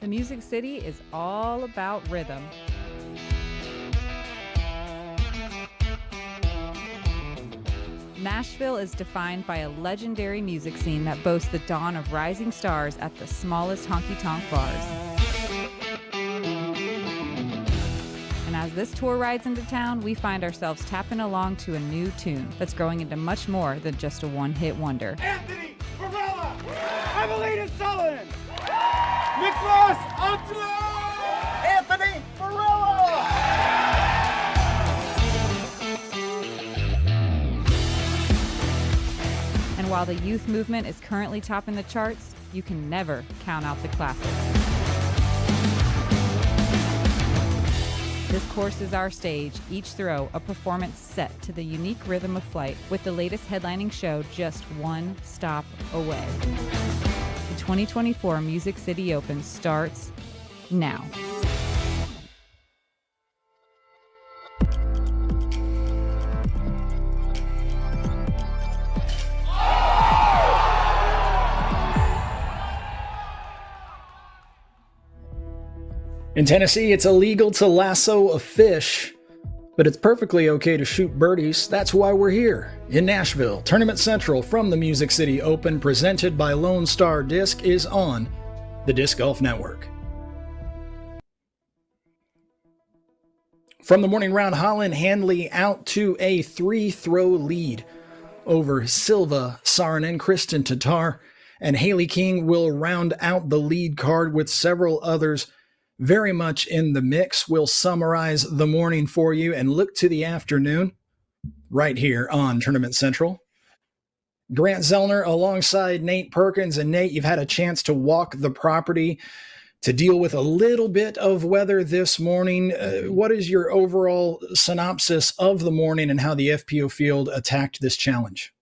The Music City is all about rhythm. Nashville is defined by a legendary music scene that boasts the dawn of rising stars at the smallest honky-tonk bars. And as this tour rides into town, we find ourselves tapping along to a new tune that's growing into much more than just a one-hit wonder. Anthony, Barella, Evelina Sullivan, McBeth, Anthony, Barella! And while the youth movement is currently topping the charts, you can never count out the classics. This course is our stage, each throw a performance set to the unique rhythm of flight, with the latest headlining show just one stop away. The 2024 Music City Open starts now. In Tennessee, it's illegal to lasso a fish, but it's perfectly okay to shoot birdies. That's why we're here in Nashville. Tournament Central from the Music City Open, presented by Lone Star Disc, is on the Disc Golf Network. From the morning round, Holland Hanley out to a 3-throw lead over Silva, Saarinen, Kristen Tatar, and Haley King will round out the lead card with several others very much in the mix. We'll summarize the morning for you and look to the afternoon right here on Tournament Central. Grant Zellner alongside Nate Perkins. And Nate, you've had a chance to walk the property to deal with a little bit of weather this morning. What is your overall synopsis of the morning and how the FPO field attacked this challenge?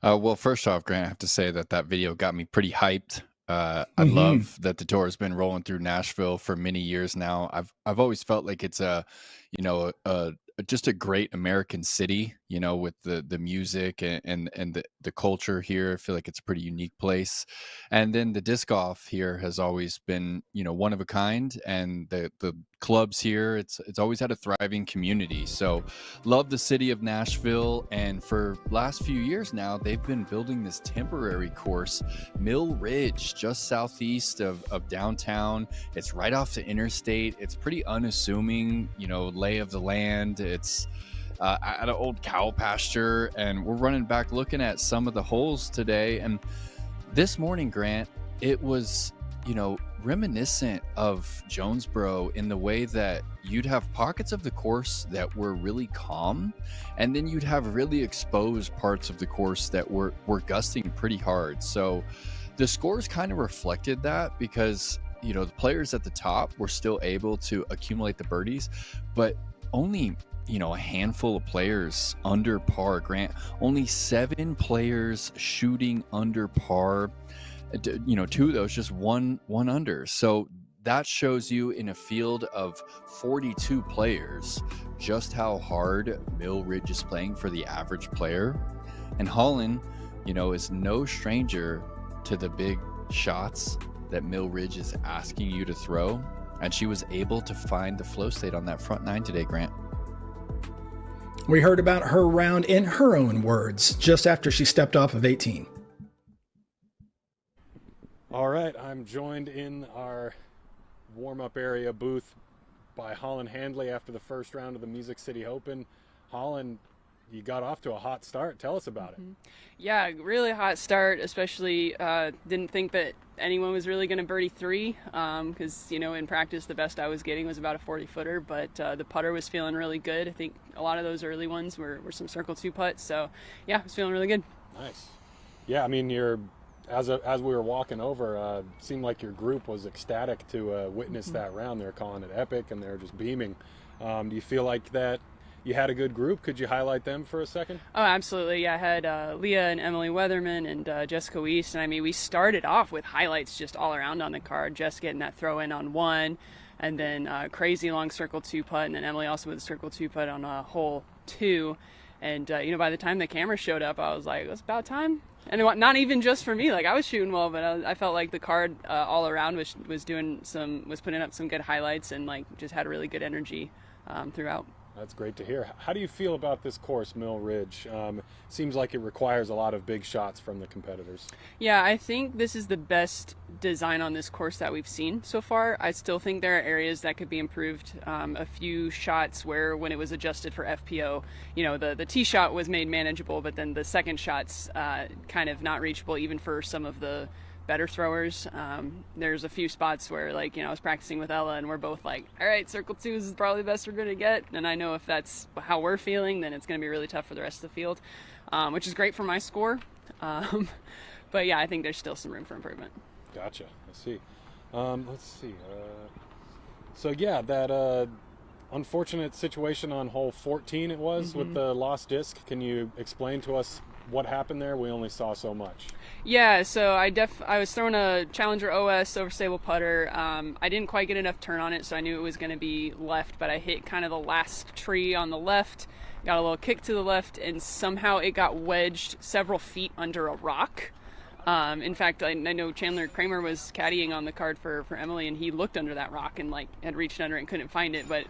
Well, first off, Grant, I have to say that video got me pretty hyped. I love that the tour has been rolling through Nashville for many years now. I've always felt like it's just a great American city, with the music and the culture here. I feel like it's a pretty unique place. And then the disc golf here has always been, one of a kind, and the clubs here, it's always had a thriving community. So love the city of Nashville. And for last few years now, they've been building this temporary course, Mill Ridge, just southeast of downtown. It's right off the interstate. It's pretty unassuming, lay of the land. It's at an old cow pasture, and we're running back looking at some of the holes today. And this morning, Grant, it was, reminiscent of Jonesboro in the way that you'd have pockets of the course that were really calm, and then you'd have really exposed parts of the course that were gusting pretty hard. So the scores kind of reflected that, because the players at the top were still able to accumulate the birdies, but only a handful of players under par. Grant, only 7 players shooting under par. 2 of those just one under. So that shows you, in a field of 42 players, just how hard Mill Ridge is playing for the average player. And Holland, is no stranger to the big shots that Mill Ridge is asking you to throw. And she was able to find the flow state on that front 9 today, Grant. We heard about her round in her own words just after she stepped off of 18. All right, I'm joined in our warm-up area booth by Holland Hanley after the first round of the Music City Open. Holland, you got off to a hot start. Tell us about it. Yeah, really hot start, especially didn't think that anyone was really going to birdie 3 because, in practice the best I was getting was about a 40-footer, but the putter was feeling really good. I think a lot of those early ones were some circle 2 putts, so yeah, I was feeling really good. Nice. Yeah, I mean, as we were walking over, seemed like your group was ecstatic to witness that round. They're calling it epic, and they're just beaming. Do you feel like that you had a good group? Could you highlight them for a second? Oh, absolutely. Yeah, I had Leah and Emily Weatherman and Jessica Weiss, and we started off with highlights just all around on the card. Jess getting that throw in on 1, and then crazy long circle 2 putt, and then Emily also with a circle 2 putt on hole 2. And, by the time the camera showed up, I was like, it's about time. And not even just for me, like I was shooting well, but I felt like the card all around was putting up some good highlights and like just had a really good energy throughout. That's great to hear. How do you feel about this course, Mill Ridge? Seems like it requires a lot of big shots from the competitors. Yeah, I think this is the best design on this course that we've seen so far. I still think there are areas that could be improved. A few shots where when it was adjusted for FPO, the tee shot was made manageable, but then the second shot's kind of not reachable even for some of the better throwers. There's a few spots where I was practicing with Ella and we're both like, all right, circle 2 is probably the best we're going to get. And I know if that's how we're feeling, then it's going to be really tough for the rest of the field, which is great for my score. But yeah, I think there's still some room for improvement. Gotcha. I see. Let's see. So yeah, that unfortunate situation on hole 14 it was with the lost disc. Can you explain to us what happened there? We only saw so much. Yeah, so I was throwing a Challenger OS over stable putter. I didn't quite get enough turn on it, so I knew it was going to be left, but I hit kind of the last tree on the left, got a little kick to the left, and somehow it got wedged several feet under a rock. In fact, I know Chandler Kramer was caddying on the card for Emily, and he looked under that rock and had reached under it and couldn't find it, but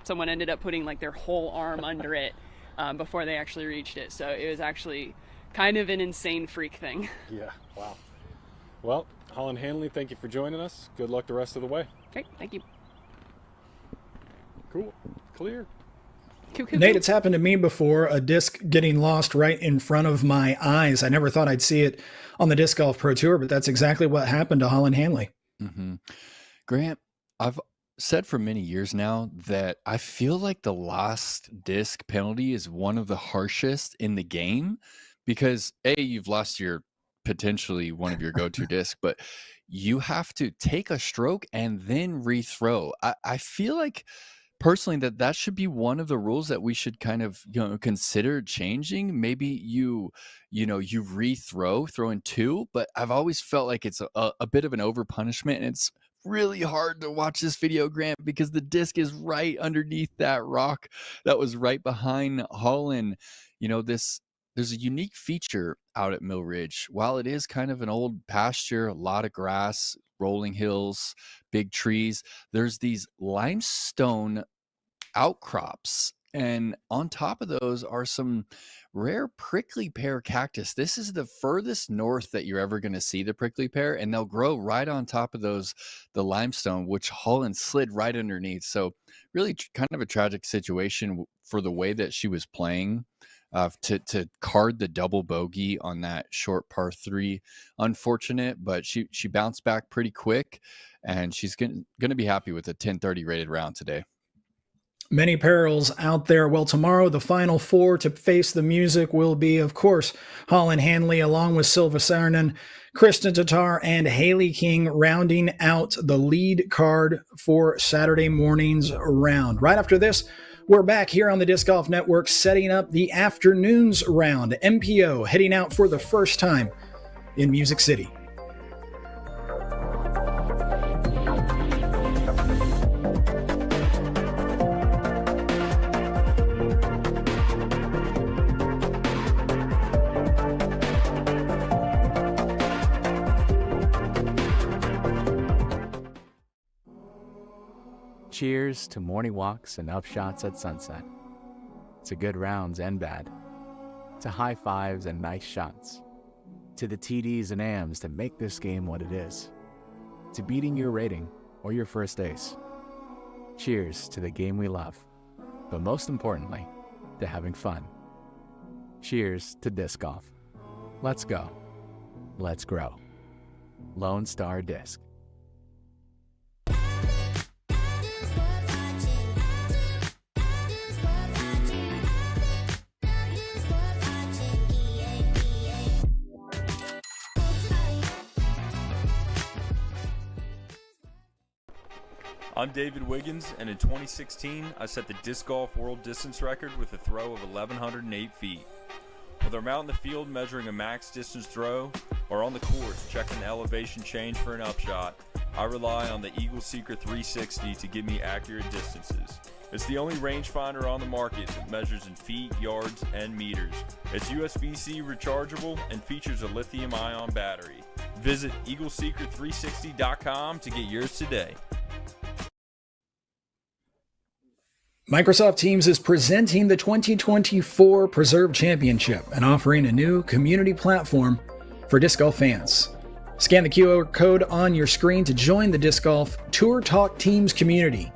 someone ended up putting their whole arm under it before they actually reached it. So it was actually kind of an insane freak thing. Yeah, wow. Well, Holland Hanley, thank you for joining us. Good luck the rest of the way. Okay, thank you. Cool. Clear. Nate, it's happened to me before, a disc getting lost right in front of my eyes. I never thought I'd see it on the Disc Golf Pro Tour, but that's exactly what happened to Holland Hanley. Grant, I've said for many years now that I feel like the lost disc penalty is one of the harshest in the game because you've lost potentially one of your go-to discs, but you have to take a stroke and then rethrow. I feel like personally that should be one of the rules that we should kind of consider changing. Maybe you rethrow, throw in 2, but I've always felt like it's a bit of an over punishment, and it's really hard to watch this video, Grant, because the disc is right underneath that rock that was right behind Holland. There's a unique feature out at Mill Ridge. While it is kind of an old pasture, a lot of grass, rolling hills, big trees, there's these limestone outcrops, and on top of those are some rare prickly pear cactus. This is the furthest north that you're ever going to see the prickly pear, and they'll grow right on top of the limestone, which Holland slid right underneath. So really kind of a tragic situation for the way that she was playing. To card the double bogey on that short par 3, unfortunate, but she bounced back pretty quick, and she's going to be happy with a 1030 rated round today. Many perils out there. Well, tomorrow the final 4 to face the music will be, of course, Holland Hanley along with Silva Saarinen, Kristen Tatar, and Haley King rounding out the lead card for Saturday morning's round. Right after this, we're back here on the Disc Golf Network setting up the afternoon's round. MPO heading out for the first time in Music City. Cheers to morning walks and upshots at sunset, to good rounds and bad, to high fives and nice shots, to the TDs and AMs that make this game what it is, to beating your rating or your first ace. Cheers to the game we love, but most importantly, to having fun. Cheers to disc golf. Let's go. Let's grow. Lone Star Disc. I'm David Wiggins, and in 2016, I set the disc golf world distance record with a throw of 1,108 feet. Whether I'm out in the field measuring a max distance throw or on the course checking the elevation change for an upshot, I rely on the Eagle Secret 360 to give me accurate distances. It's the only rangefinder on the market that measures in feet, yards, and meters. It's USB-C rechargeable and features a lithium-ion battery. Visit EagleSecret360.com to get yours today. Microsoft Teams is presenting the 2024 Preserve Championship and offering a new community platform for disc golf fans. Scan the QR code on your screen to join the Disc Golf Tour Talk Teams community.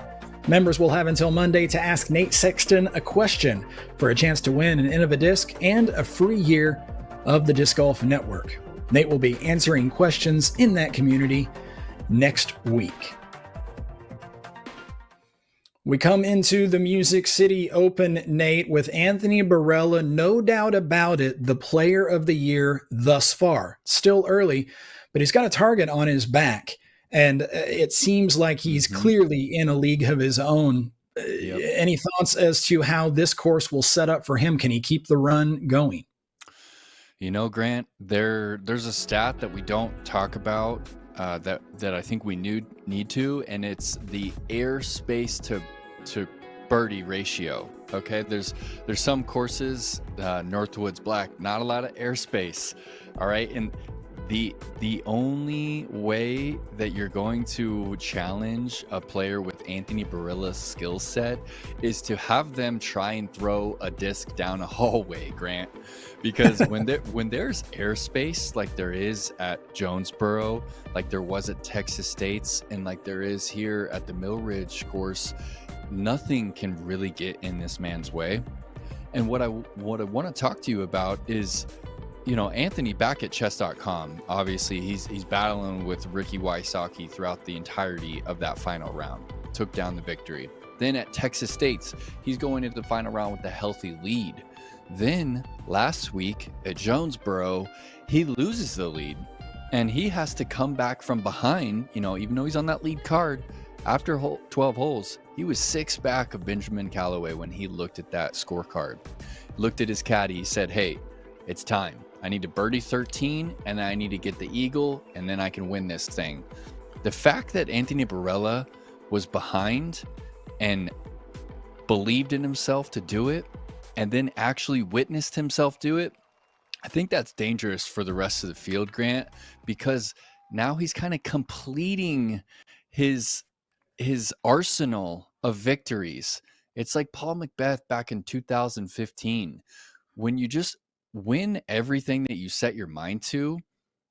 Members will have until Monday to ask Nate Sexton a question for a chance to win an Innova disc and a free year of the Disc Golf Network. Nate will be answering questions in that community next week. We come into the Music City Open, Nate, with Anthony Barella, no doubt about it, the player of the year thus far. Still early, but he's got a target on his back, and it seems like he's clearly in a league of his own. Any thoughts as to how this course will set up for him? Can he keep the run going? You know, Grant, there's a stat that we don't talk about that I think we need to, and it's the airspace to birdie ratio. Okay, there's some courses, Northwoods Black, not a lot of airspace. All right, and the only way that you're going to challenge a player with Anthony Barella's skill set is to have them try and throw a disc down a hallway, Grant. Because when there's airspace like there is at Jonesboro, like there was at Texas State's, and like there is here at the Mill Ridge course, nothing can really get in this man's way. And what I want to talk to you about is, you know, Anthony back at chess.com, obviously he's battling with Ricky Wysocki throughout the entirety of that final round, took down the victory. Then at Texas State's, he's going into the final round with a healthy lead. Then last week at Jonesboro, he loses the lead and he has to come back from behind, you know, even though he's on that lead card. After 12 holes, he was 6 back of Benjamin Callaway when he looked at that scorecard. Looked at his caddy, he said, hey, it's time. I need to birdie 13 and I need to get the eagle and then I can win this thing. The fact that Anthony Barella was behind and believed in himself to do it and then actually witnessed himself do it, I think that's dangerous for the rest of the field, Grant, because now he's kind of completing his arsenal of victories. It's like Paul McBeth back in 2015. When you just win everything that you set your mind to,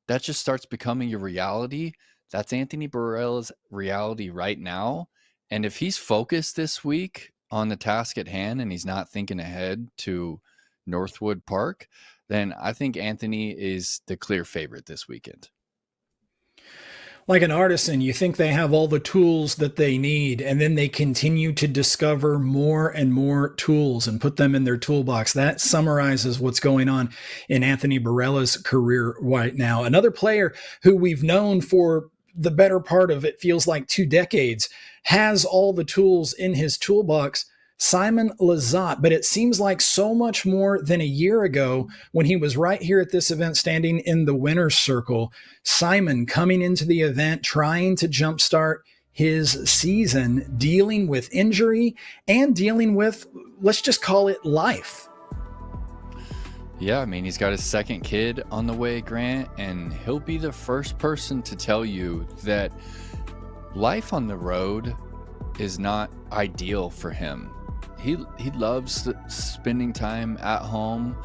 that just starts becoming your reality. That's Anthony Barella's reality right now. And if he's focused this week on the task at hand and he's not thinking ahead to Northwood Park, then I think Anthony is the clear favorite this weekend. Like an artisan, you think they have all the tools that they need, and then they continue to discover more and more tools and put them in their toolbox. That summarizes what's going on in Anthony Barella's career right now. Another player who we've known for the better part of, it feels like, 2 decades, has all the tools in his toolbox, Simon Lizotte. But it seems like so much more than a year ago when he was right here at this event standing in the winner's circle. Simon coming into the event, trying to jumpstart his season, dealing with injury and dealing with, let's just call it, life. Yeah, I mean, he's got his second kid on the way, Grant, and he'll be the first person to tell you that life on the road is not ideal for him. He loves spending time at home,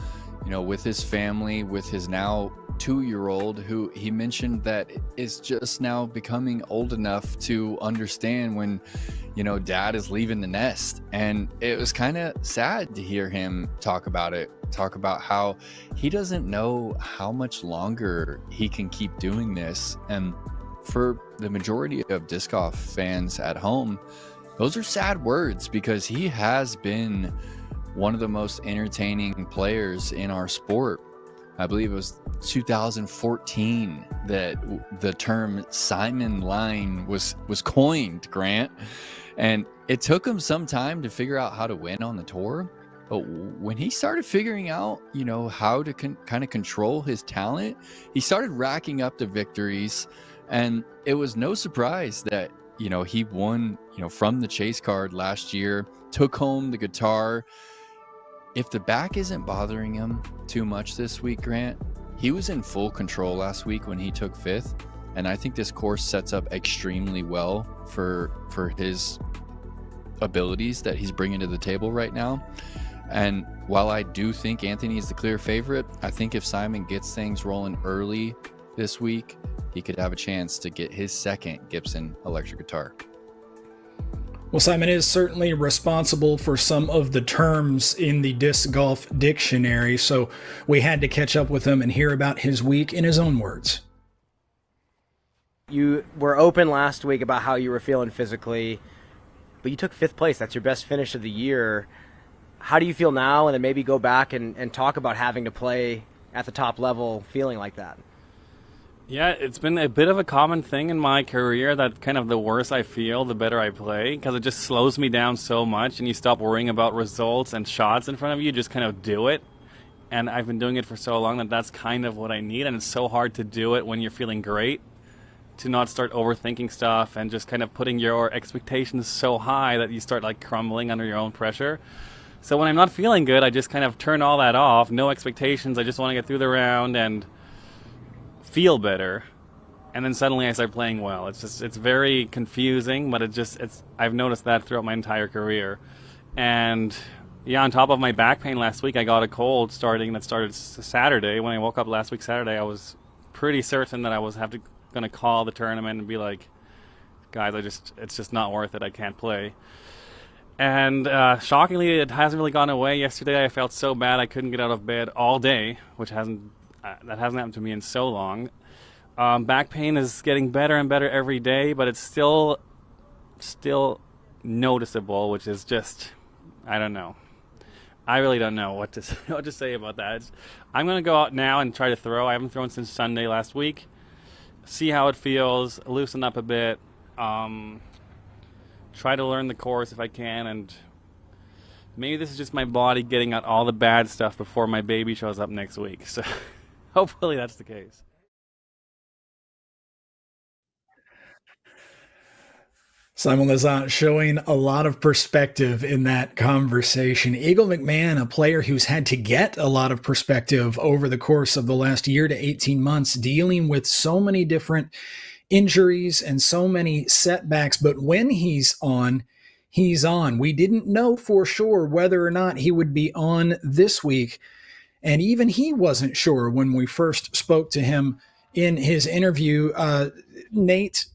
you know, with his family, with his now 2-year-old, who he mentioned that is just now becoming old enough to understand when, you know, dad is leaving the nest. And it was kind of sad to hear him talk about how he doesn't know how much longer he can keep doing this. And for the majority of disc golf fans at home, those are sad words, because he has been one of the most entertaining players in our sport. I believe it was 2014 that the term Simon line was coined, Grant. And it took him some time to figure out how to win on the tour. But when he started figuring out, you know, how to kind of control his talent, he started racking up the victories. And it was no surprise that he won, from the chase card last year, took home the guitar. If the back isn't bothering him too much this week, Grant, he was in full control last week when he took 5th. And I think this course sets up extremely well for his abilities that he's bringing to the table right now. And while I do think Anthony is the clear favorite, I think if Simon gets things rolling early this week, he could have a chance to get his second Gibson electric guitar. Well, Simon is certainly responsible for some of the terms in the disc golf dictionary, so we had to catch up with him and hear about his week in his own words. You were open last week about how you were feeling physically, but you took 5th place. That's your best finish of the year. How do you feel now? And then maybe go back and talk about having to play at the top level feeling like that. Yeah, it's been a bit of a common thing in my career that kind of the worse I feel, the better I play, because it just slows me down so much, and you stop worrying about results and shots in front of you, just kind of do it. And I've been doing it for so long that that's kind of what I need, and it's so hard to do it when you're feeling great, to not start overthinking stuff and just kind of putting your expectations so high that you start like crumbling under your own pressure. So when I'm not feeling good, I just kind of turn all that off, no expectations, I just want to get through the round and feel better, and then suddenly I start playing well. It's very confusing, but I've noticed that throughout my entire career. And yeah, on top of my back pain last week, I got a cold that started Saturday. When I woke up last week Saturday, I was pretty certain that I was gonna call the tournament and be like, guys, it's just not worth it, I can't play. And shockingly, it hasn't really gone away. Yesterday I felt so bad I couldn't get out of bed all day, which hasn't happened to me in so long. Back pain is getting better and better every day, but it's still noticeable, which is just, I don't know. I really don't know what to say about that. I'm going to go out now and try to throw. I haven't thrown since Sunday last week. See how it feels, loosen up a bit, try to learn the course if I can, and maybe this is just my body getting out all the bad stuff before my baby shows up next week. So hopefully that's the case. Simon Lizotte showing a lot of perspective in that conversation. Eagle McMahon, a player who's had to get a lot of perspective over the course of the last year to 18 months, dealing with so many different injuries and so many setbacks. But when he's on, he's on. We didn't know for sure whether or not he would be on this week. And even he wasn't sure when we first spoke to him in his interview. Nate,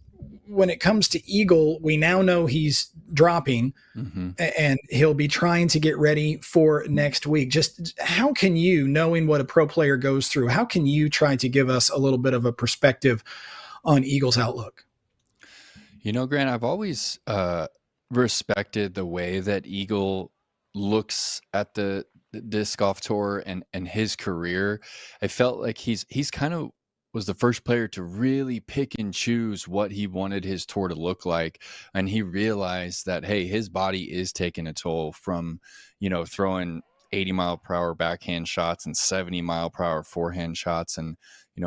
when it comes to Eagle, we now know he's dropping, and he'll be trying to get ready for next week. Just how can you, knowing what a pro player goes through, how can you try to give us a little bit of a perspective on Eagle's outlook? Grant, I've always respected the way that Eagle looks at the disc golf tour and his career. I felt like he's kind of was the first player to really pick and choose what he wanted his tour to look like. And he realized that, hey, his body is taking a toll from, throwing 80-mile-per-hour backhand shots and 70-mile-per-hour forehand shots. And,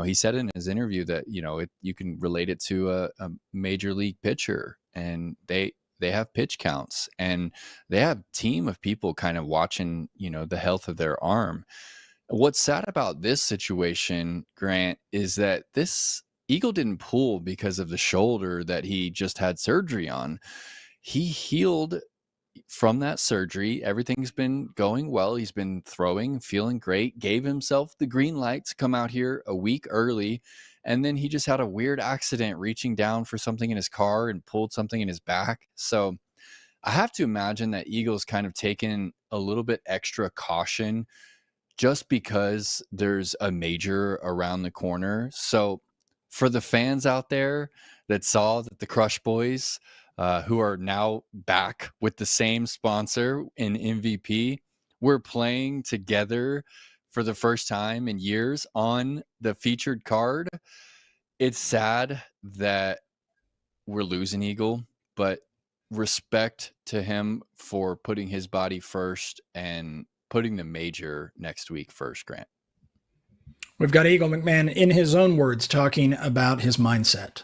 he said in his interview that, you can relate it to a major league pitcher, and they have pitch counts, and they have a team of people kind of watching, the health of their arm. What's sad about this situation, Grant, is that this Eagle didn't pull because of the shoulder that he just had surgery on. He healed from that surgery. Everything's been going well. He's been throwing, feeling great, gave himself the green light to come out here a week early. And then he just had a weird accident reaching down for something in his car and pulled something in his back. So I have to imagine that Eagle's kind of taken a little bit extra caution just because there's a major around the corner. So for the fans out there that saw that the Crush Boys, who are now back with the same sponsor in MVP, we're playing together for the first time in years on the featured card. It's sad that we're losing Eagle, but respect to him for putting his body first and putting the major next week first, Grant. We've got Eagle McMahon in his own words talking about his mindset.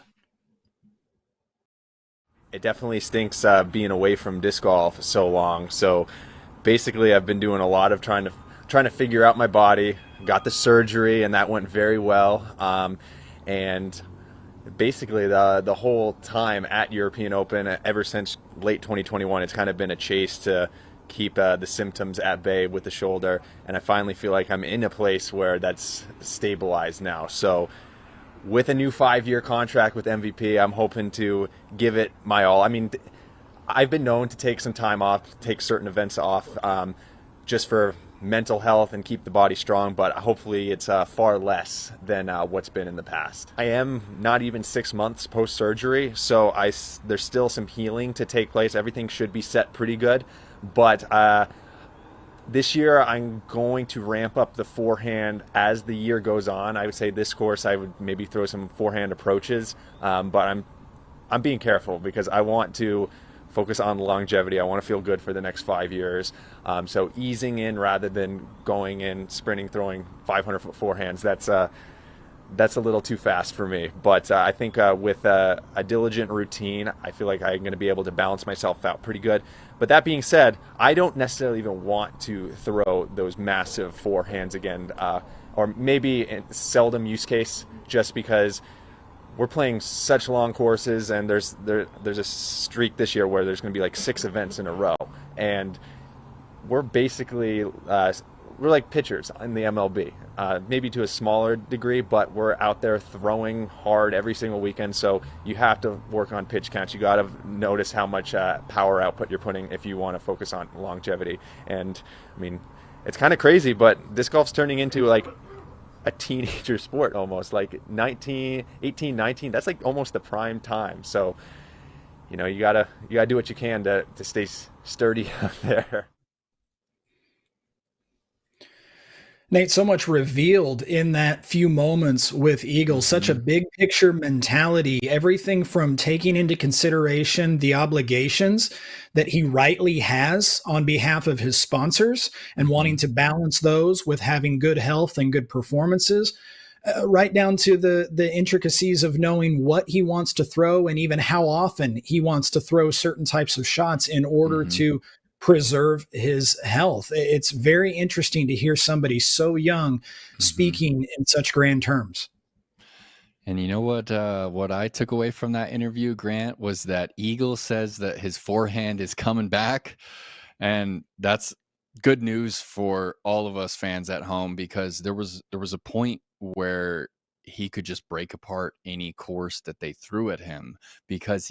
It definitely stinks being away from disc golf so long. So basically I've been doing a lot of trying to figure out my body. Got the surgery and that went very well. And basically the whole time at European Open, ever since late 2021, it's kind of been a chase to keep the symptoms at bay with the shoulder. And I finally feel like I'm in a place where that's stabilized now. So with a new 5-year contract with MVP, I'm hoping to give it my all. I mean, I've been known to take some time off, take certain events off, just for mental health and keep the body strong, but hopefully it's far less than what's been in the past. I am not even 6 months post-surgery, so there's still some healing to take place. Everything should be set pretty good, but this year I'm going to ramp up the forehand as the year goes on. I would say this course I would maybe throw some forehand approaches, but I'm being careful because I want to focus on longevity. I want to feel good for the next 5 years. So easing in rather than going in, sprinting, throwing 500-foot forehands, that's a little too fast for me. But I think with a diligent routine, I feel like I'm going to be able to balance myself out pretty good. But that being said, I don't necessarily even want to throw those massive forehands again, or maybe in seldom use case, just because we're playing such long courses, and there's a streak this year where there's going to be like 6 events in a row, and we're basically we're like pitchers in the MLB, maybe to a smaller degree, but we're out there throwing hard every single weekend. So you have to work on pitch counts. You got to notice how much power output you're putting if you want to focus on longevity. And I mean, it's kind of crazy, but disc golf's turning into like a teenager sport almost, like 18, 19. That's like almost the prime time. So, you know, you gotta do what you can to stay sturdy out there. Nate, so much revealed in that few moments with Eagle, such a big picture mentality, everything from taking into consideration the obligations that he rightly has on behalf of his sponsors and wanting to balance those with having good health and good performances, right down to the intricacies of knowing what he wants to throw and even how often he wants to throw certain types of shots in order to preserve his health. It's very interesting to hear somebody so young speaking in such grand terms. And you know what I took away from that interview, Grant, was that Eagle says that his forehand is coming back. And that's good news for all of us fans at home, because there was a point where he could just break apart any course that they threw at him, because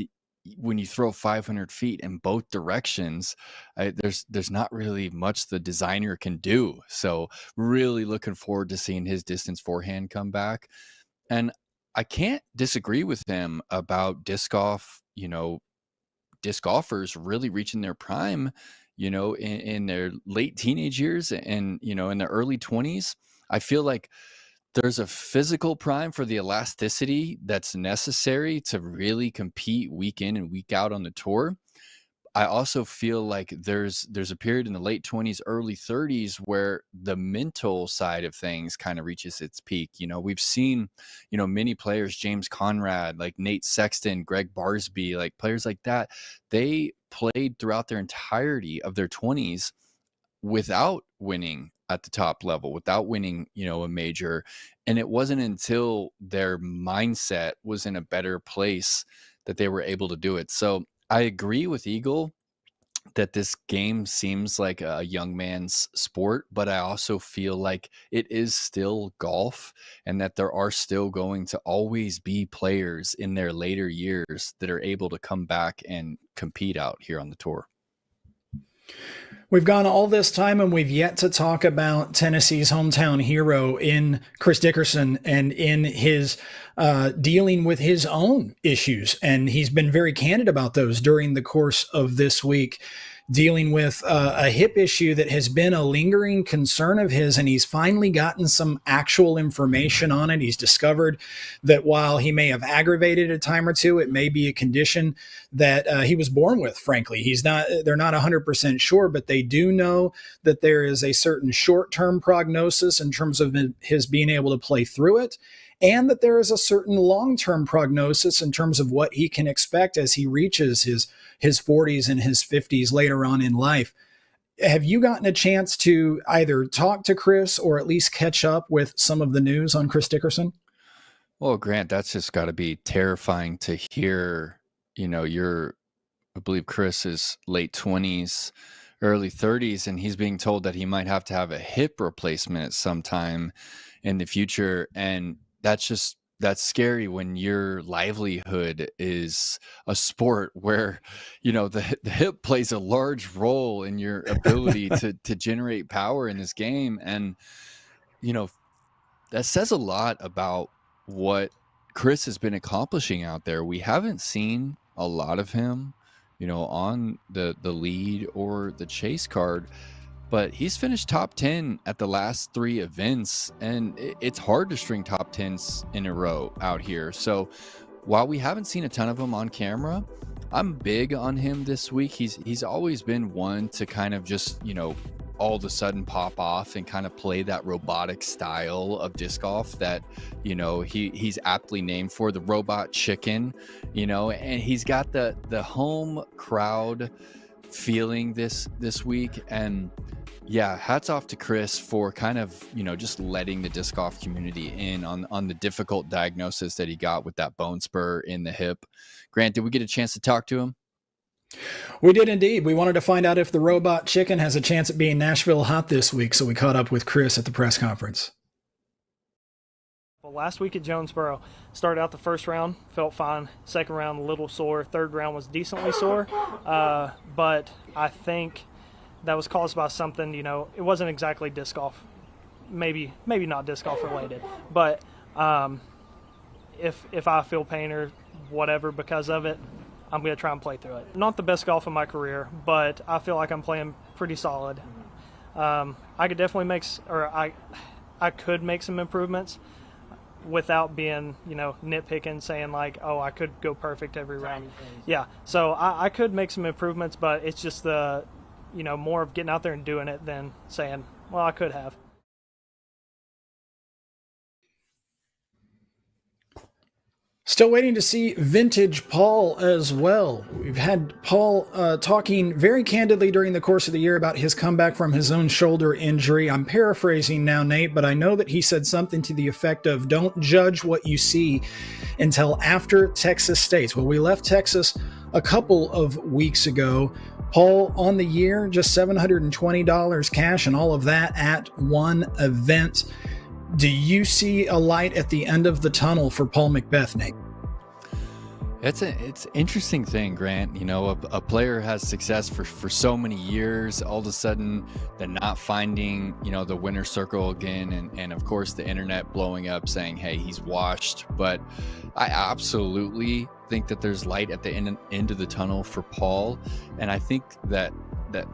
when you throw 500 feet in both directions, there's not really much the designer can do. So really looking forward to seeing his distance forehand come back. And I can't disagree with him about disc golf, disc golfers really reaching their prime, in their late teenage years and, in their early 20s. I feel like there's a physical prime for the elasticity that's necessary to really compete week in and week out on the tour. I also feel like there's a period in the late 20s, early 30s where the mental side of things kind of reaches its peak. We've seen, many players, James Conrad, like Nate Sexton, Greg Barsby, like players like that, they played throughout their entirety of their 20s without winning at the top level, without winning, a major. And it wasn't until their mindset was in a better place that they were able to do it. So I agree with Eagle that this game seems like a young man's sport, but I also feel like it is still golf, and that there are still going to always be players in their later years that are able to come back and compete out here on the tour. We've gone all this time and we've yet to talk about Tennessee's hometown hero in Chris Dickerson and in his dealing with his own issues. And he's been very candid about those during the course of this week, dealing with a hip issue that has been a lingering concern of his. And he's finally gotten some actual information on it. He's discovered that while he may have aggravated a time or two, it may be a condition that he was born with, frankly. They're not 100% sure, but they do know that there is a certain short-term prognosis in terms of his being able to play through it. and that there is a certain long-term prognosis in terms of what he can expect as he reaches his 40s and his 50s later on in life. Have you gotten a chance to either talk to Chris or at least catch up with some of the news on Chris Dickerson? Well, Grant, that's just got to be terrifying to hear. I believe Chris is late 20s, early 30s, and he's being told that he might have to have a hip replacement at some time in the future. And that's scary when your livelihood is a sport where, the hip plays a large role in your ability to generate power in this game. And, that says a lot about what Chris has been accomplishing out there. We haven't seen a lot of him, on the lead or the chase card, but he's finished top 10 at the last 3 events, and it's hard to string top 10s in a row out here. So while we haven't seen a ton of him on camera, I'm big on him this week. He's always been one to kind of just, all of a sudden pop off and kind of play that robotic style of disc golf that, he's aptly named for, the robot chicken, and he's got the home crowd feeling this week. And yeah, hats off to Chris for kind of, just letting the disc golf community in on the difficult diagnosis that he got with that bone spur in the hip. Grant, did we get a chance to talk to him? We did indeed. We wanted to find out if the robot chicken has a chance at being Nashville hot this week, so we caught up with Chris at the press conference. Well, last week at Jonesboro, started out the first round, felt fine. Second round, a little sore. Third round was decently sore, but I think that was caused by something, it wasn't exactly disc golf. Maybe not disc golf related, but if I feel pain or whatever because of it, I'm going to try and play through it. Not the best golf of my career, but I feel like I'm playing pretty solid. I could definitely I could make some improvements without being, nitpicking, saying like, oh, I could go perfect every round. Yeah, so I could make some improvements, but it's just the, more of getting out there and doing it than saying, well, I could have. Still waiting to see vintage Paul as well. We've had Paul talking very candidly during the course of the year about his comeback from his own shoulder injury. I'm paraphrasing now, Nate, but I know that he said something to the effect of, don't judge what you see until after Texas State. Well, we left Texas a couple of weeks ago. Paul, on the year, just $720 cash, and all of that at one event. Do you see a light at the end of the tunnel for Paul McBeth, Nate? It's an interesting thing, Grant. A player has success for so many years. All of a sudden, they're not finding, the winner's circle again. And of course, the internet blowing up saying, hey, he's washed. But I absolutely think that there's light at the end of the tunnel for Paul. And I think that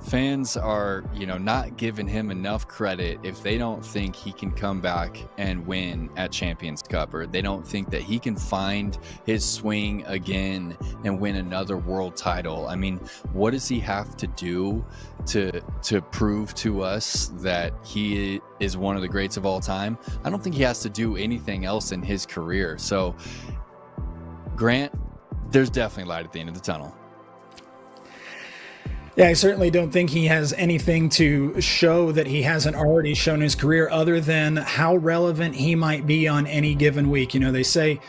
fans are, not giving him enough credit if they don't think he can come back and win at Champions Cup, or they don't think that he can find his swing again and win another world title. I mean, what does he have to do to prove to us that he is one of the greats of all time? I don't think he has to do anything else in his career. So, Grant, there's definitely light at the end of the tunnel. Yeah, I certainly don't think he has anything to show that he hasn't already shown his career, other than how relevant he might be on any given week. They say,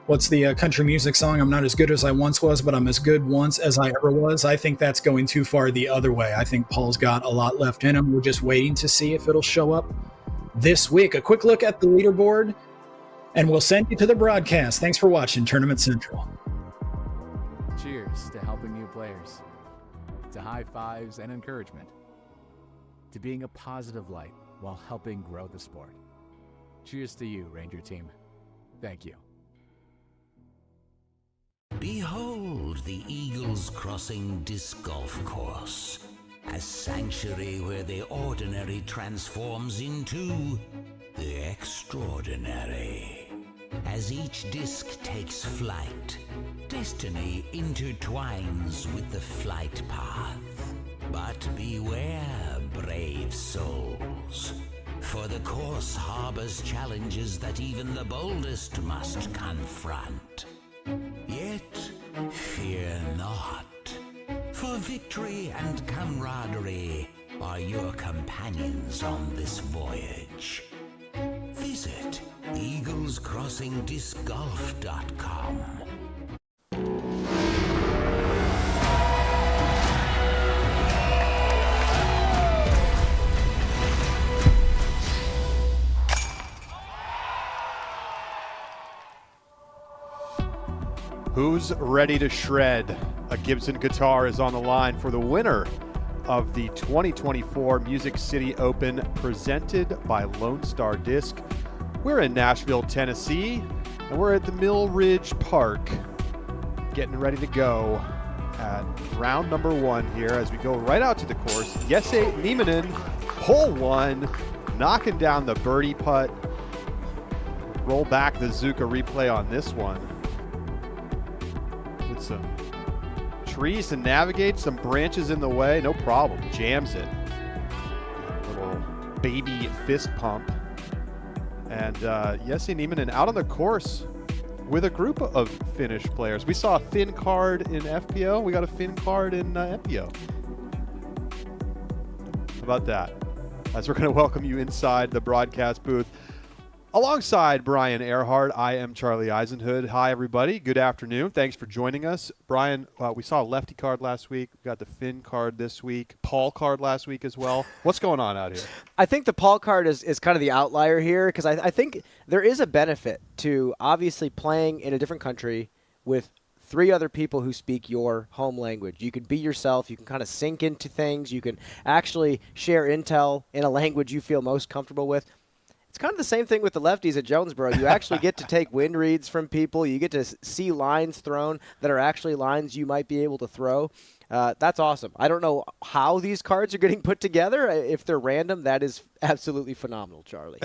what's the country music song? I'm not as good as I once was, but I'm as good once as I ever was. I think that's going too far the other way. I think Paul's got a lot left in him. We're just waiting to see if it'll show up this week. A quick look at the leaderboard, and we'll send you to the broadcast. Thanks for watching Tournament Central. Cheers to helping new players, to high fives and encouragement, to being a positive light while helping grow the sport. Cheers to you, Ranger Team. Thank you. Behold the Eagles Crossing Disc Golf Course, a sanctuary where the ordinary transforms into the extraordinary. As each disc takes flight, destiny intertwines with the flight path. But beware, brave souls, for the course harbors challenges that even the boldest must confront. Yet, fear not, for victory and camaraderie are your companions on this voyage. Visit eaglescrossingdiscgolf.com. Who's ready to shred? A Gibson guitar is on the line for the winner of the 2024 Music City Open presented by Lone Star Disc. We're in Nashville, Tennessee, and we're at the Mill Ridge Park getting ready to go at round number 1 here as we go right out to the course. Jesse Nieminen, hole 1, knocking down the birdie putt. Roll back the Zuka replay on this one. With some trees to navigate, some branches in the way, no problem, jams it. Little baby fist pump. And Jesse Nieminen out on the course with a group of Finnish players. We saw a Finn card in FPO, we got a Finn card in MPO. How about that? As we're going to welcome you inside the broadcast booth. Alongside Brian Earhart, I am Charlie Eisenhood. Hi, everybody. Good afternoon. Thanks for joining us. Brian, we saw a lefty card last week. We got the Finn card this week. Paul card last week as well. What's going on out here? I think the Paul card is kind of the outlier here because I think there is a benefit to obviously playing in a different country with 3 other people who speak your home language. You can be yourself. You can kind of sink into things. You can actually share intel in a language you feel most comfortable with. It's kind of the same thing with the lefties at Jonesboro. You actually get to take wind reads from people. You get to see lines thrown that are actually lines you might be able to throw. That's awesome. I don't know how these cards are getting put together. If they're random, that is absolutely phenomenal, Charlie.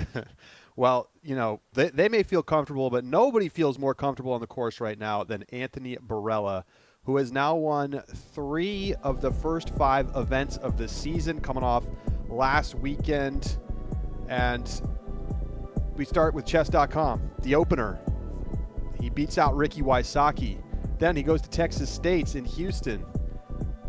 Well, you know, they may feel comfortable, but nobody feels more comfortable on the course right now than Anthony Barella, who has now won 3 of the first 5 events of the season, coming off last weekend. And we start with chess.com, the opener. He beats out Ricky Wysocki. Then he goes to Texas State's in Houston,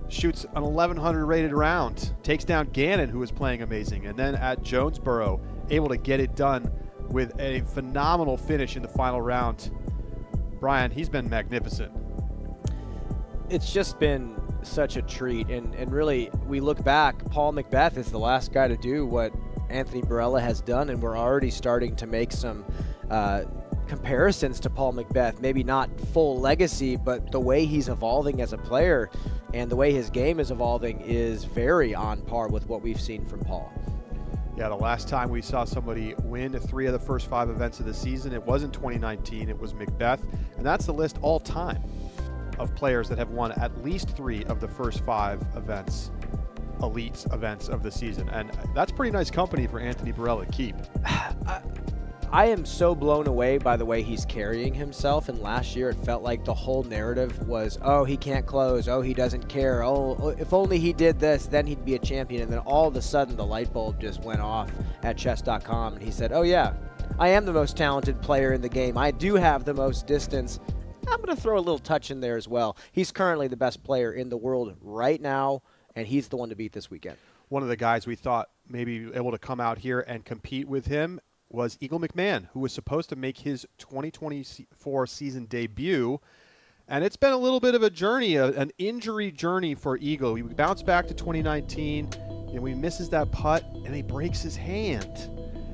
shoots an 1100 rated round, takes down Gannon, who was playing amazing. And then at Jonesboro, able to get it done with a phenomenal finish in the final round. Brian, he's been magnificent. It's just been such a treat. And really, we look back, Paul McBeth is the last guy to do what Anthony Barella has done, and we're already starting to make some comparisons to Paul McBeth. Maybe not full legacy, but the way he's evolving as a player and the way his game is evolving is very on par with what we've seen from Paul. Yeah, the last time we saw somebody win 3 of the first 5 events of the season, it was in 2019. It was McBeth, and that's the list all time of players that have won at least 3 of the first 5 events. Elite events of the season, and that's pretty nice company for Anthony Barella to keep. I am so blown away by the way he's carrying himself, and last year it felt like the whole narrative was, oh, he can't close, oh, he doesn't care, oh, if only he did this, then he'd be a champion. And then all of a sudden the light bulb just went off at chess.com, and he said, oh yeah, I am the most talented player in the game, I do have the most distance, I'm going to throw a little touch in there as well. He's currently the best player in the world right now, and he's the one to beat this weekend. One of the guys we thought maybe able to come out here and compete with him was Eagle McMahon, who was supposed to make his 2024 season debut. And it's been a little bit of a journey, an injury journey for Eagle. He bounced back to 2019, and he misses that putt, and he breaks his hand.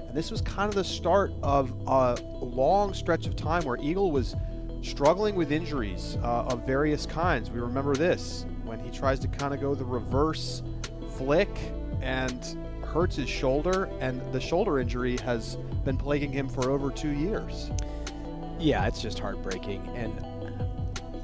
And this was kind of the start of a long stretch of time where Eagle was struggling with injuries of various kinds. We remember this, when he tries to kind of go the reverse flick and hurts his shoulder, and the shoulder injury has been plaguing him for over 2 years. Yeah, it's just heartbreaking. And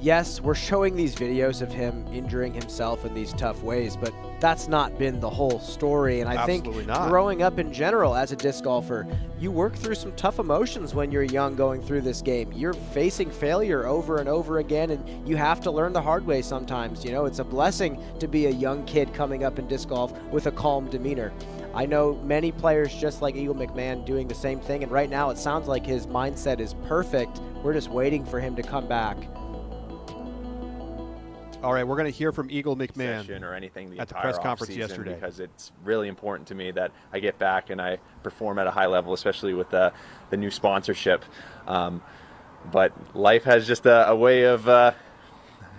yes, we're showing these videos of him injuring himself in these tough ways, but that's not been the whole story. And I think growing up in general as a disc golfer, you work through some tough emotions when you're young going through this game. You're facing failure over and over again, and you have to learn the hard way sometimes. You know, it's a blessing to be a young kid coming up in disc golf with a calm demeanor. I know many players just like Eagle McMahon doing the same thing, and right now it sounds like his mindset is perfect. We're just waiting for him to come back. All right, we're going to hear from Eagle McMahon or anything at the press conference offseason, yesterday. Because it's really important to me that I get back and I perform at a high level, especially with the new sponsorship. But life has just a way of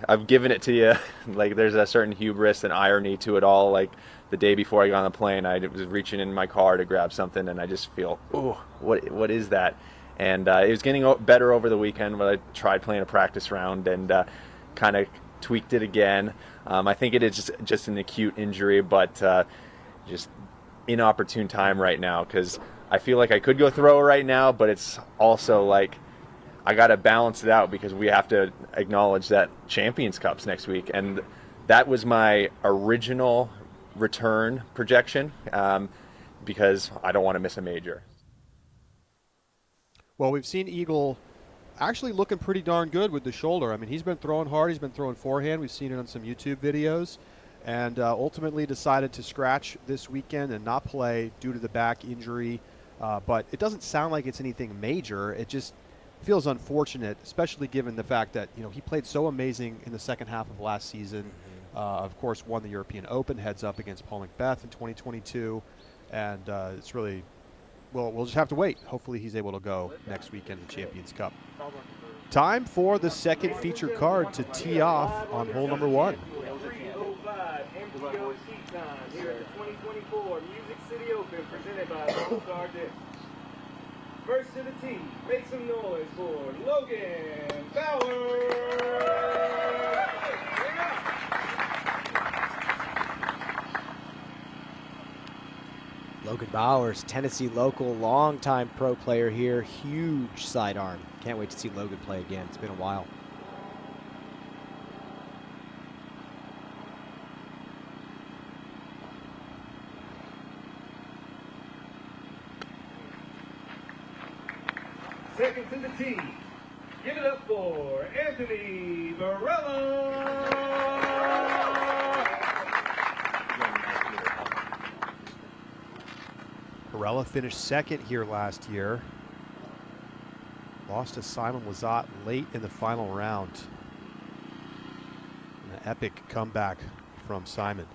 I've given it to you. Like, there's a certain hubris and irony to it all. Like, the day before I got on the plane, I was reaching in my car to grab something, and I just feel, oh, what is that? And it was getting better over the weekend when I tried playing a practice round and kind of tweaked it again. I think it is just an acute injury, but just inopportune time right now, because I feel like I could go throw right now, but it's also like I got to balance it out because we have to acknowledge that Champions Cup's next week, and that was my original return projection because I don't want to miss a major. Well, we've seen Eagle actually looking pretty darn good with the shoulder. I mean, he's been throwing hard. He's been throwing forehand. We've seen it on some YouTube videos, and ultimately decided to scratch this weekend and not play due to the back injury. But it doesn't sound like it's anything major. It just feels unfortunate, especially given the fact that, you know, he played so amazing in the second half of last season. Of course, won the European Open, heads up against Paul McBeth in 2022, and it's really, well, we'll just have to wait. Hopefully he's able to go next weekend in the Champions Cup. Time for the second feature card to tee off on hole number 1. MPO seat time here at the 2024 Music City Open presented by Gold Star Disc. First to the tee, make some noise for Logan Bauer. Logan Bowers, Tennessee local, longtime pro player here, huge sidearm. Can't wait to see Logan play again. It's been a while. Second to the tee. Give it up for Anthony Barella. Barella finished second here last year. Lost to Simon Lizotte late in the final round. An epic comeback from Simon.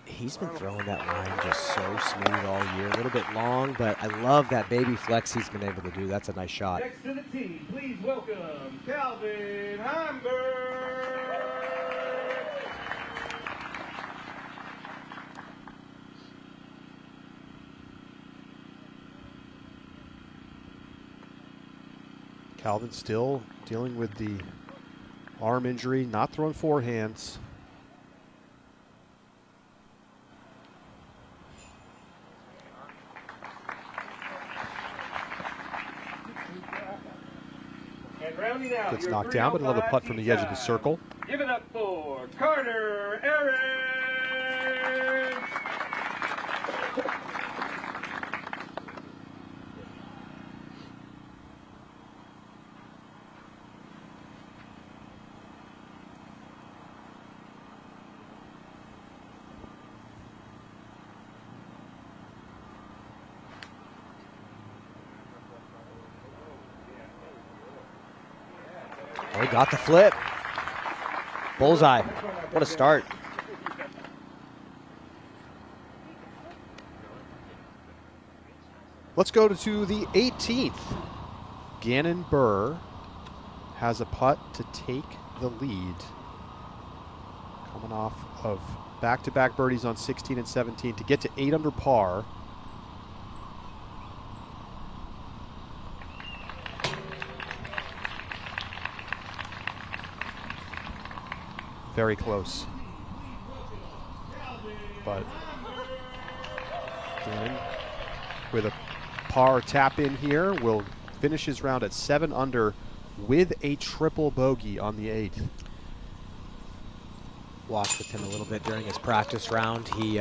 He's been throwing that line just so smooth all year. A little bit long, but I love that baby flex he's been able to do. That's a nice shot. Next to the tee, please welcome Calvin Heimberg. Calvin still dealing with the arm injury, not throwing forehands. Gets knocked down, but another putt from the edge of the circle. Give it up for Carter Aaron. Oh, he got the flip. Bullseye. What a start. Let's go to the 18th. Gannon Burr has a putt to take the lead. Coming off of back-to-back birdies on 16 and 17 to get to 8 under par. Very close. But Gannon with a par tap in here will finish his round at 7 under with a triple bogey on the 8th. Walked with him a little bit during his practice round. He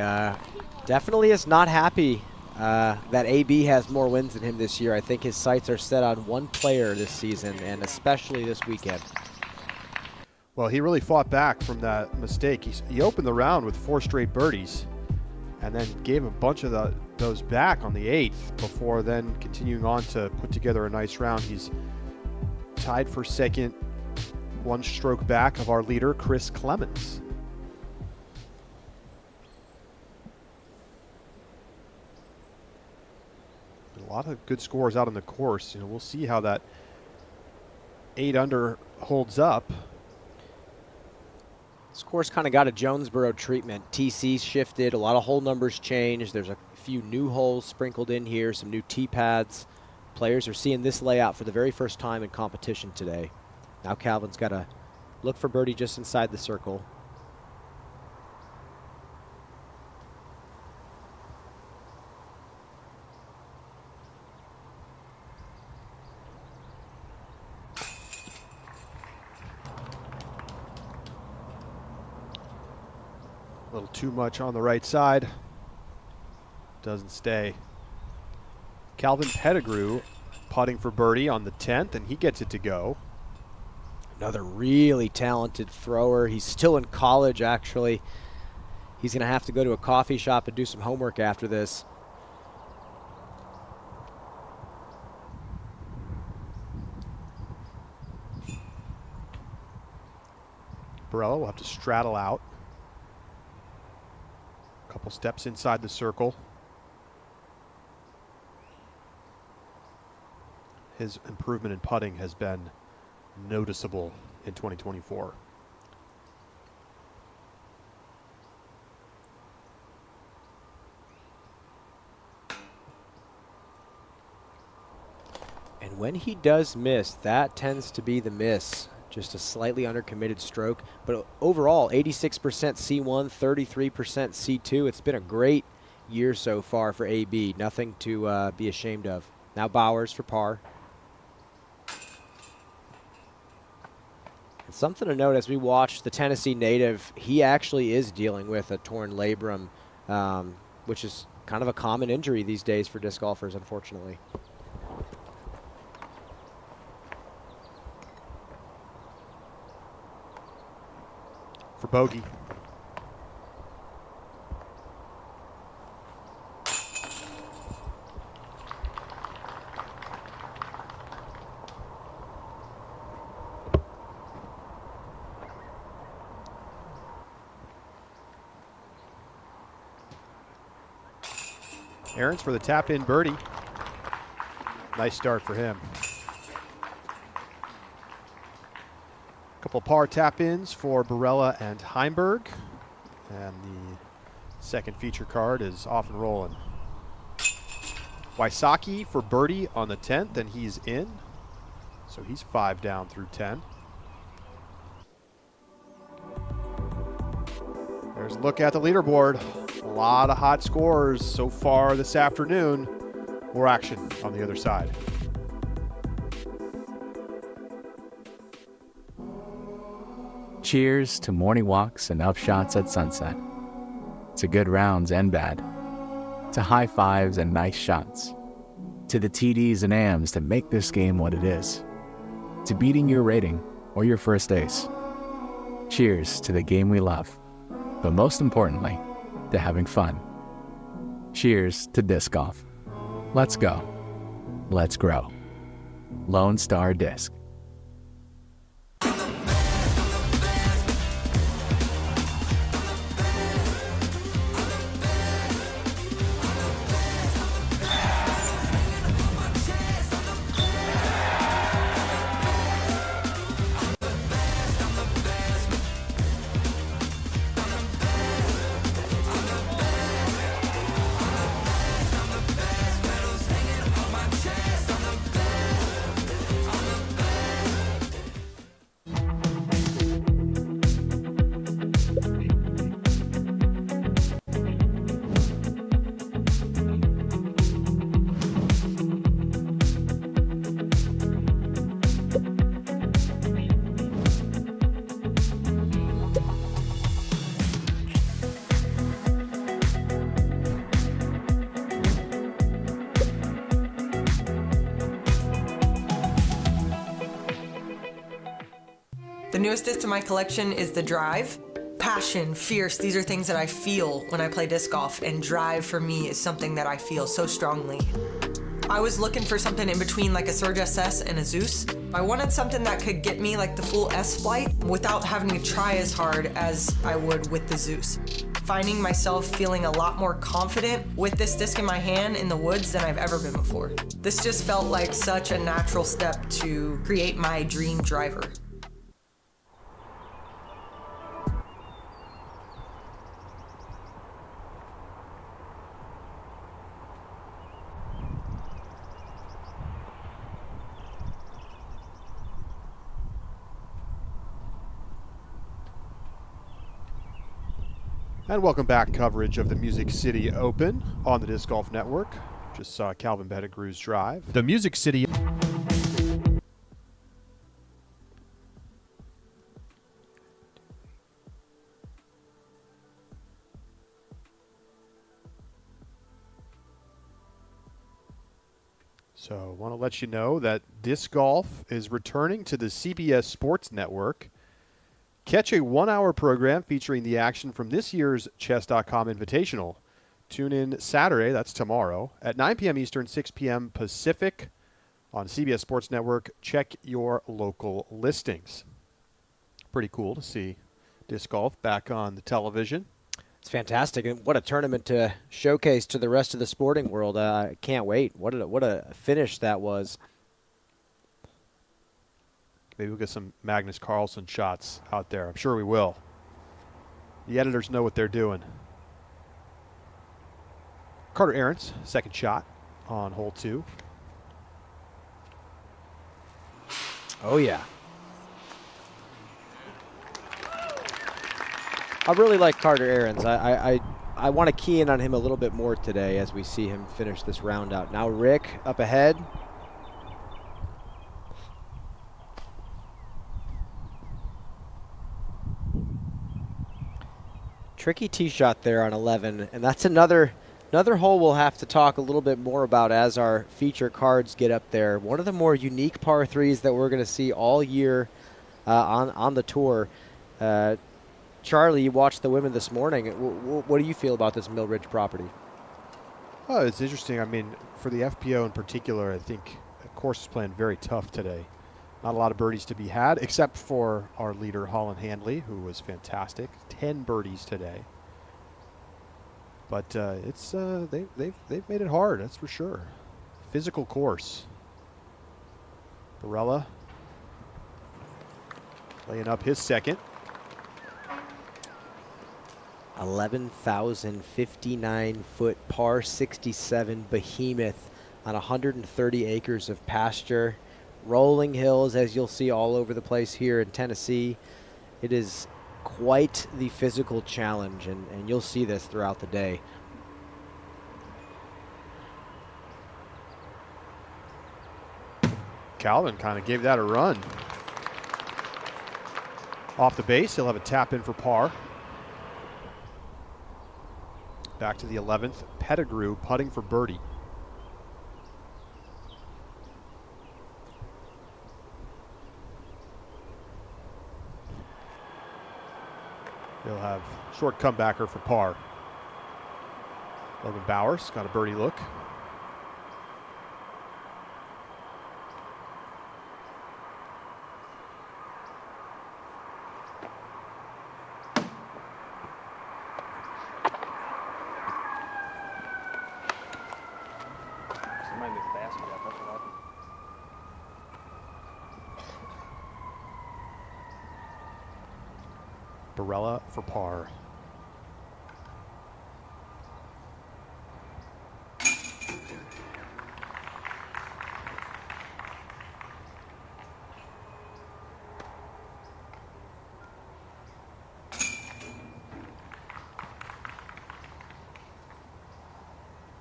definitely is not happy that AB has more wins than him this year. I think his sights are set on one player this season, and especially this weekend. Well, he really fought back from that mistake. He opened the round with 4 straight birdies and then gave a bunch of those back on the 8th before then continuing on to put together a nice round. He's tied for second, 1 stroke back of our leader, Chris Clemens. A lot of good scores out on the course. We'll see how that 8 under holds up. This course kind of got a Jonesboro treatment. TC's shifted, a lot of hole numbers changed. There's a few new holes sprinkled in here, some new tee pads. Players are seeing this layout for the very first time in competition today. Now Calvin's got to look for birdie just inside the circle. A little too much on the right side. Doesn't stay. Calvin Pettigrew putting for birdie on the 10th, and he gets it to go. Another really talented thrower. He's still in college, actually. He's going to have to go to a coffee shop and do some homework after this. Barella will have to straddle out. Couple steps inside the circle. His improvement in putting has been noticeable in 2024. And when he does miss, that tends to be the miss. Just a slightly undercommitted stroke. But overall, 86% C1, 33% C2. It's been a great year so far for AB. Nothing to be ashamed of. Now Bowers for par. And something to note as we watch the Tennessee native, he actually is dealing with a torn labrum, which is kind of a common injury these days for disc golfers, unfortunately. For bogey. Aarons for the tap-in birdie. Nice start for him. Couple par tap-ins for Barella and Heimberg. And the second feature card is off and rolling. Wysocki for birdie on the 10th, and he's in. So he's 5 down through 10. There's a look at the leaderboard. A lot of hot scores so far this afternoon. More action on the other side. Cheers to morning walks and upshots at sunset. To good rounds and bad. To high fives and nice shots. To the TDs and AMs that make this game what it is. To beating your rating or your first ace. Cheers to the game we love. But most importantly, to having fun. Cheers to disc golf. Let's go. Let's grow. Lone Star Disc. The newest disc to my collection is the Drive. Passion, fierce, these are things that I feel when I play disc golf, and drive for me is something that I feel so strongly. I was looking for something in between like a Surge SS and a Zeus. I wanted something that could get me like the full S flight without having to try as hard as I would with the Zeus. Finding myself feeling a lot more confident with this disc in my hand in the woods than I've ever been before. This just felt like such a natural step to create my dream driver. And welcome back, coverage of the Music City Open on the Disc Golf Network. Just saw Calvin Pettigrew's drive. The Music City. So I want to let you know that disc golf is returning to the CBS Sports Network. Catch a 1-hour program featuring the action from this year's Chess.com Invitational. Tune in Saturday, that's tomorrow, at 9 p.m. Eastern, 6 p.m. Pacific on CBS Sports Network. Check your local listings. Pretty cool to see disc golf back on the television. It's fantastic, and what a tournament to showcase to the rest of the sporting world. I can't wait. What a finish that was. Maybe we'll get some Magnus Carlsen shots out there. I'm sure we will. The editors know what they're doing. Carter Aarons, second shot on hole 2. Oh, yeah. I really like Carter Aarons. I want to key in on him a little bit more today as we see him finish this round out. Now Rick up ahead. Tricky tee shot there on 11, and that's another hole we'll have to talk a little bit more about as our feature cards get up there. One of the more unique par 3s that we're going to see all year on the tour. Charlie, you watched the women this morning. What do you feel about this Mill Ridge property? Oh, it's interesting. I mean, for the FPO in particular, I think the course is playing very tough today. Not a lot of birdies to be had, except for our leader, Holland Hanley, who was fantastic. 10 birdies today. But it's they've made it hard, that's for sure. Physical course. Barella laying up his second. 11,059-foot par 67 behemoth on 130 acres of pasture. Rolling hills, as you'll see all over the place here in Tennessee. It is quite the physical challenge, and you'll see this throughout the day. Calvin kind of gave that a run. Off the base, he'll have a tap in for par. Back to the 11th. Pettigrew putting for birdie. He'll have short comebacker for par. Logan Bowers got a birdie look. Barella for par.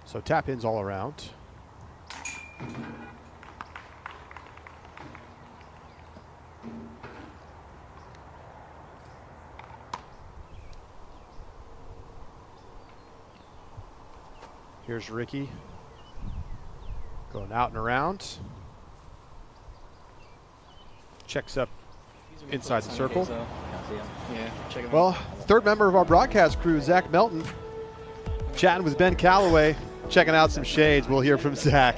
So tap ins all around. Here's Ricky going out and around. Checks up inside the circle. Well, third member of our broadcast crew, Zach Melton, chatting with Ben Calloway, checking out some shades. We'll hear from Zach,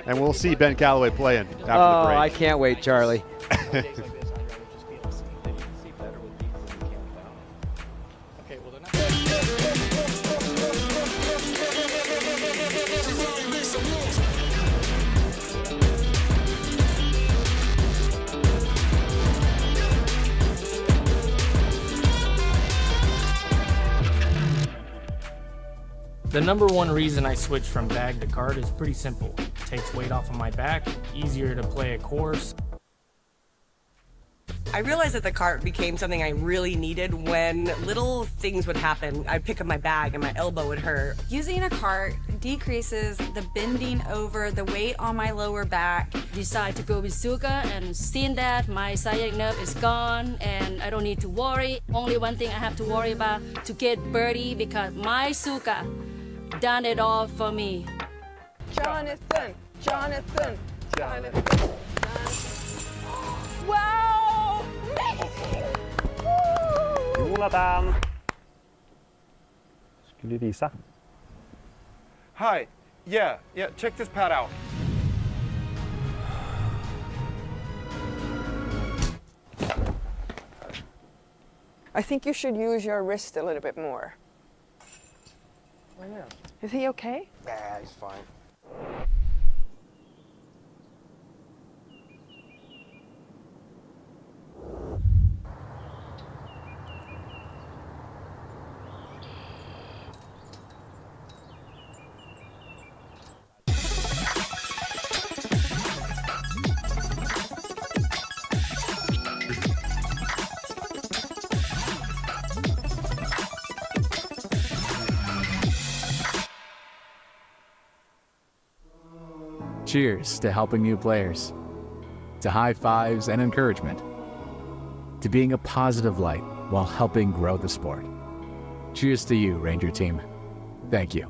and we'll see Ben Calloway playing after the break. I can't wait, Charlie. The number one reason I switched from bag to cart is pretty simple. It takes weight off of my back, easier to play a course. I realized that the cart became something I really needed when little things would happen. I'd pick up my bag and my elbow would hurt. Using a cart decreases the bending over, the weight on my lower back. Decide to go with Suka, and seeing that my sciatic nerve is gone and I don't need to worry. Only one thing I have to worry about to get birdie, because my Suka done it all for me. Jonathan. Wow! Amazing! Jonathan! Skulle du visa? Hi. Yeah, check this pad out. I think you should use your wrist a little bit more. Why not? Is he okay? Yeah, he's fine. Cheers to helping new players, to high fives and encouragement, to being a positive light while helping grow the sport. Cheers to you, Ranger Team. Thank you.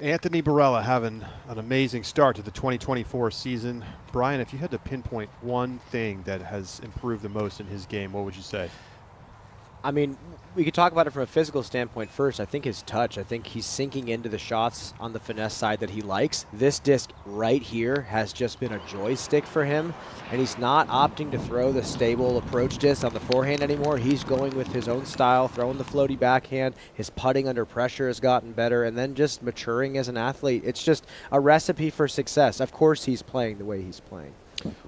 Anthony Barella having an amazing start to the 2024 season. Brian, if you had to pinpoint one thing that has improved the most in his game, what would you say? I mean, we could talk about it from a physical standpoint first. I think his touch, I think he's sinking into the shots on the finesse side that he likes. This disc right here has just been a joystick for him, and he's not opting to throw the stable approach disc on the forehand anymore. He's going with his own style, throwing the floaty backhand. His putting under pressure has gotten better, and then just maturing as an athlete. It's just a recipe for success. Of course he's playing the way he's playing.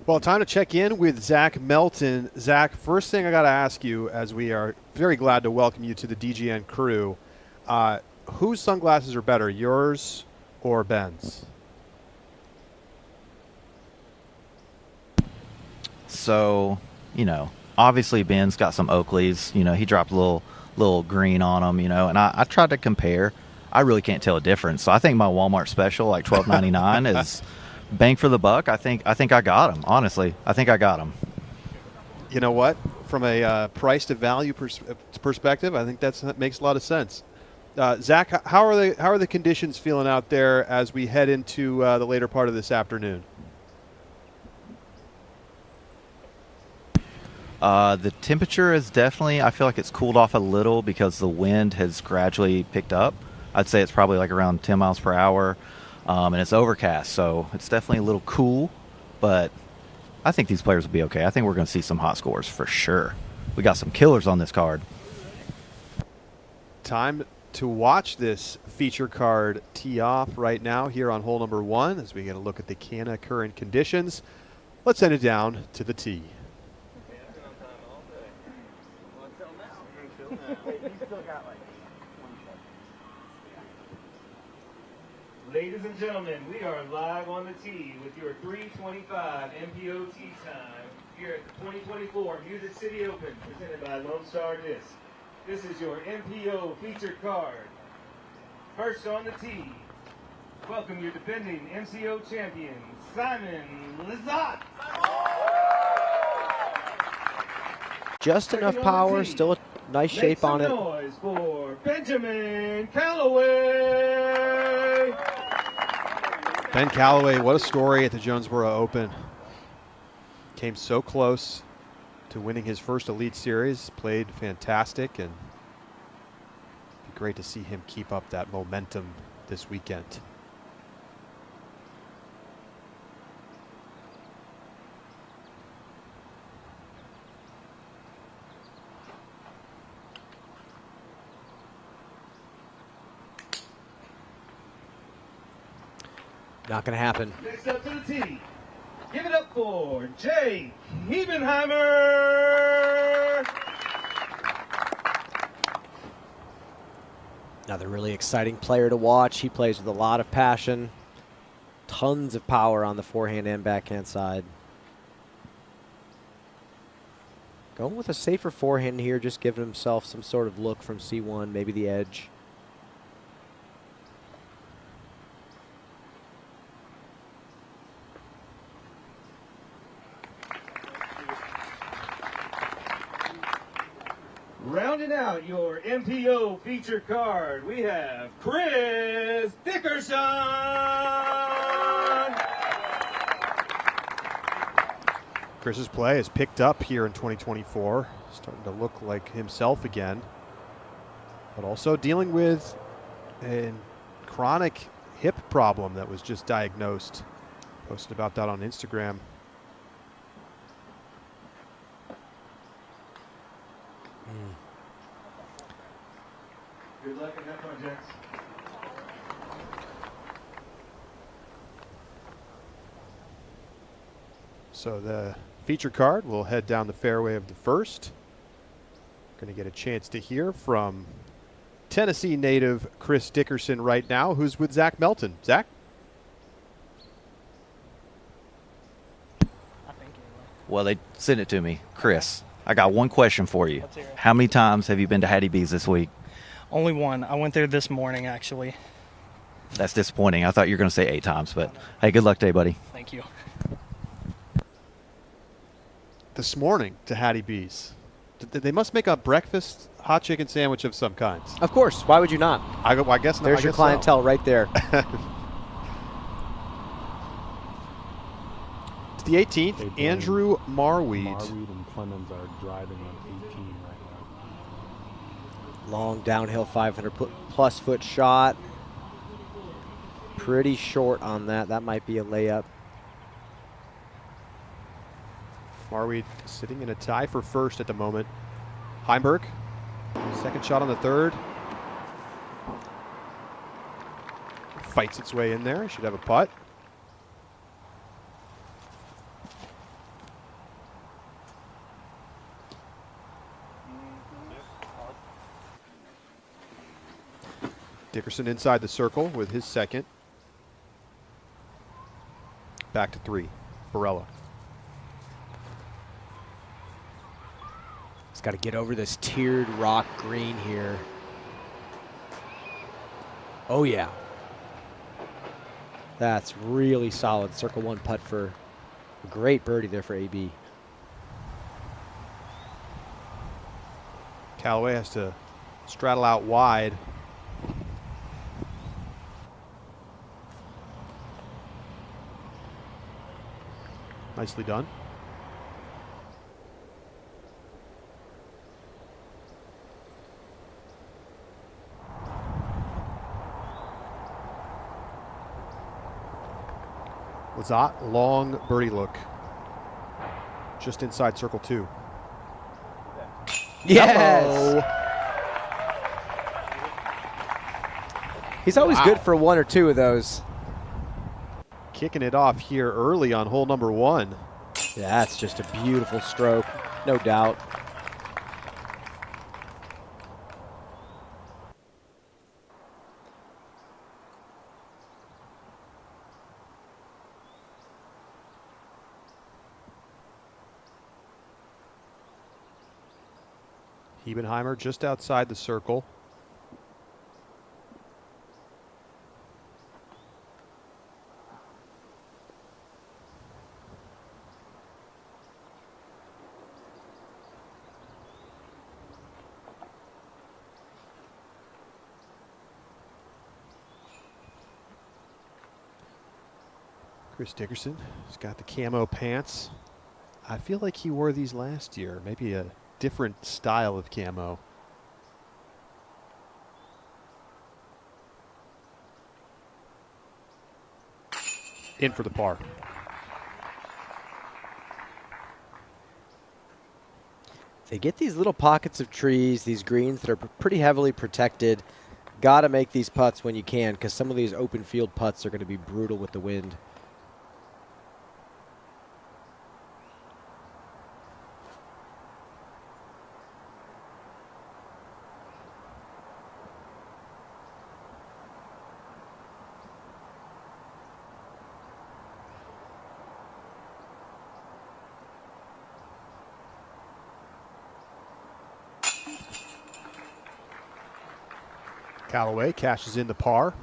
Well, time to check in with Zach Melton. Zach, first thing I got to ask you, as we are very glad to welcome you to the DGN crew, whose sunglasses are better, yours or Ben's? So, obviously Ben's got some Oakleys. He dropped a little green on them, and I tried to compare. I really can't tell a difference. So I think my Walmart special, like $12.99, is bang for the buck. I think I got them. Honestly, I think I got them. You know what? From a price to value perspective, I think that makes a lot of sense. Zach, how are the conditions feeling out there as we head into the later part of this afternoon? The temperature is definitely, I feel like it's cooled off a little because the wind has gradually picked up. I'd say it's probably like around 10 miles per hour, and it's overcast, so it's definitely a little cool, but I think these players will be okay. I think we're going to see some hot scores for sure. We got some killers on this card. Time to watch this feature card tee off right now here on hole number 1 as we get a look at the Canna current conditions. Let's send it down to the tee. Ladies and gentlemen, we are live on the tee with your 3:25 MPO tee time here at the 2024 Music City Open presented by Lone Star Disc. This is your MPO feature card. First on the tee, welcome your defending MCO champion, Simon Lizotte. Just enough power, still a nice shape on it. Make some noise for Benjamin Callaway. Ben Callaway, what a story at the Jonesboro Open. Came so close to winning his first Elite Series, played fantastic, and it'd be great to see him keep up that momentum this weekend. Not going to happen. Next up to the tee. Give it up for Jay Hebenheimer. Another really exciting player to watch. He plays with a lot of passion. Tons of power on the forehand and backhand side. Going with a safer forehand here, just giving himself some sort of look from C1, maybe the edge. Rounding out your MPO feature card, we have Chris Dickerson. Chris's play has picked up here in 2024, starting to look like himself again, but also dealing with a chronic hip problem that was just diagnosed. Posted about that on Instagram. Good luck in that project. So the feature card will head down the fairway of the first. Going to get a chance to hear from Tennessee native Chris Dickerson right now, who's with Zach Melton. Zach? Well, they sent it to me. Chris, I got one question for you. Let's hear it. How many times have you been to Hattie B's this week? Only one. I went there this morning, actually. That's disappointing. I thought you were going to say 8 times, but hey, good luck today, buddy. Thank you. This morning to Hattie B's. They must make a breakfast hot chicken sandwich of some kind. Of course. Why would you not? I guess not. There's your clientele right there. To the 18th, Andrew Marweed. Marweed and Clemens are driving on 18 right now. Long downhill 500-plus foot shot. Pretty short on that. That might be a layup. Marweed sitting in a tie for first at the moment. Heimberg, second shot on the third. Fights its way in there. Should have a putt. Dickerson inside the circle with his second. Back to 3. Barella. He's got to get over this tiered rock green here. Oh, yeah. That's really solid. Circle 1 putt for a great birdie there for AB. Callaway has to straddle out wide. Nicely done. Lizotte, long birdie look. Just inside circle 2. Yes! Hello. He's always Wow. good for 1 or 2 of those. Kicking it off here early on hole number 1. Yeah, that's just a beautiful stroke, no doubt. Hebenheimer just outside the circle. Chris Dickerson has got the camo pants. I feel like he wore these last year. Maybe a different style of camo. In for the par. They get these little pockets of trees, these greens that are pretty heavily protected. Got to make these putts when you can, because some of these open field putts are going to be brutal with the wind. Callaway cashes in the par.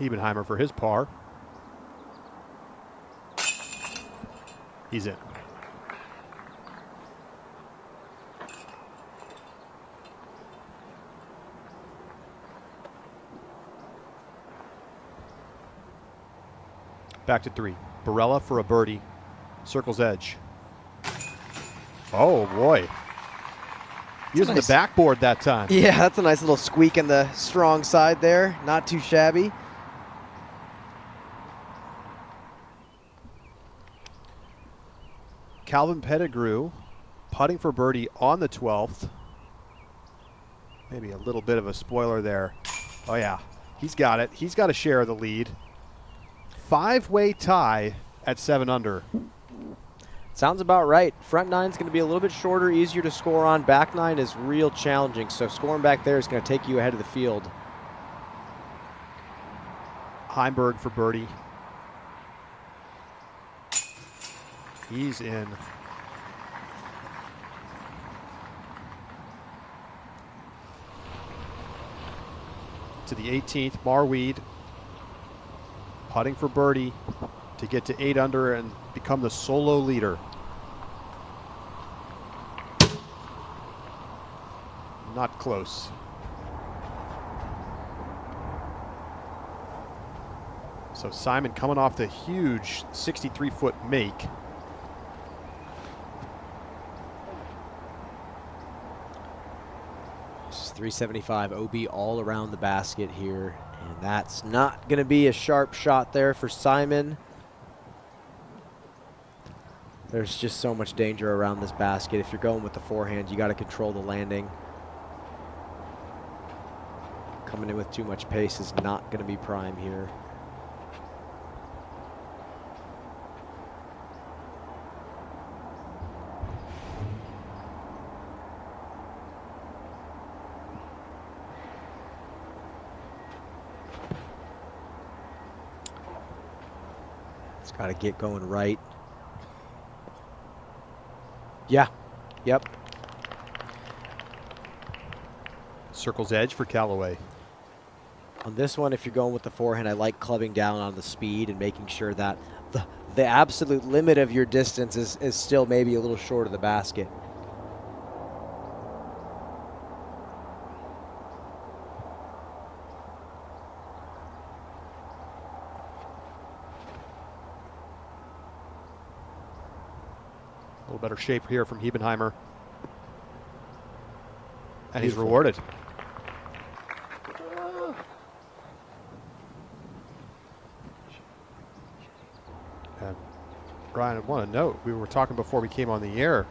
Hebenheimer for his par. He's in. Back to 3. Barella for a birdie. Circle's edge. Oh, boy. Using the backboard that time. Yeah, that's a nice little squeak in the strong side there. Not too shabby. Calvin Pettigrew putting for birdie on the 12th. Maybe a little bit of a spoiler there. Oh, yeah. He's got it. He's got a share of the lead. 5-way tie at 7 under. Sounds about right. Front nine's going to be a little bit shorter, easier to score on. Back nine is real challenging, so scoring back there is going to take you ahead of the field. Heimberg for birdie. He's in. To the 18th, Marweed putting for birdie to get to 8 under and become the solo leader. Not close. So Simon coming off the huge 63-foot make. This is 375 OB all around the basket here. And that's not going to be a sharp shot there for Simon. There's just so much danger around this basket. If you're going with the forehand, you got to control the landing. Coming in with too much pace is not going to be prime here. Got to get going right. Yeah. Yep. Circle's edge for Callaway. On this one, if you're going with the forehand, I like clubbing down on the speed and making sure that the absolute limit of your distance is still maybe a little short of the basket. A little better shape here from Hebenheimer. And he's rewarded. And Brian, I want to note, we were talking before we came on the air,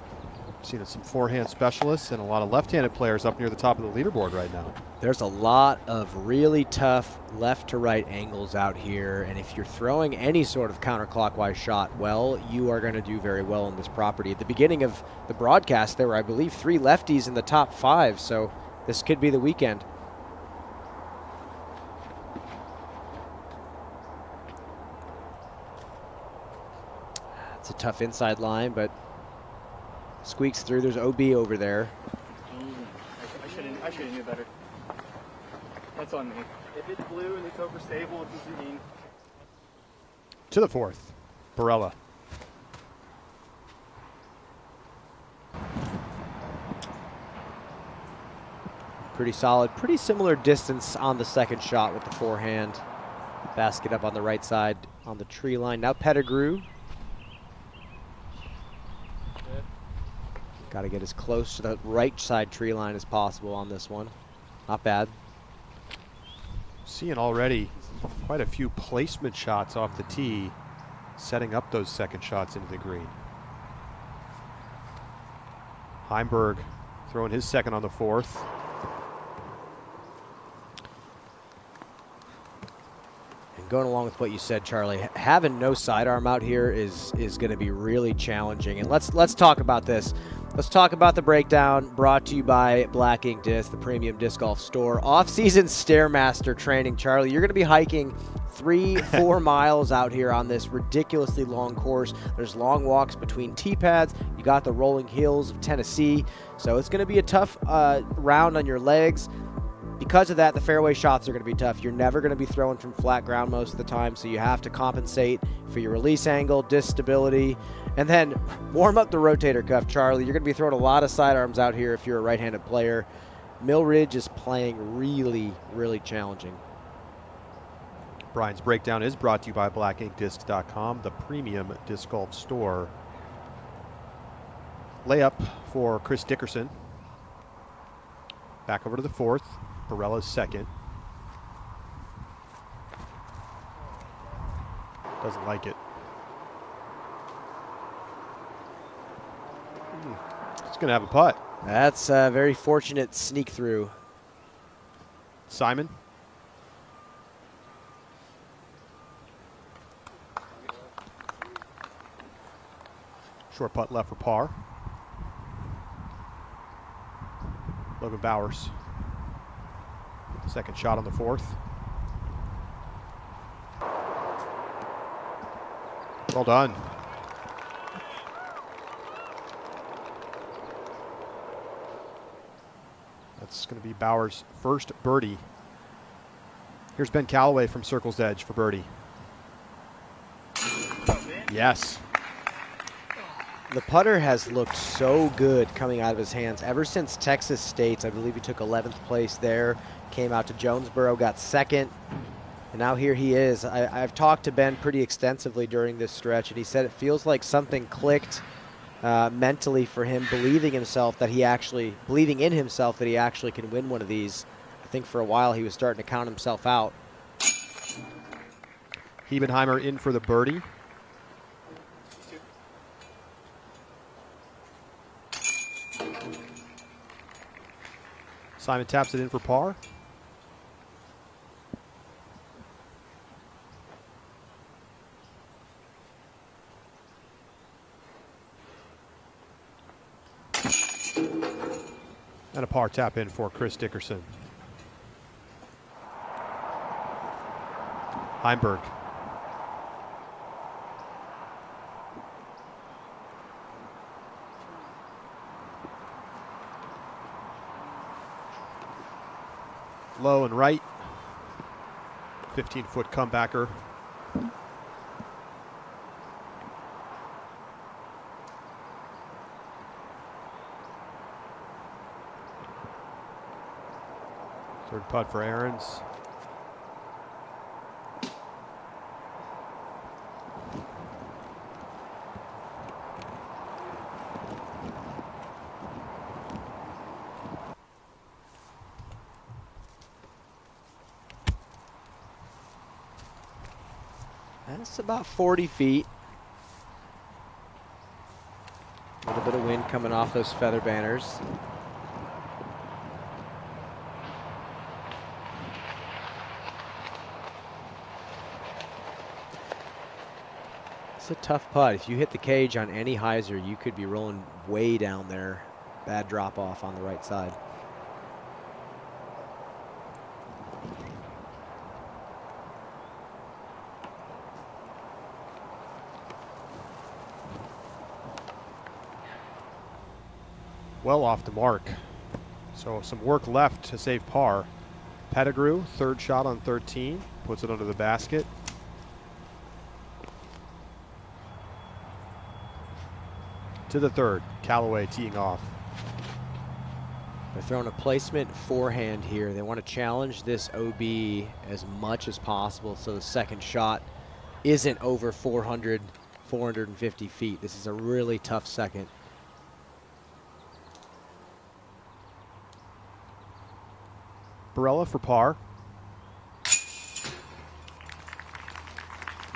seeing some forehand specialists and a lot of left-handed players up near the top of the leaderboard right now. There's a lot of really tough left to right angles out here, and if you're throwing any sort of counterclockwise shot well, you are going to do very well on this property. At the beginning of the broadcast, there were, I believe, 3 lefties in the top 5, so this could be the weekend. It's a tough inside line, but squeaks through. There's OB over there. I should have knew better. That's on me. If it's blue and it's overstable, it's just green. To the 4th, Barella. Pretty solid, pretty similar distance on the second shot with the forehand. Basket up on the right side on the tree line. Now Pettigrew. Got to get as close to the right side tree line as possible on this one. Not bad. Seeing already quite a few placement shots off the tee, setting up those second shots into the green. Heimberg throwing his second on the 4th. And going along with what you said, Charlie, having no sidearm out here is going to be really challenging. And let's talk about this. Let's talk about the breakdown brought to you by Black Ink Disc, the premium disc golf store. Off-season Stairmaster training. Charlie, you're going to be hiking 3-4 miles out here on this ridiculously long course. There's long walks between tee pads. You got the rolling hills of Tennessee. So it's going to be a tough round on your legs. Because of that, the fairway shots are going to be tough. You're never going to be throwing from flat ground most of the time, so you have to compensate for your release angle, disc stability, and then warm up the rotator cuff, Charlie. You're going to be throwing a lot of sidearms out here if you're a right-handed player. Mill Ridge is playing really, really challenging. Brian's breakdown is brought to you by blackinkdisc.com, the premium disc golf store. Layup for Chris Dickerson. Back over to the 4th. Barella's second. Doesn't like it. It's going to have a putt. That's a very fortunate sneak through. Simon. Short putt left for par. Logan Bowers. Second shot on the 4th. Well done. That's going to be Bowers' first birdie. Here's Ben Callaway from Circle's Edge for birdie. Yes. The putter has looked so good coming out of his hands ever since Texas State's. I believe he took 11th place there, came out to Jonesboro, got second, and now here he is. I've talked to Ben pretty extensively during this stretch, and he said it feels like something clicked mentally for him, believing in himself that he actually can win one of these. I think for a while he was starting to count himself out. Hebenheimer in for the birdie. Simon taps it in for par. And a par tap in for Chris Dickerson. Heimberg. low and right. 15-foot comebacker. Third putt for Aarons. That's about 40 feet. A little bit of wind coming off those feather banners. It's a tough putt. If you hit the cage on any hyzer, you could be rolling way down there. Bad drop off on the right side. Well off the mark. So some work left to save par. Pettigrew, third shot on 13, puts it under the basket. To the third, Callaway teeing off. They're throwing a placement forehand here. They want to challenge this OB as much as possible so the second shot isn't over 400, 450 feet. This is a really tough second. Barella for par.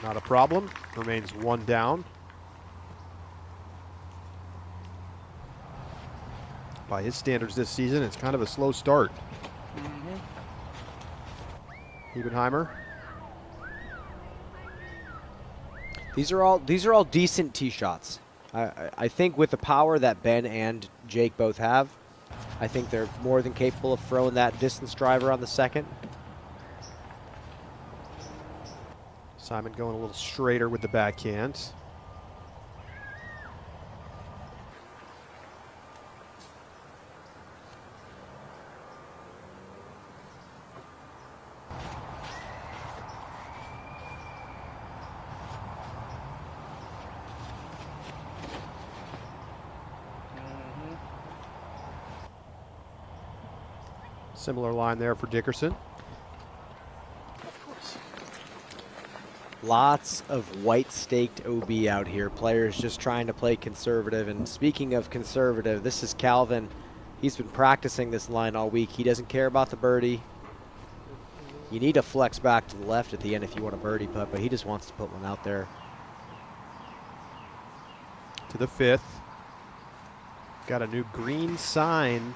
Not a problem. Remains one down. By his standards this season, it's kind of a slow start. Ebenheimer. These are all decent tee shots. I think with the power that Ben and Jake both have, I think they're more than capable of throwing that distance driver on the second. Simon going a little straighter with the backhand. Similar line there for Dickerson. Lots of white staked OB out here. Players just trying to play conservative. And speaking of conservative, this is Calvin. He's been practicing this line all week. He doesn't care about the birdie. You need to flex back to the left at the end if you want a birdie putt, but he just wants to put one out there. To the fifth. Got a new green sign.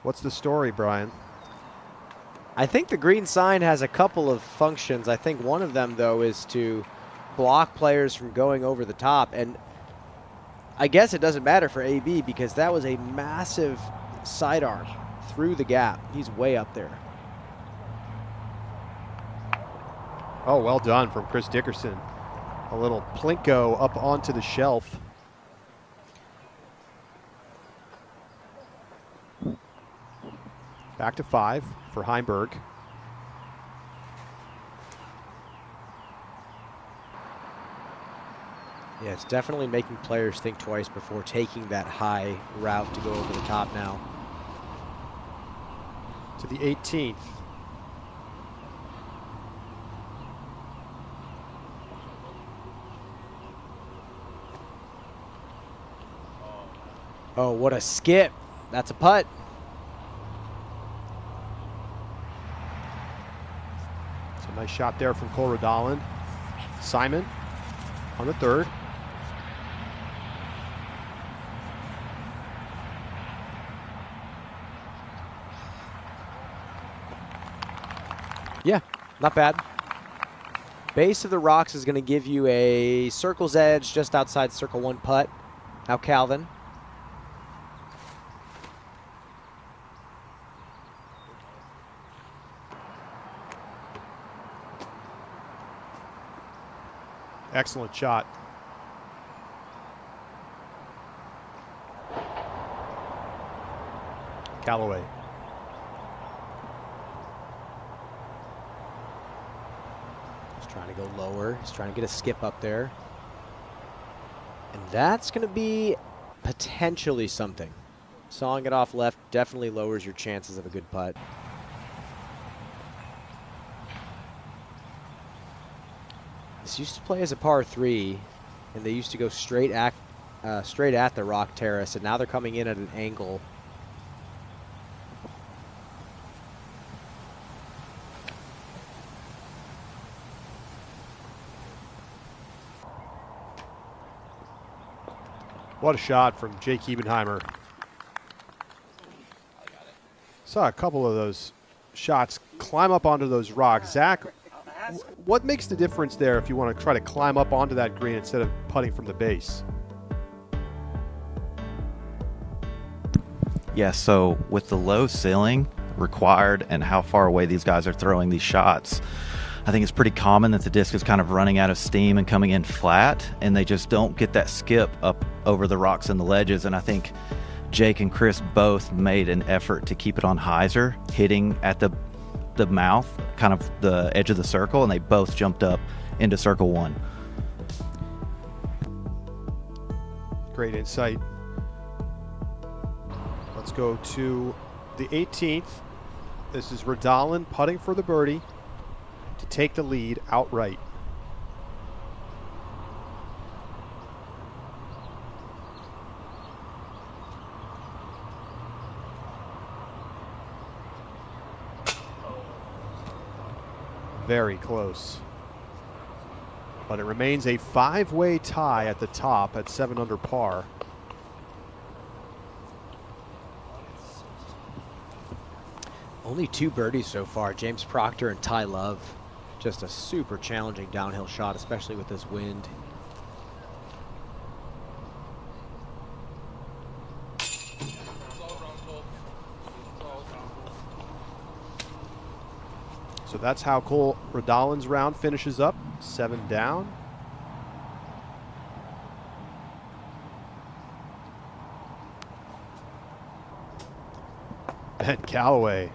What's the story, Brian? I think the green sign has a couple of functions. I think one of them, though, is to block players from going over the top. And I guess it doesn't matter for AB because that was a massive sidearm through the gap. He's way up there. Oh, well done from Chris Dickerson. A little plinko up onto the shelf. Back to 5 for Heimberg. Yeah, it's definitely making players think twice before taking that high route to go over the top now. To the 18th. Oh, what a skip. That's a putt. Nice shot there from Cole Rodolin. Simon on the third. Yeah, not bad. Base of the rocks is going to give you a circle's edge just outside circle 1 putt. Now Calvin. Excellent shot. Callaway. Trying to go lower. He's trying to get a skip up there. And that's going to be potentially something. Sawing it off left definitely lowers your chances of a good putt. This used to play as a par 3, and they used to go straight at the rock terrace, and now they're coming in at an angle. What a shot from Jake Ebenheimer. Saw a couple of those shots climb up onto those rocks. Zach, what makes the difference there if you want to try to climb up onto that green instead of putting from the base? Yeah, so with the low ceiling required and how far away these guys are throwing these shots, I think it's pretty common that the disc is kind of running out of steam and coming in flat, and they just don't get that skip up over the rocks and the ledges. And I think Jake and Chris both made an effort to keep it on hyzer, hitting at the mouth, kind of the edge of the circle, and they both jumped up into circle 1. Great insight. Let's go to the 18th. This is Radalin putting for the birdie to take the lead outright. Very close. But it remains a 5-way tie at the top at 7 under par. Only 2 birdies so far, James Proctor and Ty Love. Just a super challenging downhill shot, especially with this wind. So that's how Cole Radalin's round finishes up, 7 down. Ben Callaway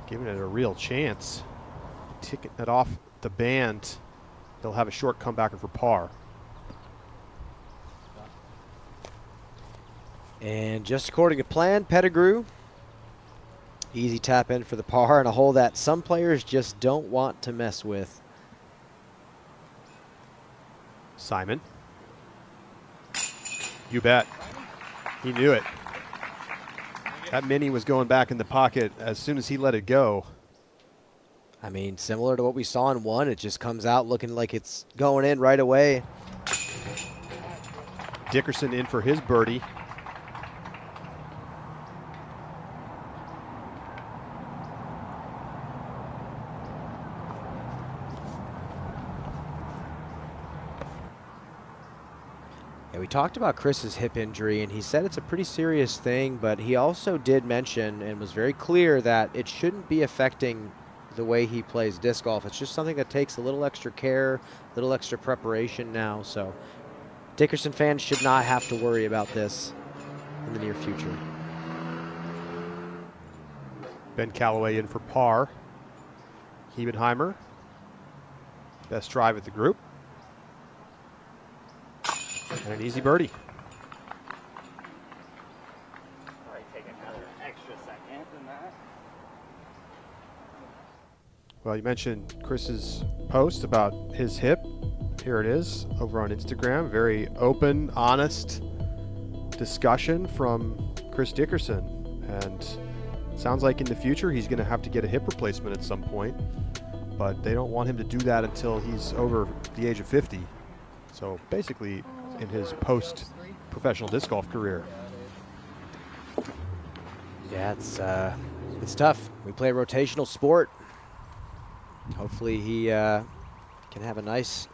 giving it a real chance. Ticking it off the band. They'll have a short comebacker for par. And just according to plan, Pettigrew. Easy tap in for the par and a hole that some players just don't want to mess with. Simon. You bet. He knew it. That mini was going back in the pocket as soon as he let it go. I mean, similar to what we saw in 1, it just comes out looking like it's going in right away. Dickerson in for his birdie. Yeah, we talked about Chris's hip injury, and he said it's a pretty serious thing, but he also did mention and was very clear that it shouldn't be affecting the way he plays disc golf. It's just something that takes a little extra care, a little extra preparation now. So Dickerson fans should not have to worry about this in the near future. Ben Callaway in for par. Hebenheimer, best drive at the group. And an easy birdie. Probably take another extra second than that. Well, you mentioned Chris's post about his hip. Here it is over on Instagram. Very open, honest discussion from Chris Dickerson. And it sounds like in the future he's going to have to get a hip replacement at some point. But they don't want him to do that until he's over the age of 50. So basically in his post-professional disc golf career. Yeah, it's tough. We play a rotational sport. Hopefully he can have a nice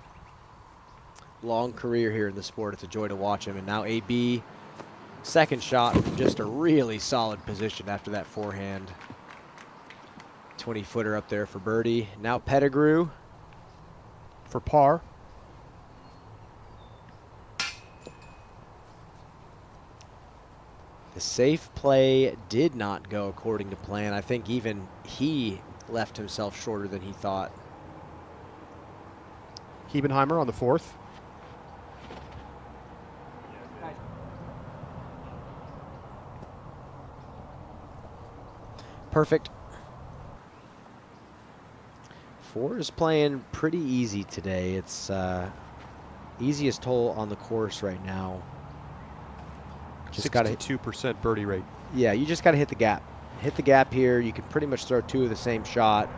long career here in the sport. It's a joy to watch him. And now AB, second shot from just a really solid position after that forehand. 20-footer up there for birdie. Now Pettigrew for par. The safe play did not go according to plan. I think even he left himself shorter than he thought. Hebenheimer on the 4th. Perfect. 4 is playing pretty easy today. It's easiest hole on the course right now. Just got 62% birdie rate. Yeah, you just got to hit the gap. Hit the gap here. You can pretty much throw 2 of the same shot.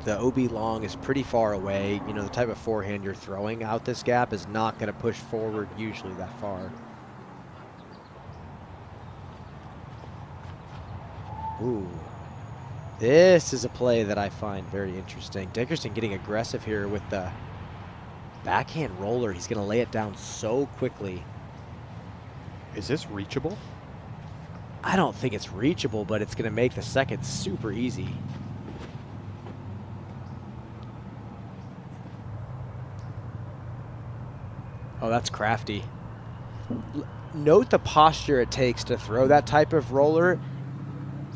The OB long is pretty far away. You know, the type of forehand you're throwing out this gap is not going to push forward usually that far. Ooh. This is a play that I find very interesting. Dickerson getting aggressive here with the backhand roller. He's going to lay it down so quickly. Is this reachable? I don't think it's reachable, but it's going to make the second super easy. Oh, that's crafty. Note the posture it takes to throw that type of roller.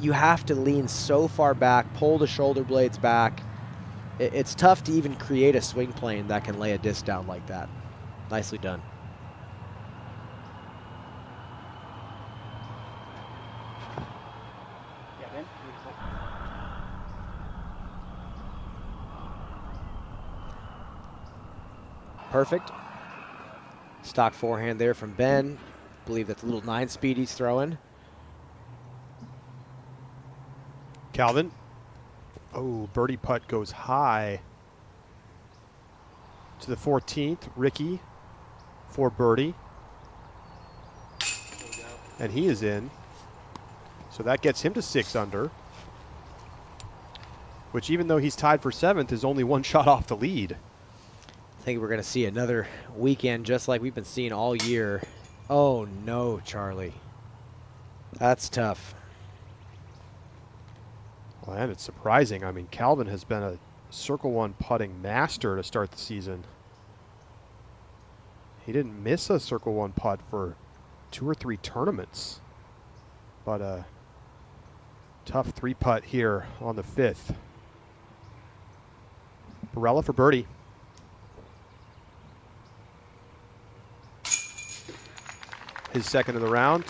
You have to lean so far back, pull the shoulder blades back. It's tough to even create a swing plane that can lay a disc down like that. Nicely done. Perfect. Stock forehand there from Ben. I believe that's a little 9-speed he's throwing. Calvin. Oh, birdie putt goes high to the 14th. Ricky for birdie. And he is in. So that gets him to 6 under. Which, even though he's tied for 7th, is only 1 shot off the lead. I think we're going to see another weekend just like we've been seeing all year. Oh, no, Charlie. That's tough. Well, and it's surprising. I mean, Calvin has been a Circle 1 putting master to start the season. He didn't miss a Circle 1 putt for 2 or 3 tournaments. But a tough 3-putt here on the 5th. Barella for birdie. His second of the round.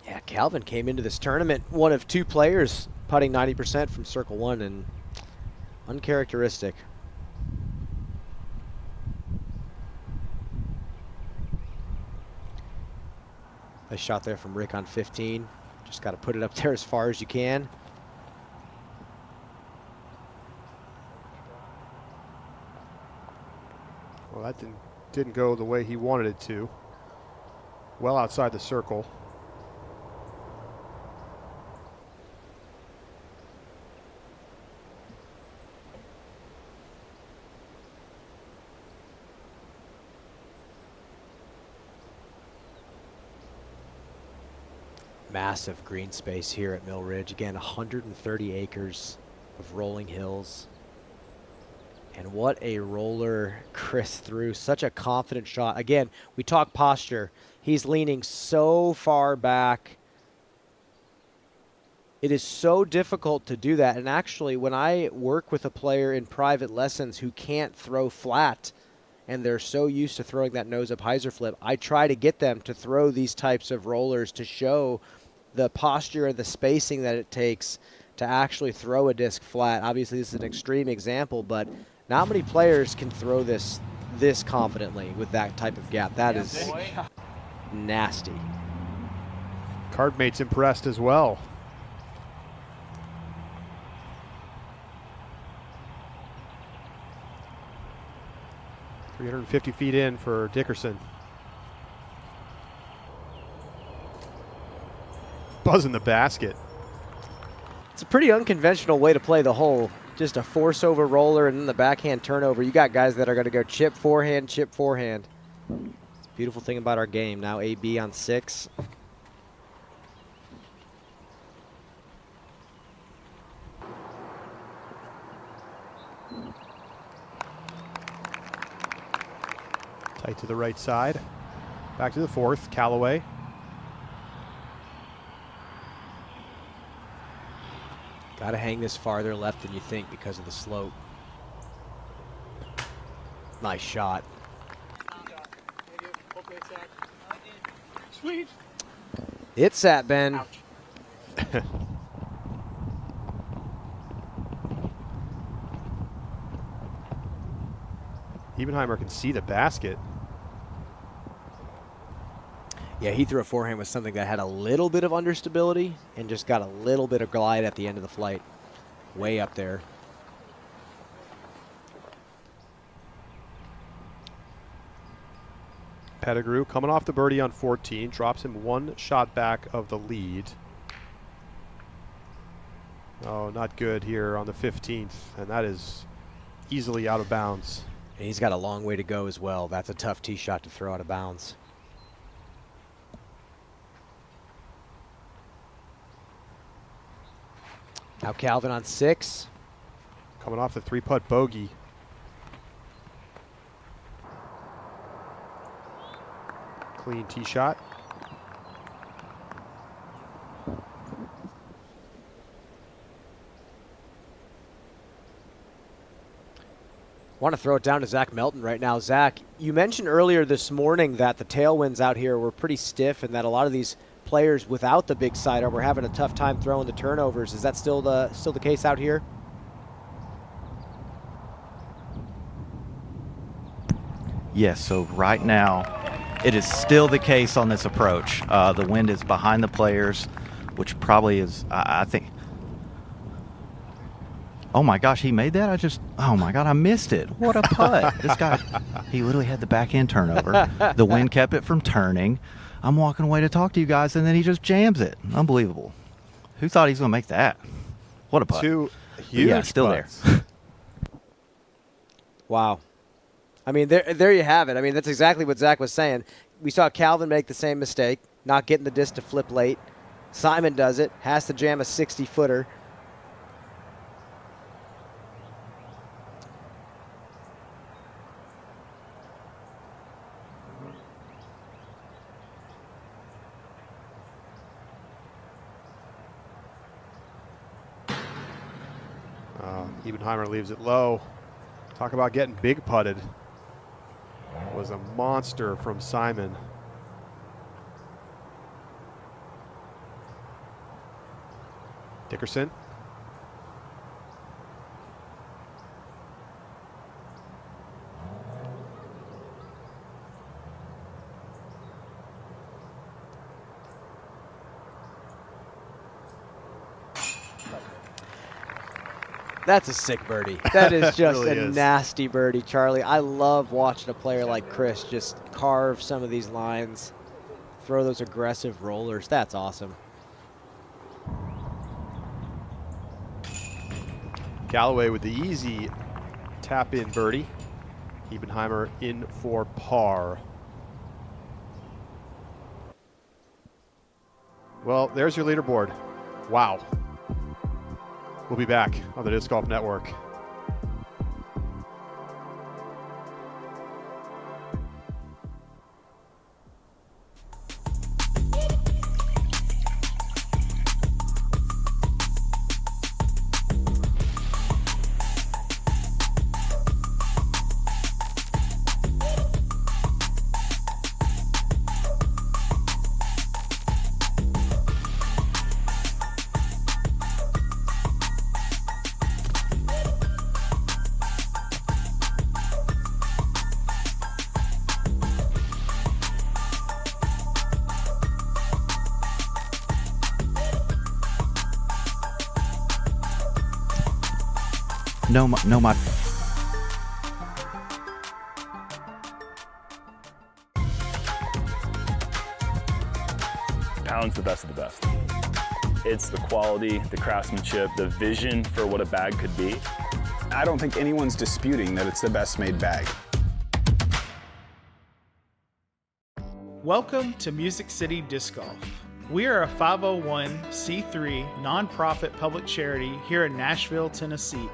Yeah, Calvin came into this tournament one of 2 players putting 90% from Circle 1, and uncharacteristic. Nice shot there from Rick on 15. Just got to put it up there as far as you can. Well, that didn't go the way he wanted it to. Well outside the circle. Massive green space here at Mill Ridge. Again, 130 acres of rolling hills. And what a roller Chris threw. Such a confident shot. Again, we talk posture. He's leaning so far back. It is so difficult to do that. And actually, when I work with a player in private lessons who can't throw flat, and they're so used to throwing that nose-up hyzer flip, I try to get them to throw these types of rollers to show the posture and the spacing that it takes to actually throw a disc flat. Obviously, this is an extreme example, but not many players can throw this confidently with that type of gap. That is nasty. Cardmate's impressed as well. .350 feet in for Dickerson. Buzzing the basket. It's a pretty unconventional way to play the hole. Just a force over roller and then the backhand turnover. You got guys that are going to go chip forehand, chip forehand. It's a beautiful thing about our game. Now AB on 6. Tight to the right side. Back to the 4th, Callaway. Got to hang this farther left than you think because of the slope. Nice shot. Sweet. It's that, Ben. Ebenheimer can see the basket. Yeah, he threw a forehand with something that had a little bit of understability and just got a little bit of glide at the end of the flight. Way up there. Pettigrew coming off the birdie on 14, drops him one shot back of the lead. Oh, not good here on the 15th, and that is easily out of bounds. And he's got a long way to go as well. That's a tough tee shot to throw out of bounds. Now Calvin on 6. Coming off the 3-putt bogey. Clean tee shot. Want to throw it down to Zach Melton right now. Zach, you mentioned earlier this morning that the tailwinds out here were pretty stiff and that a lot of these players without the big sidearm were having a tough time throwing the turnovers. Is that still the case out here? Yes, so right now it is still the case on this approach. The wind is behind the players, which probably is, I think. Oh my gosh, he made that? Oh my God, I missed it. What a putt. This guy, he literally had the back end turnover. The wind kept it from turning. I'm walking away to talk to you guys, and then he just jams it. Unbelievable. Who thought he was going to make that? What a putt. Two huge yeah, still putts. there. Wow. I mean, there you have it. I mean, that's exactly what Zach was saying. We saw Calvin make the same mistake, not getting the disc to flip late. Simon does it, has to jam a 60-footer. Ebenheimer leaves it low. Talk about getting big putted. Was a monster from Simon. Dickerson. That's a sick birdie. That is just really a is. nasty birdie, Charlie. I love watching a player like Chris just carve some of these lines, throw those aggressive rollers. That's awesome. Galloway with the easy tap-in birdie. Ebenheimer in for par. Well, there's your leaderboard. Wow. We'll be back on the Disc Golf Network. No, my. Allen's the best of the best. It's the quality, the craftsmanship, the vision for what a bag could be. I don't think anyone's disputing that it's the best made bag. Welcome to Music City Disc Golf. We are a 501c3 nonprofit public charity here in Nashville, Tennessee.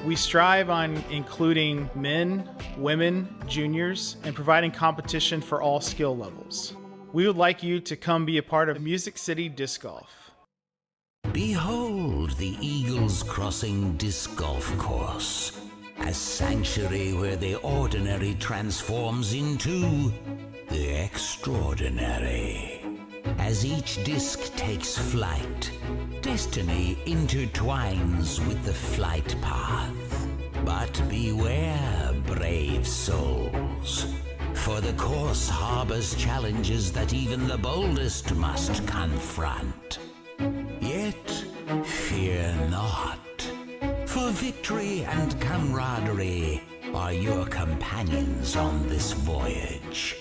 We strive on including men, women, juniors, and providing competition for all skill levels. We would like you to come be a part of Music City Disc Golf. Behold the eagle Eagles Crossing Disc Golf Course, a sanctuary where the ordinary transforms into the extraordinary. As each disc takes flight, destiny intertwines with the flight path. But beware, brave souls, for the course harbors challenges that even the boldest must confront. Yet, fear not, for victory and camaraderie are your companions on this voyage.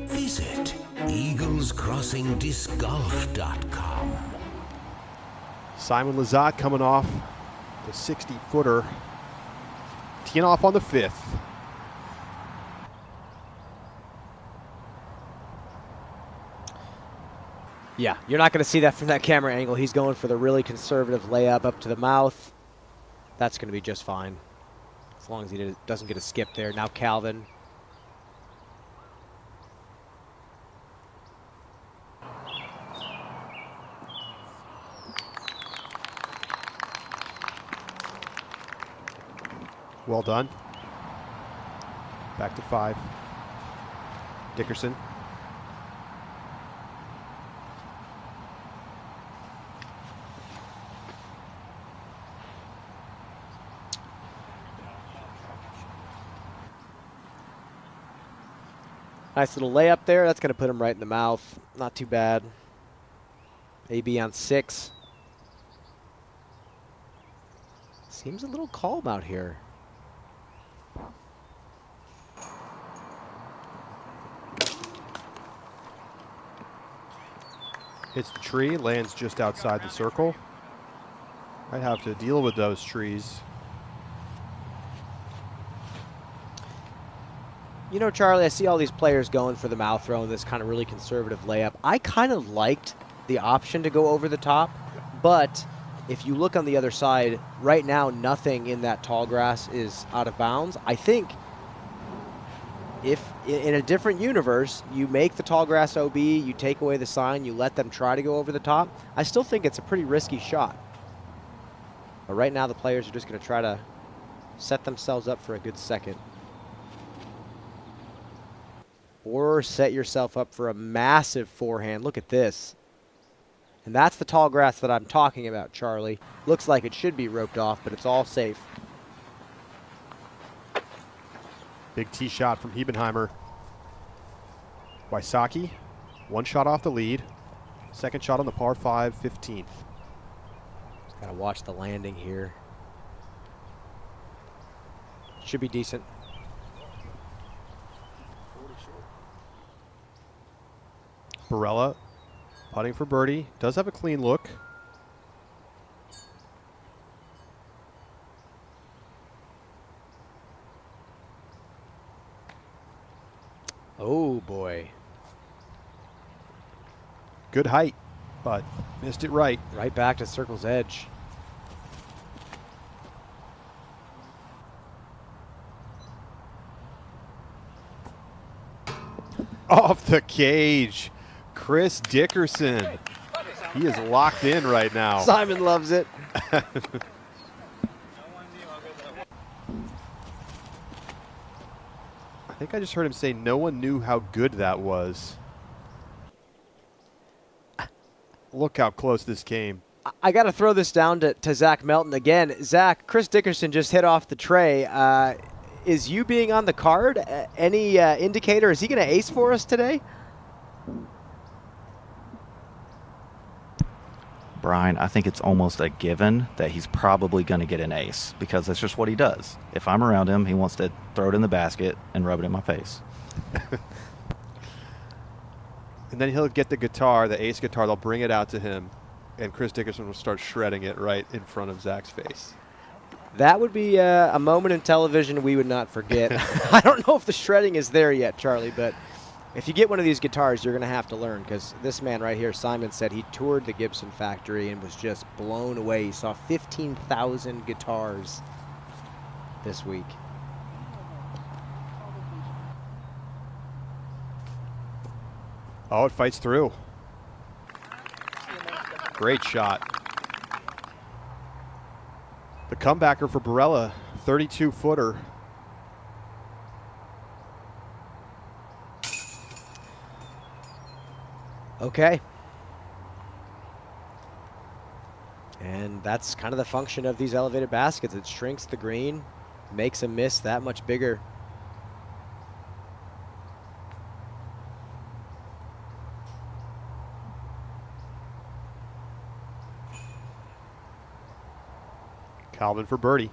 Visit eaglescrossingdiscgolf.com. Simon Lizotte coming off the 60-footer. Teeing off on the 5th. Yeah, you're not going to see that from that camera angle. He's going for the really conservative layup up to the mouth. That's going to be just fine, as long as he doesn't get a skip there. Now Calvin. Well done. Back to 5. Dickerson. Nice little layup there. That's going to put him right in the mouth. Not too bad. AB on 6. Seems a little calm out here. Hits the tree, lands just outside the circle. Might have to deal with those trees. You know, Charlie, I see all these players going for the mouth throw and this kind of really conservative layup. I kind of liked the option to go over the top, but if you look on the other side, right now nothing in that tall grass is out of bounds. I think if in a different universe, you make the tall grass OB, you take away the sign, you let them try to go over the top, I still think it's a pretty risky shot. But right now the players are just going to try to set themselves up for a good second. Or set yourself up for a massive forehand. Look at this. And that's the tall grass that I'm talking about, Charlie. Looks like it should be roped off, but it's all safe. Big tee shot from Hebenheimer. Wysocki, 1 shot off the lead. Second shot on the par 5, 15th. Just got to watch the landing here. Should be decent. Barella putting for birdie. Does have a clean look. Oh, boy. Good height, but missed it right. Right back to circle's edge. Off the cage. Chris Dickerson. He is locked in right now. Simon loves it. I think I just heard him say no one knew how good that was. Look how close this came. I got to throw this down to Zach Melton again. Zach, Chris Dickerson just hit off the tray. Is you being on the card any indicator? Is he going to ace for us today? Brian, I think it's almost a given that he's probably going to get an ace because that's just what he does. If I'm around him, he wants to throw it in the basket and rub it in my face. And then he'll get the guitar, the ace guitar, they'll bring it out to him, and Chris Dickerson will start shredding it right in front of Zach's face. That would be a moment in television we would not forget. I don't know if the shredding is there yet, Charlie, but if you get one of these guitars, you're going to have to learn, because this man right here, Simon, said he toured the Gibson factory and was just blown away. He saw 15,000 guitars this week. Oh, it fights through. Great shot. The comebacker for Barella, 32-footer. Okay. And that's kind of the function of these elevated baskets. It shrinks the green, makes a miss that much bigger. Calvin for birdie.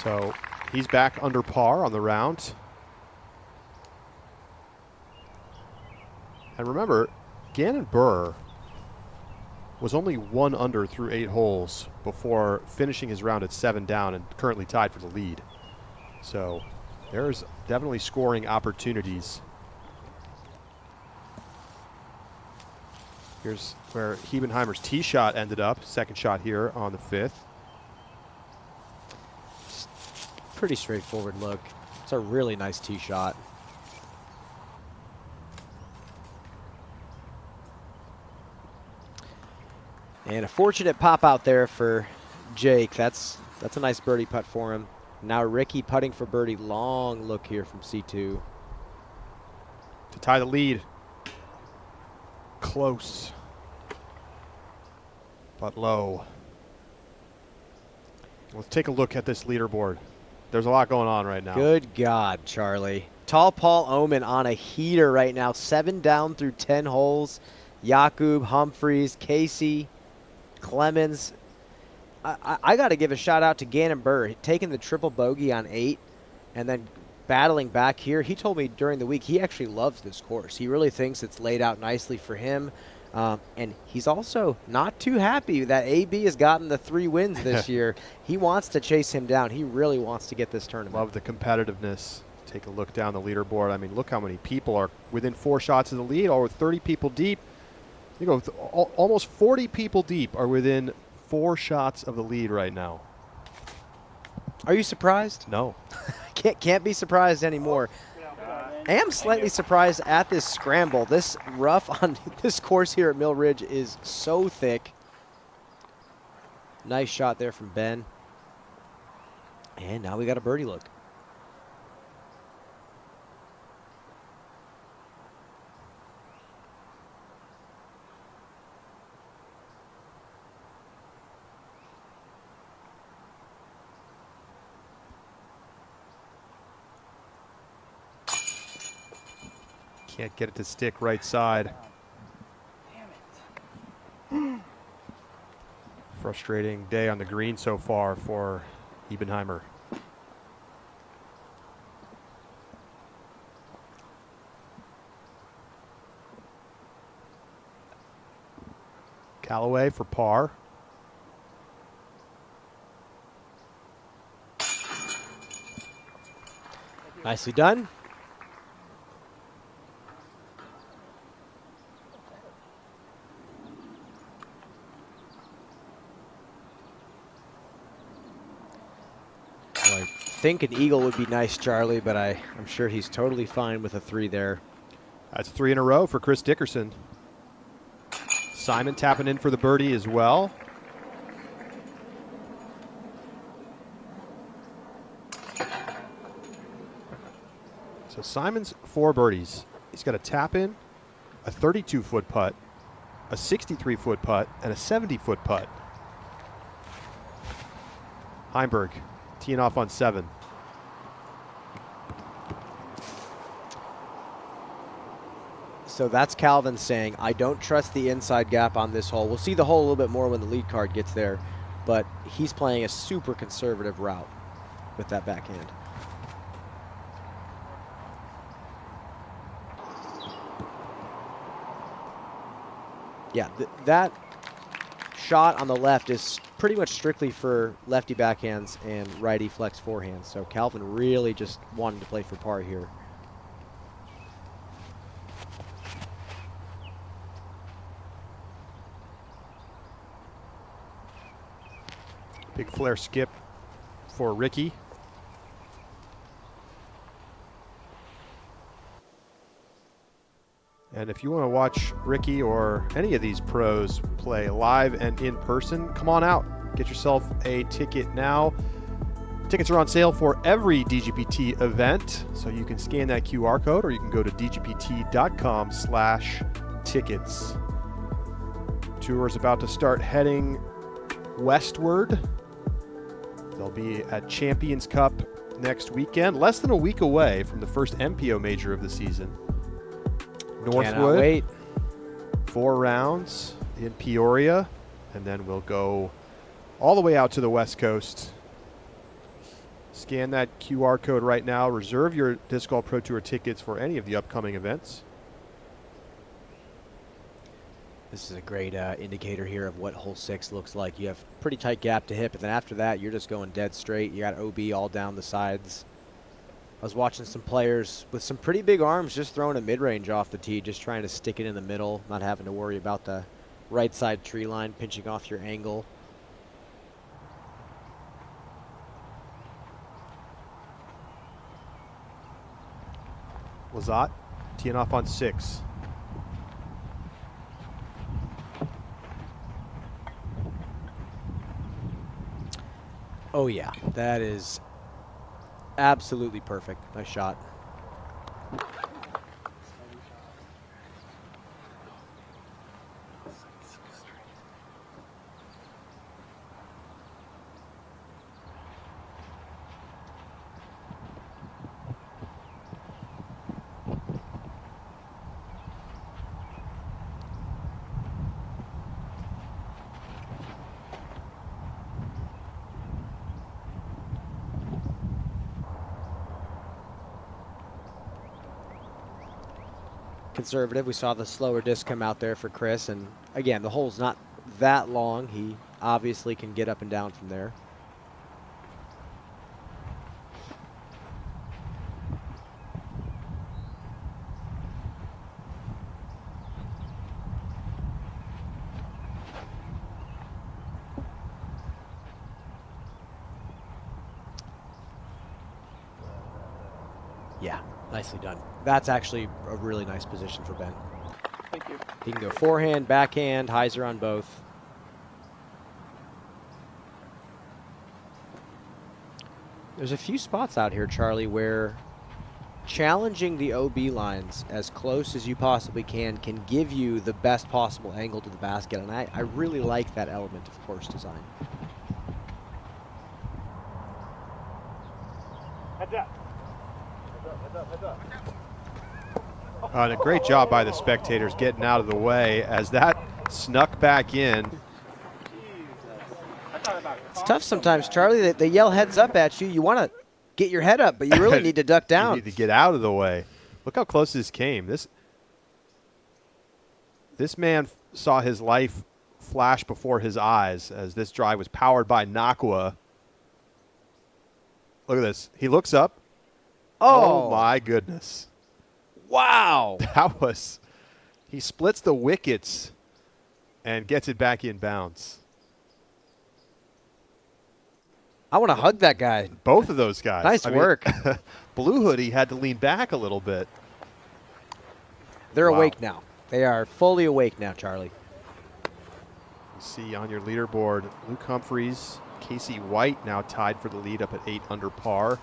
So he's back under par on the round. And remember, Gannon Buhr was only 1 under through 8 holes before finishing his round at 7 down and currently tied for the lead. So there's definitely scoring opportunities. Here's where Hebenheimer's tee shot ended up. Second shot here on the 5th. Pretty straightforward look. It's a really nice tee shot. And a fortunate pop out there for Jake. That's a nice birdie putt for him. Now Ricky putting for birdie. Long look here from C2. To tie the lead. Close. But low. Let's take a look at this leaderboard. There's a lot going on right now. Good God, Charlie. Tall Paul Oman on a heater right now. 7 down through 10 holes. Yakub, Humphreys, Casey, Clemens. I got to give a shout out to Gannon Buhr, taking the triple bogey on 8 and then battling back here. He told me during the week he actually loves this course. He really thinks it's laid out nicely for him. And he's also not too happy that AB has gotten the 3 wins this year. He wants to chase him down. He really wants to get this tournament. Love the competitiveness. Take a look down the leaderboard. I mean, look how many people are within 4 shots of the lead, over 30 people deep. You go, almost 40 people deep are within 4 shots of the lead right now. Are you surprised? No. Can't be surprised anymore. I am slightly surprised at this scramble. This rough on this course here at Mill Ridge is so thick. Nice shot there from Ben. And now we got a birdie look. Can't get it to stick right side. Frustrating day on the green so far for Hebenheimer. Callaway for par. Nicely done. I think an eagle would be nice, Charlie, but I'm sure he's totally fine with a 3 there. That's 3 in a row for Chris Dickerson. Simon tapping in for the birdie as well. So Simon's 4 birdies. He's got a tap in, a 32-foot putt, a 63-foot putt, and a 70-foot putt. Heimberg teeing off on 7. So that's Calvin saying, I don't trust the inside gap on this hole. We'll see the hole a little bit more when the lead card gets there, but he's playing a super conservative route with that backhand. Yeah, that shot on the left is pretty much strictly for lefty backhands and righty flex forehands. So Calvin really just wanted to play for par here. Big flare skip for Ricky. And if you want to watch Ricky or any of these pros play live and in person, come on out. Get yourself a ticket now. Tickets are on sale for every DGPT event, so you can scan that QR code or you can go to dgpt.com/tickets. Tour is about to start heading westward. They'll be at Champions Cup next weekend, less than a week away from the first MPO major of the season. Northwood, wait. 4 rounds in Peoria, and then we'll go all the way out to the West Coast. Scan that QR code right now. Reserve your Disc Golf Pro Tour tickets for any of the upcoming events. This is a great indicator here of what hole 6 looks like. You have pretty tight gap to hit, but then after that, you're just going dead straight. You got OB all down the sides. I was watching some players with some pretty big arms just throwing a mid-range off the tee, just trying to stick it in the middle, not having to worry about the right side tree line pinching off your angle. Lizotte teeing off on 6. Oh yeah, that is absolutely perfect. Nice shot. Conservative. We saw the slower disc come out there for Chris, and again, the hole's not that long. He obviously can get up and down from there. Yeah, nicely done. That's actually a really nice position for Ben. Thank you. He can go forehand, backhand, hyzer on both. There's a few spots out here, Charlie, where challenging the OB lines as close as you possibly can give you the best possible angle to the basket, and I really like that element of course design. Heads up. Heads up, heads up, heads up. And a great job by the spectators getting out of the way as that snuck back in. It's tough sometimes, Charlie. They yell heads up at you. You want to get your head up, but you really need to duck down. You need to get out of the way. Look how close this came. This man saw his life flash before his eyes as this drive was powered by Nakua. Look at this. He looks up. Oh my goodness. Wow. That was, he splits the wickets and gets it back in bounds. I want to hug that guy. Both of those guys. Nice work. Blue Hoodie had to lean back a little bit. They're awake now. They are fully awake now, Charlie. You see on your leaderboard, Luke Humphreys, Casey White now tied for the lead up at 8 under par.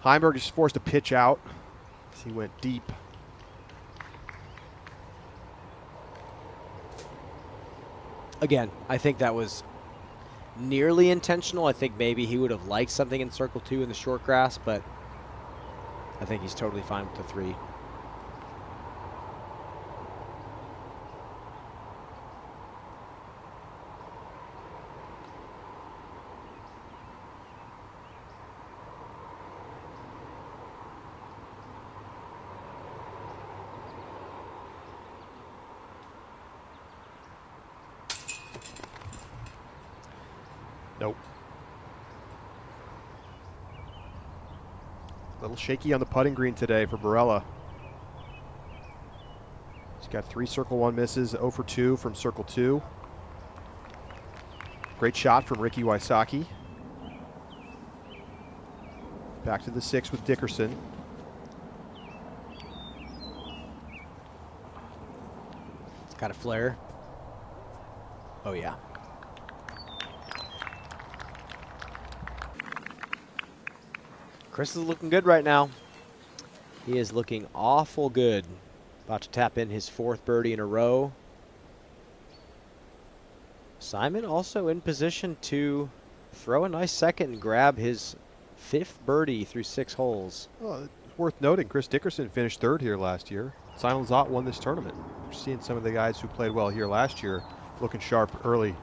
Heimberg is forced to pitch out as he went deep. Again, I think that was nearly intentional. I think maybe he would have liked something in circle 2 in the short grass, but I think he's totally fine with the 3. Nope. A little shaky on the putting green today for Barella. He's got 3 circle 1 misses, 0 for 2 from circle 2. Great shot from Ricky Wysocki. Back to the 6 with Dickerson. Got a flare. Oh, yeah. Chris is looking good right now. He is looking awful good. About to tap in his 4th birdie in a row. Simon also in position to throw a nice second and grab his 5th birdie through 6 holes. Well, it's worth noting, Chris Dickerson finished 3rd here last year. Simon Lizotte won this tournament. We're seeing some of the guys who played well here last year looking sharp early.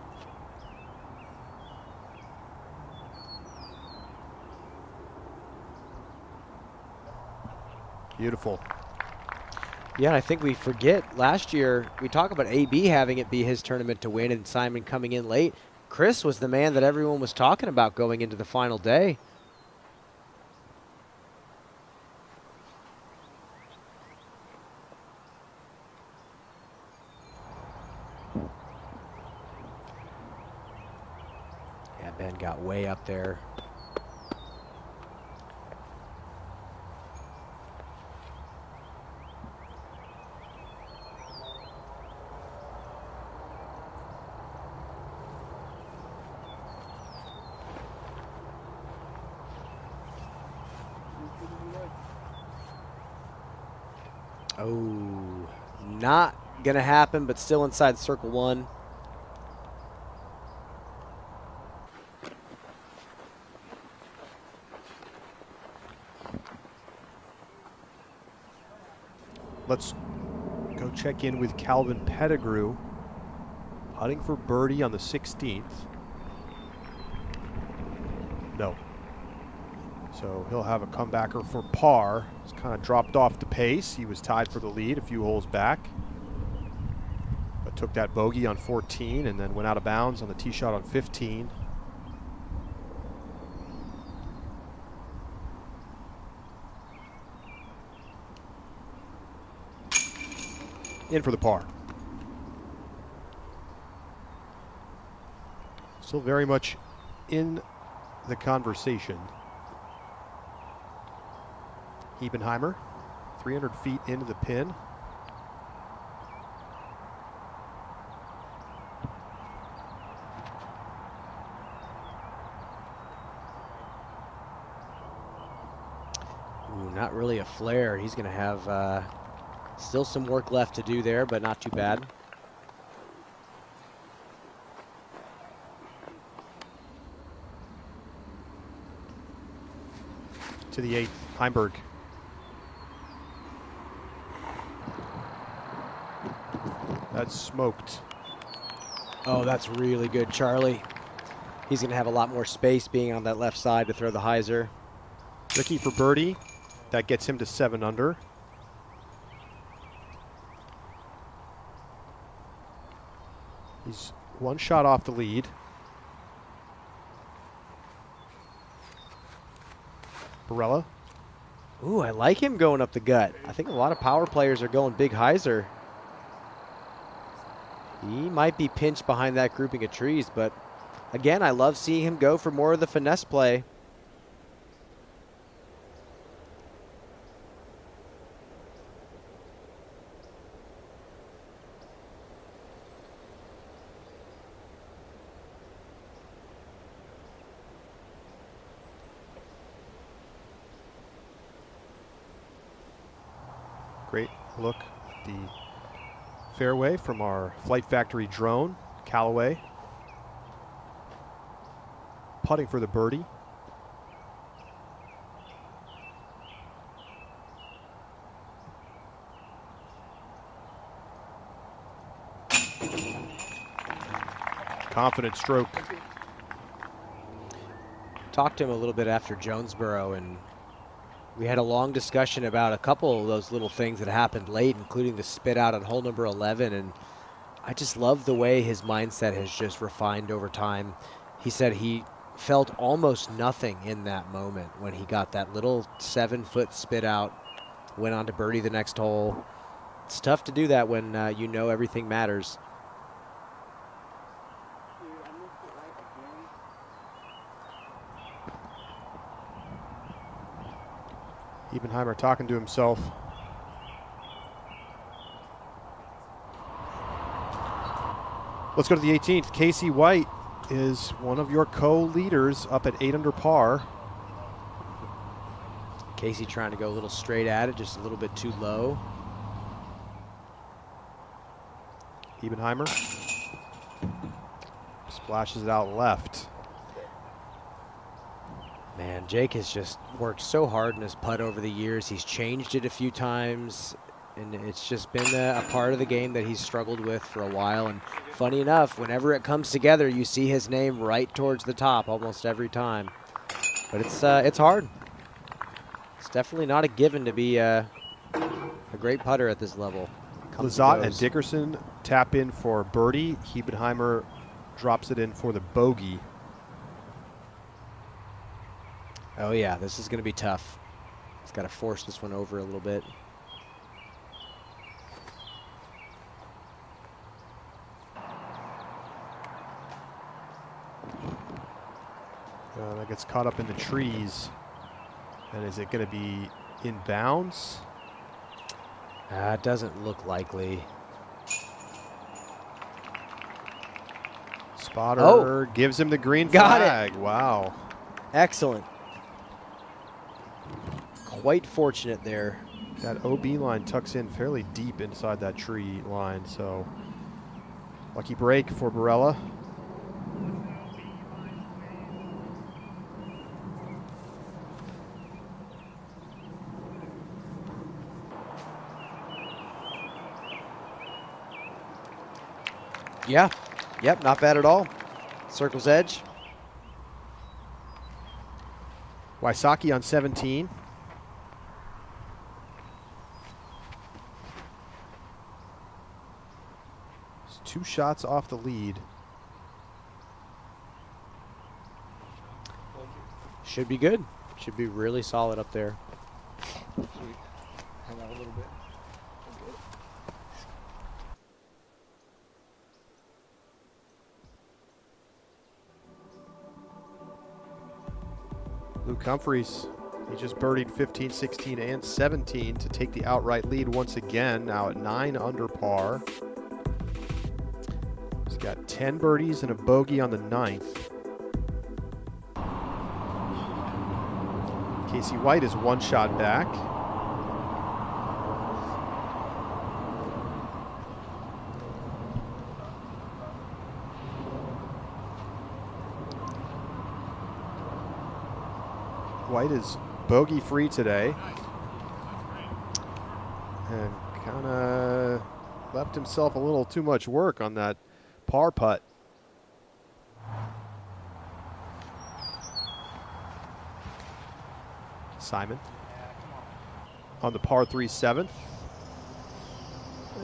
Beautiful. Yeah, and I think we forget last year, we talk about AB having it be his tournament to win and Simon coming in late. Chris was the man that everyone was talking about going into the final day. Yeah, Ben got way up there. Oh, not going to happen, but still inside circle 1. Let's go check in with Calvin Pettigrew, putting for birdie on the 16th. No. So he'll have a comebacker for par. He's kind of dropped off the pace. He was tied for the lead a few holes back, but took that bogey on 14 and then went out of bounds on the tee shot on 15. In for the par. Still very much in the conversation. Ebenheimer, 300 feet into the pin. Ooh, not really a flare. He's going to have still some work left to do there, but not too bad. To the 8th, Heimberg. That's smoked. Oh, that's really good, Charlie. He's going to have a lot more space being on that left side to throw the hyzer. Ricky for birdie. That gets him to 7 under. He's 1 shot off the lead. Barella. Ooh, I like him going up the gut. I think a lot of power players are going big hyzer. He might be pinched behind that grouping of trees, but again, I love seeing him go for more of the finesse play. Great look at the fairway from our Flight Factory drone, Callaway. Putting for the birdie. Confident stroke. Talked to him a little bit after Jonesboro, and we had a long discussion about a couple of those little things that happened late, including the spit out on hole number 11. And I just love the way his mindset has just refined over time. He said he felt almost nothing in that moment when he got that little 7-foot spit out, went on to birdie the next hole. It's tough to do that when you know everything matters. Ebenheimer talking to himself. Let's go to the 18th. Casey White is one of your co-leaders up at 8 under par. Casey trying to go a little straight at it, just a little bit too low. Ebenheimer splashes it out left. Man, Jake has just worked so hard in his putt over the years. He's changed it a few times, and it's just been a part of the game that he's struggled with for a while. And funny enough, whenever it comes together, you see his name right towards the top almost every time. But it's hard. It's definitely not a given to be a great putter at this level. Lizotte and Dickerson tap in for birdie. Ebenheimer drops it in for the bogey. Oh yeah, this is going to be tough. He's got to force this one over a little bit. That gets caught up in the trees. And is it going to be in bounds? It doesn't look likely. Spotter gives him the green flag. Wow. Excellent. Quite fortunate there. That OB line tucks in fairly deep inside that tree line, so lucky break for Barella. Yeah. Yep, not bad at all. Circle's edge. Wysocki on 17. It's 2 shots off the lead. Should be good. Should be really solid up there. Hang out a little bit. Luke Humphreys, he just birdied 15, 16, and 17 to take the outright lead once again, now at 9 under par. He's got 10 birdies and a bogey on the 9th. Casey White is 1 shot back. White is bogey free today and kind of left himself a little too much work on that par putt. Simon on the par 3 7th.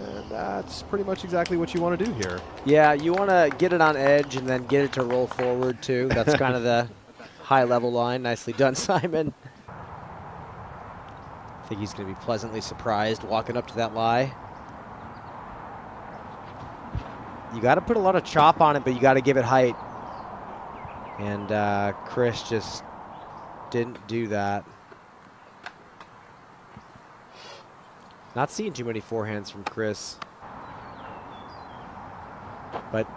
And that's pretty much exactly what you want to do here. Yeah, you want to get it on edge and then get it to roll forward too. That's kind of the high level line. Nicely done, Simon. I think he's going to be pleasantly surprised walking up to that lie. You got to put a lot of chop on it, but you got to give it height. And Chris just didn't do that. Not seeing too many forehands from Chris. But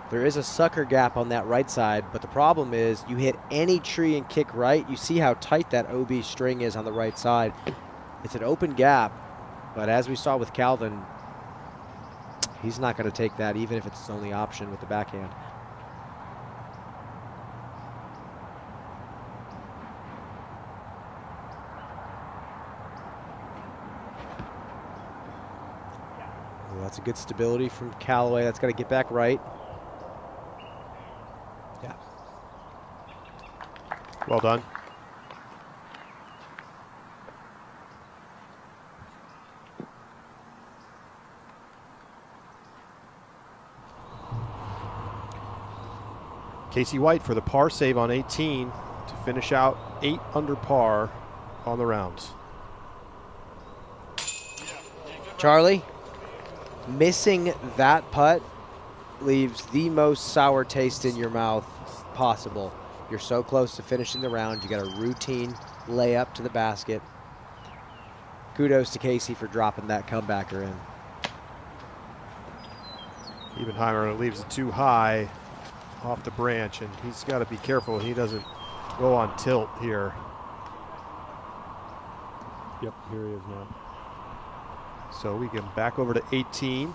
there is a sucker gap on that right side, but the problem is you hit any tree and kick right. You see how tight that OB string is on the right side. It's an open gap, but as we saw with Calvin, he's not going to take that even if it's his only option with the backhand. Well, that's a good stability from Callaway. That's got to get back right. Yeah. Well done. Casey White for the par save on 18 to finish out 8 under par on the rounds. Charlie, missing that putt leaves the most sour taste in your mouth possible. You're so close to finishing the round. You got a routine layup to the basket. Kudos to Casey for dropping that comebacker in. Hiebenheimer leaves it too high off the branch, and he's got to be careful he doesn't go on tilt here. Yep, here he is now. So we get back over to 18.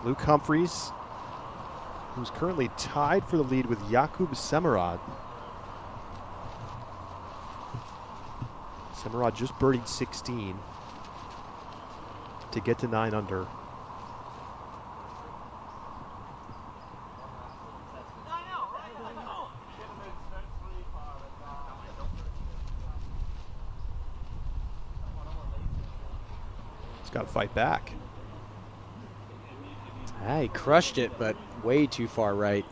Luke Humphreys, who's currently tied for the lead with Yakub Samod. Samod just birdied 16 to get to 9 under. He's got to fight back. He crushed it, but way too far right.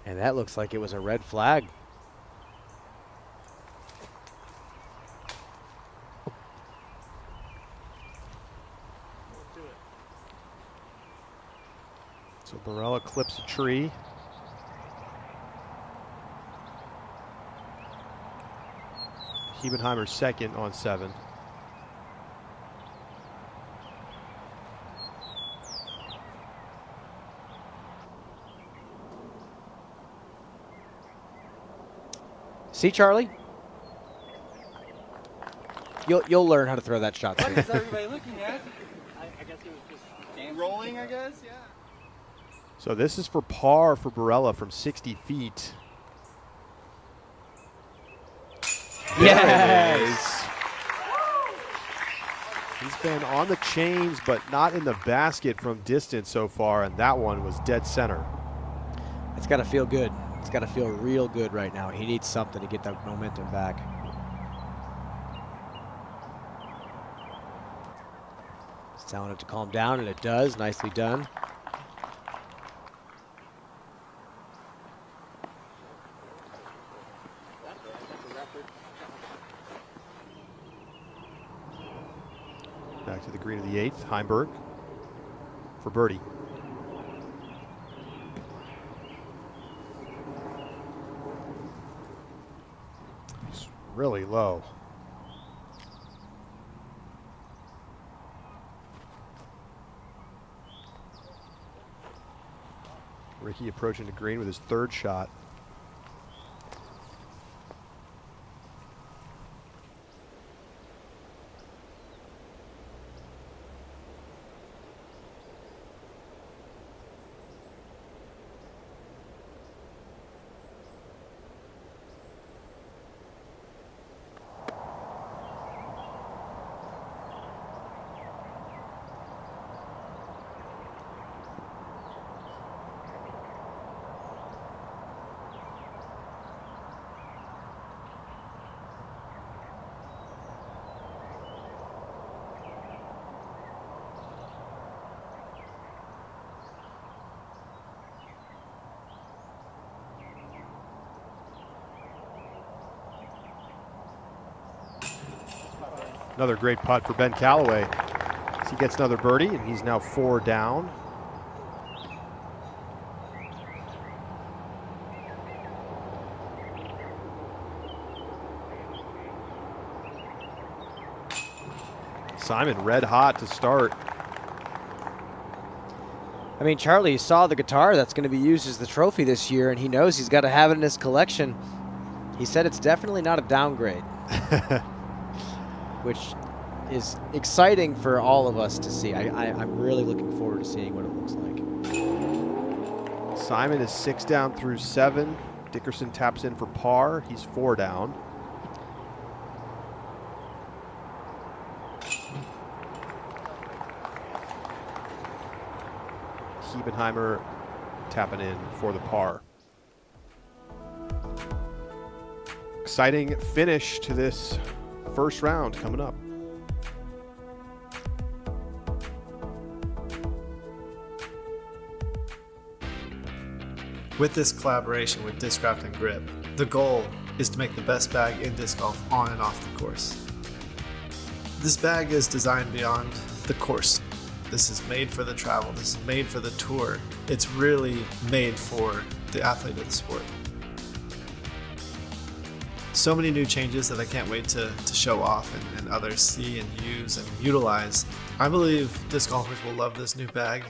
And that looks like it was a red flag. So Barella clips a tree. Hiebenheimer second on 7. See, Charlie? You'll learn how to throw that shot. What is everybody looking at? I guess it was just rolling, I guess, yeah. So this is for par for Barella from 60 feet. Yes! He's been on the chains, but not in the basket from distance so far, and that one was dead center. It's got to feel good. It's got to feel real good right now. He needs something to get that momentum back. It's telling it to calm down, and it does. Nicely done. Back to the green of the 8th. Heimberg for birdie. It's really low. Ricky approaching the green with his 3rd shot. Another great putt for Ben Callaway. As he gets another birdie, and he's now 4 down. Simon red hot to start. I mean, Charlie saw the guitar that's going to be used as the trophy this year, and he knows he's got to have it in his collection. He said it's definitely not a downgrade. Which is exciting for all of us to see. I'm really looking forward to seeing what it looks like. Simon is 6 down through 7. Dickerson taps in for par. He's 4 down. Hiebenheimer tapping in for the par. Exciting finish to this first round coming up. With this collaboration with Discraft and Grip, the goal is to make the best bag in disc golf on and off the course. This bag is designed beyond the course. This is made for the travel. This is made for the tour. It's really made for the athlete of the sport. So many new changes that I can't wait to show off and others see and use and utilize. I believe disc golfers will love this new bag.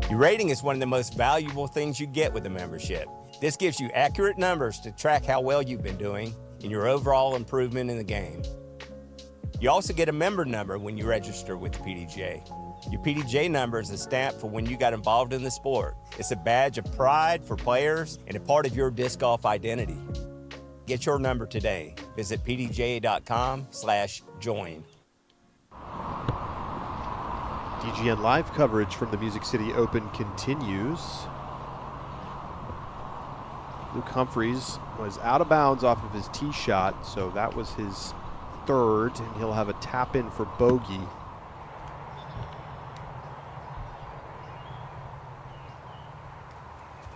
Your rating is one of the most valuable things you get with a membership. This gives you accurate numbers to track how well you've been doing and your overall improvement in the game. You also get a member number when you register with the PDGA. Your PDGA number is a stamp for when you got involved in the sport. It's a badge of pride for players and a part of your disc golf identity. Get your number today. Visit pdga.com/join. DGN live coverage from the Music City Open continues. Luke Humphreys was out of bounds off of his tee shot, so that was his third, and he'll have a tap in for bogey.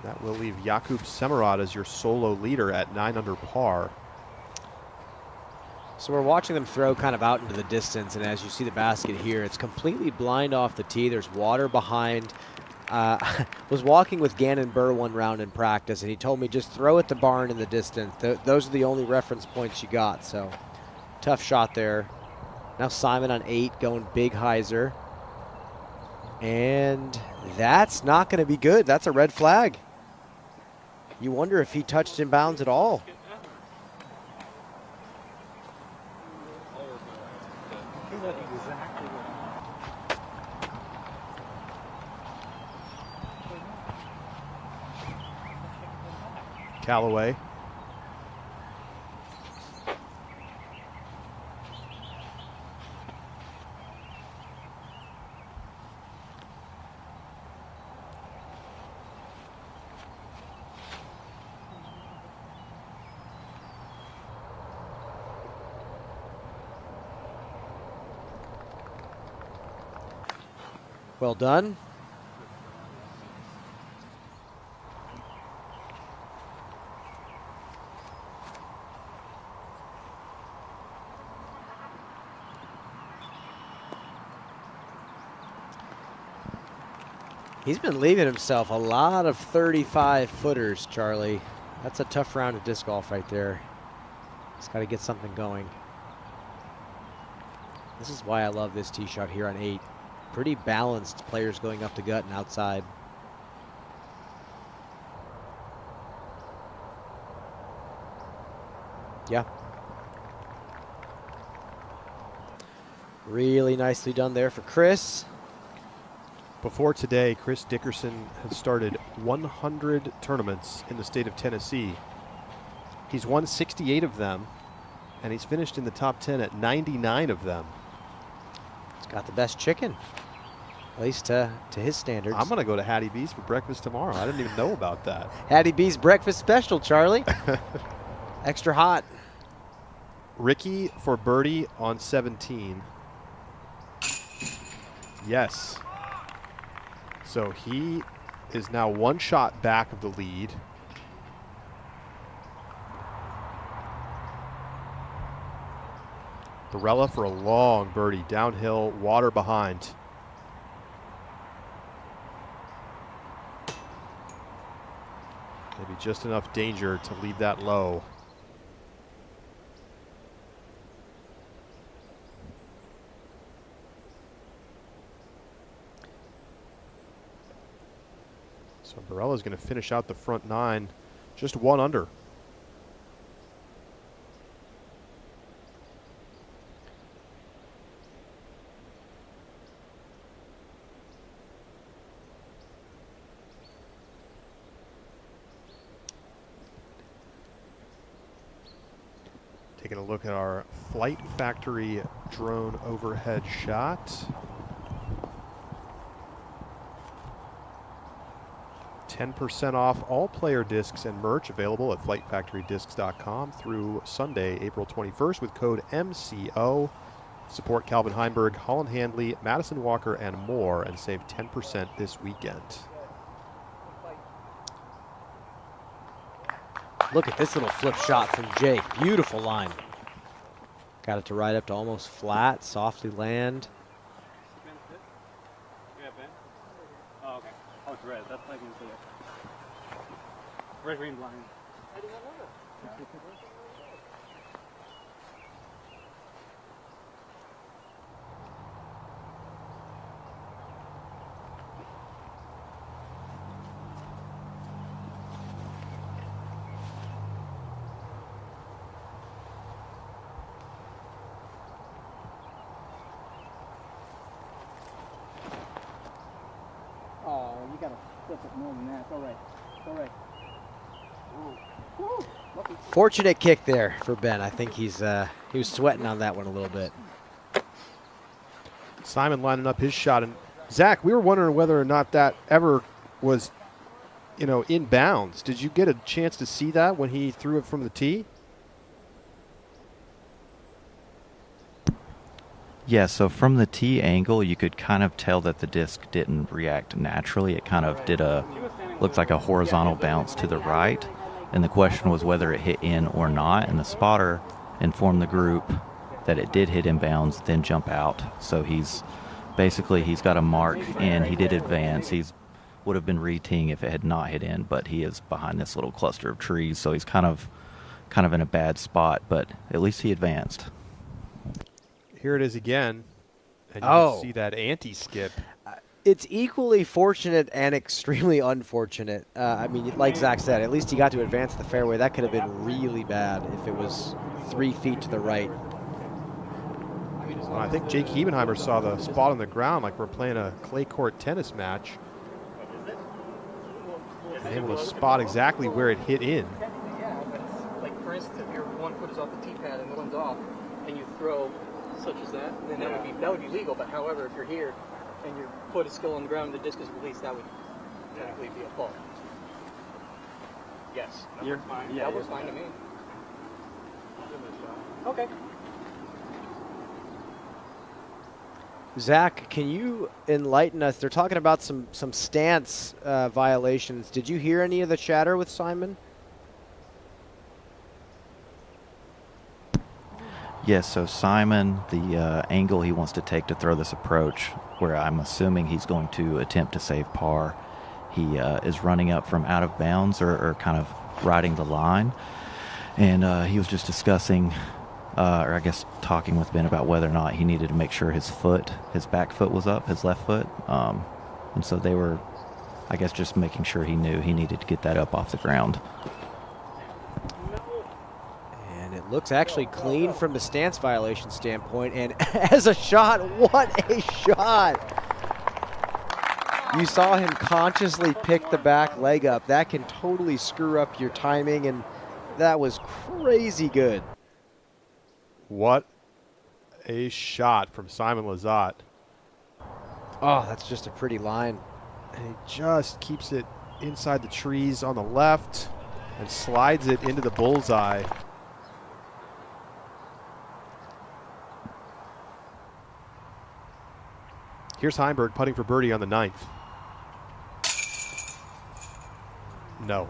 That will leave Yakub Samod as your solo leader at 9 under par. So we're watching them throw kind of out into the distance, and as you see the basket here, it's completely blind off the tee. There's water behind. Was walking with Gannon Burr one round in practice, and he told me just throw at the barn in the distance. Those are the only reference points you got, so tough shot there. Now Simon on 8 going big hyzer. And that's not going to be good. That's a red flag. You wonder if he touched in bounds at all. Callaway. Well done. He's been leaving himself a lot of 35-footers, Charlie. That's a tough round of disc golf right there. He's got to get something going. This is why I love this tee shot here on 8. Pretty balanced players going up the gut and outside. Yeah. Really nicely done there for Chris. Before today, Chris Dickerson has started 100 tournaments in the state of Tennessee. He's won 68 of them, and he's finished in the top 10 at 99 of them. He's got the best chicken, at least to his standards. I'm going to go to Hattie B's for breakfast tomorrow. I didn't even know about that. Hattie B's breakfast special, Charlie. Extra hot. Ricky for birdie on 17. Yes. So he is now one shot back of the lead. Barella for a long birdie. Downhill, water behind. Maybe just enough danger to leave that low. So Barella's going to finish out the front 9, just 1 under. Taking a look at our Flight Factory drone overhead shot. 10% off all player discs and merch available at flightfactorydiscs.com through Sunday, April 21st with code MCO. Support Calvin Heimberg, Holland Hanley, Madison Walker, and more, and save 10% this weekend. Look at this little flip shot from Jake. Beautiful line. Got it to right up to almost flat, softly land. Oh, okay. Oh, it's red. That's like Red green blind. Oh, you gotta flip it more than that. It's all right. It's all right. Woo. Lucky. Fortunate kick there for Ben. I think he was sweating on that one a little bit. Simon lining up his shot. And Zach, we were wondering whether or not that ever was, in bounds. Did you get a chance to see that when he threw it from the tee? Yeah, so from the tee angle, you could kind of tell that the disc didn't react naturally. It kind of looked like a horizontal bounce to the right. And the question was whether it hit in or not. And the spotter informed the group that it did hit in bounds, then jump out. So he's got a mark in. He did advance. He would have been re-teeing if it had not hit in, but he is behind this little cluster of trees. So he's kind of in a bad spot, but at least he advanced. Here it is again, and you can see that anti-skip. It's equally fortunate and extremely unfortunate. I mean, like Zach said, at least he got to advance the fairway. That could have been really bad if it was 3 feet to the right. Well, I think Jake Hebenheimer saw the spot on the ground like we're playing a clay court tennis match. And able to spot exactly where it hit in. Yeah, but it's like, for instance, if your 1 foot is off the tee pad and the one's off, and you throw such as that, then that would be legal. But however, if you're here and your foot is still on the ground, the disc is released, that would technically be a fault. Yes. You're fine. Yeah, that was fine to me. Okay. Zach, can you enlighten us? They're talking about some stance violations. Did you hear any of the chatter with Simon? Yes, so Simon, the angle he wants to take to throw this approach, where I'm assuming he's going to attempt to save par, he is running up from out of bounds or kind of riding the line. And he was just discussing, or I guess talking with Ben about whether or not he needed to make sure his back foot was up, his left foot. And so they were, I guess, just making sure he knew he needed to get that up off the ground. Looks actually clean from the stance violation standpoint, and as a shot, what a shot! You saw him consciously pick the back leg up. That can totally screw up your timing, and that was crazy good. What a shot from Simon Lizotte. Oh, that's just a pretty line. And he just keeps it inside the trees on the left and slides it into the bullseye. Here's Heimberg putting for birdie on the 9th. No.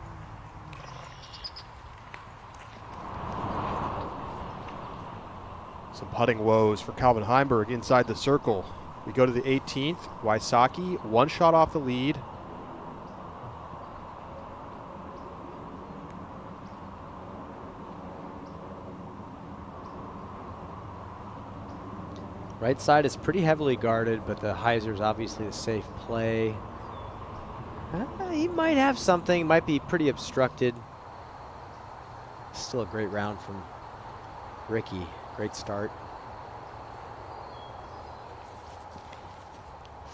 Some putting woes for Calvin Heimberg inside the circle. We go to the 18th. Wysocki, 1 shot off the lead. Right side is pretty heavily guarded, but the hyzer's obviously a safe play. He might have something, might be pretty obstructed. Still a great round from Ricky. Great start.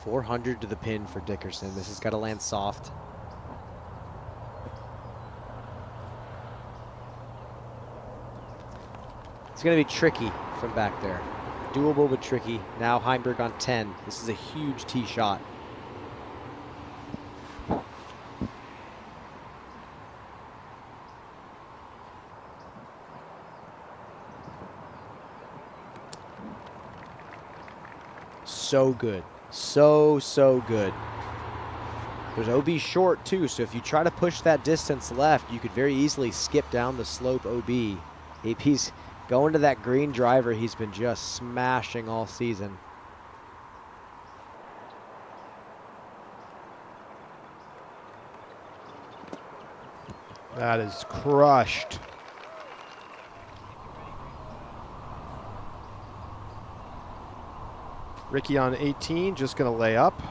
400 to the pin for Dickerson. This has got to land soft. It's going to be tricky from back there. Doable but tricky. Now Heimberg on 10. This is a huge tee shot. So good. So good. There's OB short too, so if you try to push that distance left, you could very easily skip down the slope OB. AP's going to that green driver he's been just smashing all season. That is crushed. Ricky on 18, just going to lay up.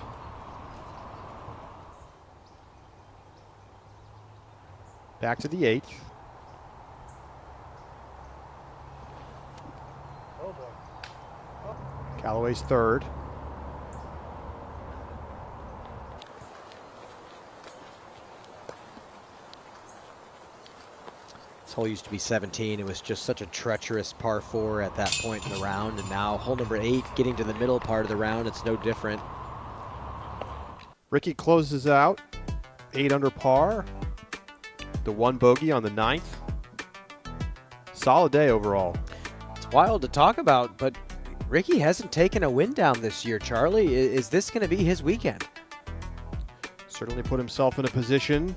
Back to the 8th. Callaway's 3rd. This hole used to be 17. It was just such a treacherous par 4 at that point in the round, and now hole number 8, getting to the middle part of the round, it's no different. Ricky closes out 8 under par. The 1 bogey on the 9th. Solid day overall. It's wild to talk about, but Ricky hasn't taken a win down this year, Charlie. Is this going to be his weekend? Certainly put himself in a position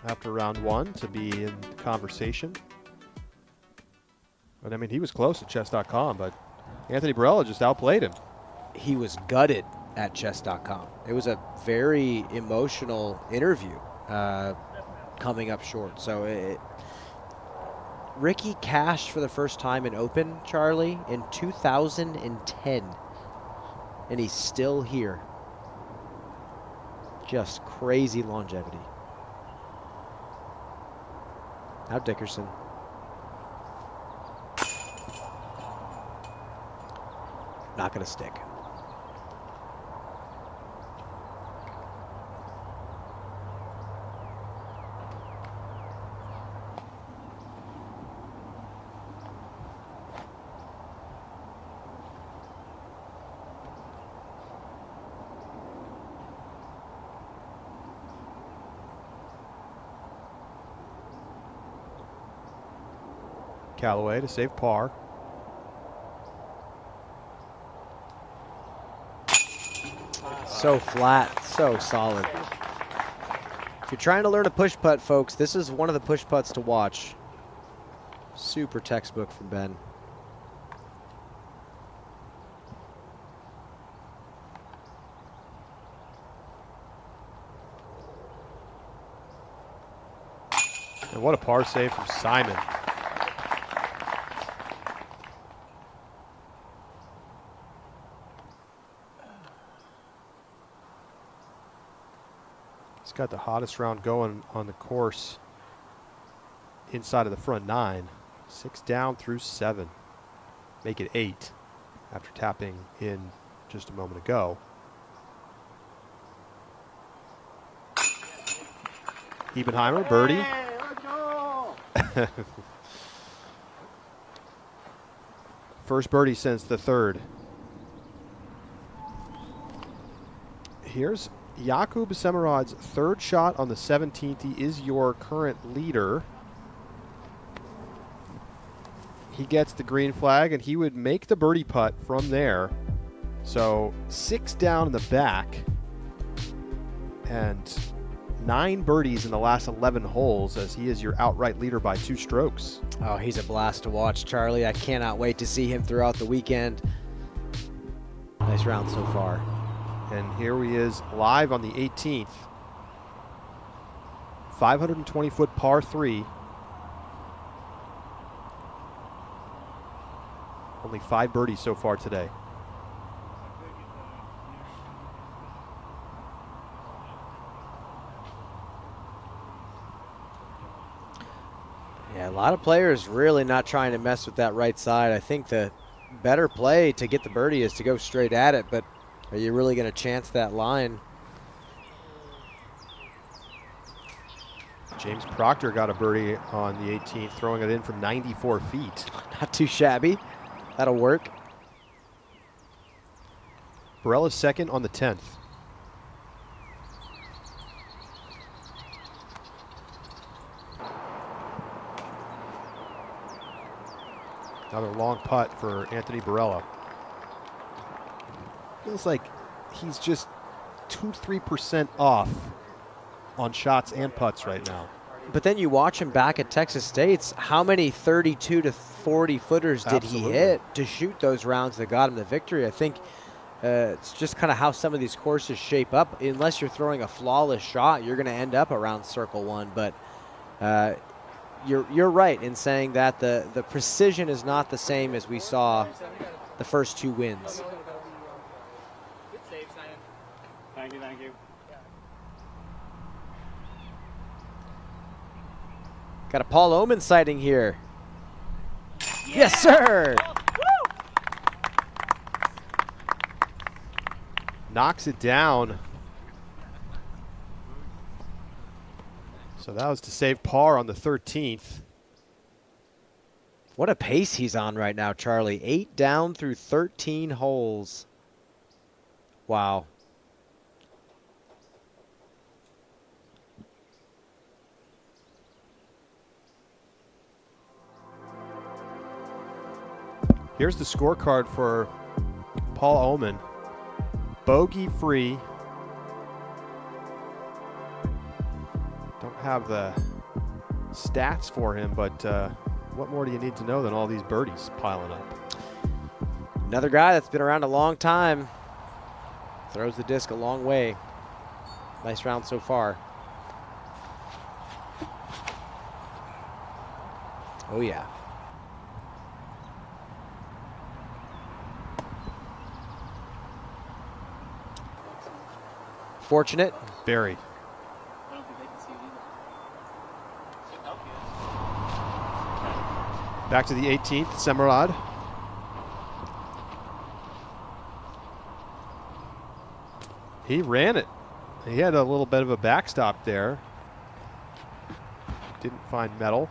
after round 1 to be in conversation. But I mean, he was close at chess.com, but Anthony Barella just outplayed him. He was gutted at chess.com. It was a very emotional interview coming up short. So Ricky cashed for the first time in Open, Charlie, in 2010. And he's still here. Just crazy longevity. Now Dickerson. Not going to stick. Callaway to save par. So flat, so solid. If you're trying to learn a push putt, folks, this is one of the push putts to watch. Super textbook from Ben. And what a par save from Simon. He's got the hottest round going on the course inside of the front 9. 6 down through 7. Make it 8 after tapping in just a moment ago. Ebenheimer, birdie. First birdie since the 3rd. Here's Yakub Samorod's 3rd shot on the 17th. He is your current leader. He gets the green flag, and he would make the birdie putt from there. So 6 down in the back, and 9 birdies in the last 11 holes, as he is your outright leader by 2 strokes. Oh, he's a blast to watch, Charlie. I cannot wait to see him throughout the weekend. Nice round so far. And here he is live on the 18th. 520-foot par 3. Only 5 birdies so far today. Yeah, a lot of players really not trying to mess with that right side. I think the better play to get the birdie is to go straight at it, but are you really going to chance that line? James Proctor got a birdie on the 18th, throwing it in from 94 feet. Not too shabby. That'll work. Barella's 2nd on the 10th. Another long putt for Anthony Barella. Feels like he's just 2-3% off on shots and putts right now. But then you watch him back at Texas State's. How many 32 to 40 footers did he hit to shoot those rounds that got him the victory? I think it's just kind of how some of these courses shape up. Unless you're throwing a flawless shot, you're going to end up around circle 1. But you're right in saying that the precision is not the same as we saw the first 2 wins. Good save, Simon. Thank you, thank you. Got a Paul Oman sighting here. Yes, sir. Knocks it down. So that was to save par on the 13th. What a pace he's on right now, Charlie. 8 down through 13 holes. Wow. Here's the scorecard for Paul Oman. Bogey free. Don't have the stats for him, but what more do you need to know than all these birdies piling up? Another guy that's been around a long time. Throws the disc a long way. Nice round so far. Oh, yeah. Fortunate. Very. I don't think they can see it either. Back to the 18th, Samod. He ran it. He had a little bit of a backstop there. Didn't find metal,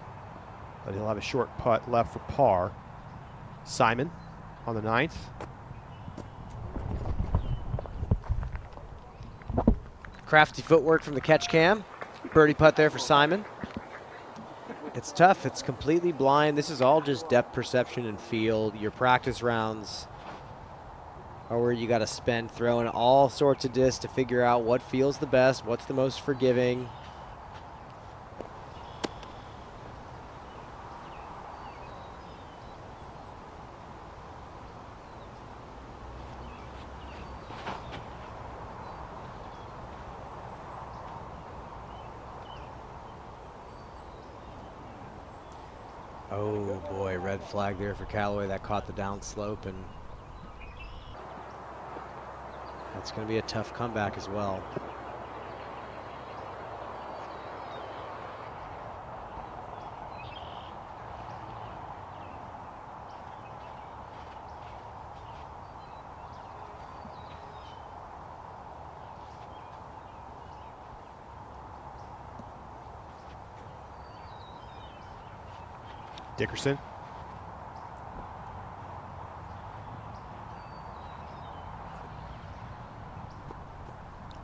but he'll have a short putt left for par. Simon on the 9th. Crafty footwork from the catch cam. Birdie putt there for Simon. It's tough. It's completely blind. This is all just depth perception and feel. Your practice rounds are where you got to spend throwing all sorts of discs to figure out what feels the best, what's the most forgiving. Oh boy, red flag there for Callaway. That caught the downslope, and that's going to be a tough comeback as well. Dickerson.